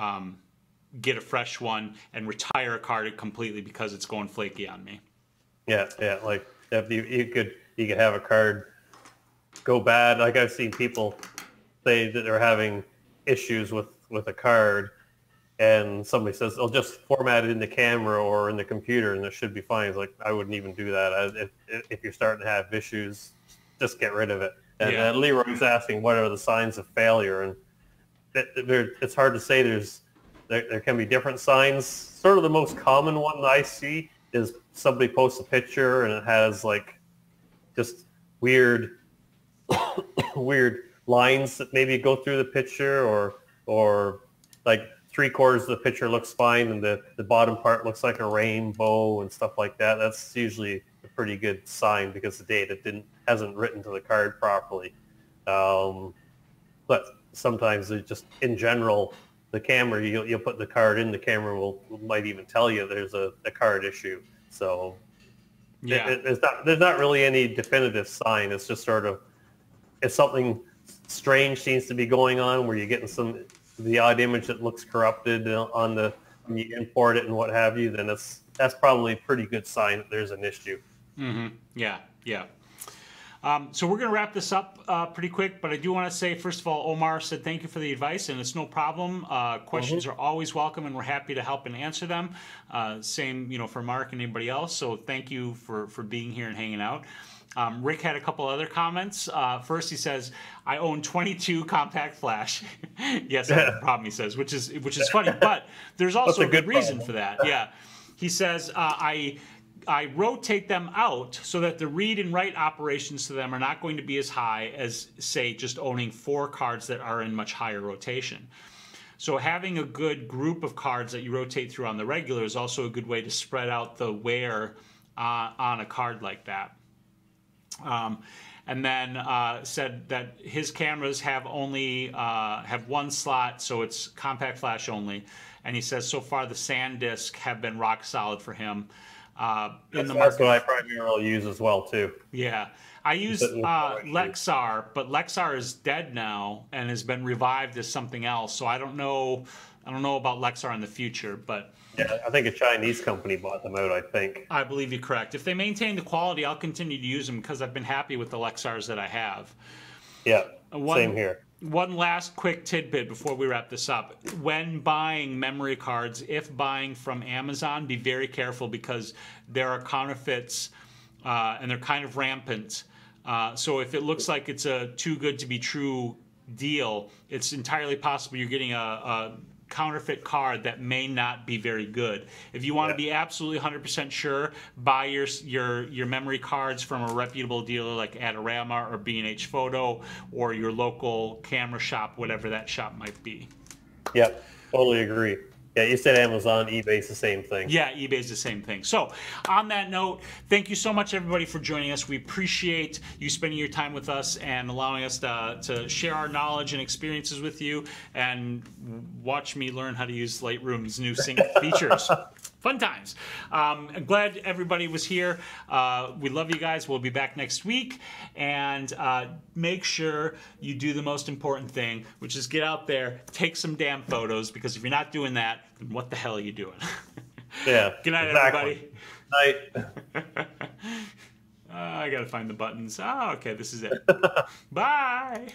get a fresh one and retire a card completely because it's going flaky on me. Yeah. Like, if you could have a card go bad. Like, I've seen people say that they're having issues with a card, and somebody says, "Oh, just format it in the camera or in the computer, and it should be fine." It's like, I wouldn't even do that. If you're starting to have issues, just get rid of it. And Leroy's asking, what are the signs of failure? And it's hard to say. There can be different signs. Sort of the most common one that I see is somebody posts a picture and it has, like, just weird lines that maybe go through the picture, or like 3/4 of the picture looks fine and the bottom part looks like a rainbow and stuff like that. That's usually a pretty good sign because the data hasn't written to the card properly. But sometimes it just, in general, the camera, you'll put the card in, the camera might even tell you there's a card issue. So there's not really any definitive sign. It's just sort of, if something strange seems to be going on, where you're getting the odd image that looks corrupted when you import it and what have you, then that's probably a pretty good sign that there's an issue. Mm-hmm. Yeah. So we're going to wrap this up pretty quick, but I do want to say, first of all, Omar said thank you for the advice, and it's no problem. Questions are always welcome, and we're happy to help and answer them. Same, for Mark and anybody else. So thank you for being here and hanging out. Rick had a couple other comments. First, he says, "I own 22 compact flash." Yes, I have a problem. He says, which is funny, but there's also a good reason for that. Yeah, he says, I rotate them out so that the read and write operations to them are not going to be as high as, say, just owning 4 cards that are in much higher rotation. So having a good group of cards that you rotate through on the regular is also a good way to spread out the wear on a card like that. And then said that his cameras have only have 1 slot, so it's compact flash only. And he says so far the SanDisk have been rock solid for him. That's what I primarily use as well too. Yeah, I use Lexar, but Lexar is dead now and has been revived as something else. So I don't know about Lexar in the future, but yeah, I think a Chinese company bought them out. I think. I believe you're correct. If they maintain the quality, I'll continue to use them because I've been happy with the Lexars that I have. Yeah, same here. One last quick tidbit before we wrap this up. When buying memory cards, if buying from Amazon, be very careful because there are counterfeits and they're kind of rampant. So if it looks like it's a too good to be true deal, it's entirely possible you're getting a counterfeit card that may not be very good. If you want to be absolutely 100% sure, buy your memory cards from a reputable dealer like Adorama or B&H Photo or your local camera shop, whatever that shop might be. Yep, totally agree. Yeah, you said Amazon, eBay's the same thing. Yeah, eBay's the same thing. So on that note, thank you so much, everybody, for joining us. We appreciate you spending your time with us and allowing us to share our knowledge and experiences with you and watch me learn how to use Lightroom's new sync features. Fun times. I'm glad everybody was here. We love you guys. We'll be back next week. And make sure you do the most important thing, which is get out there, take some damn photos, because if you're not doing that, then what the hell are you doing? Yeah. Good night, exactly. everybody. Night. I got to find the buttons. Oh, okay, this is it. Bye.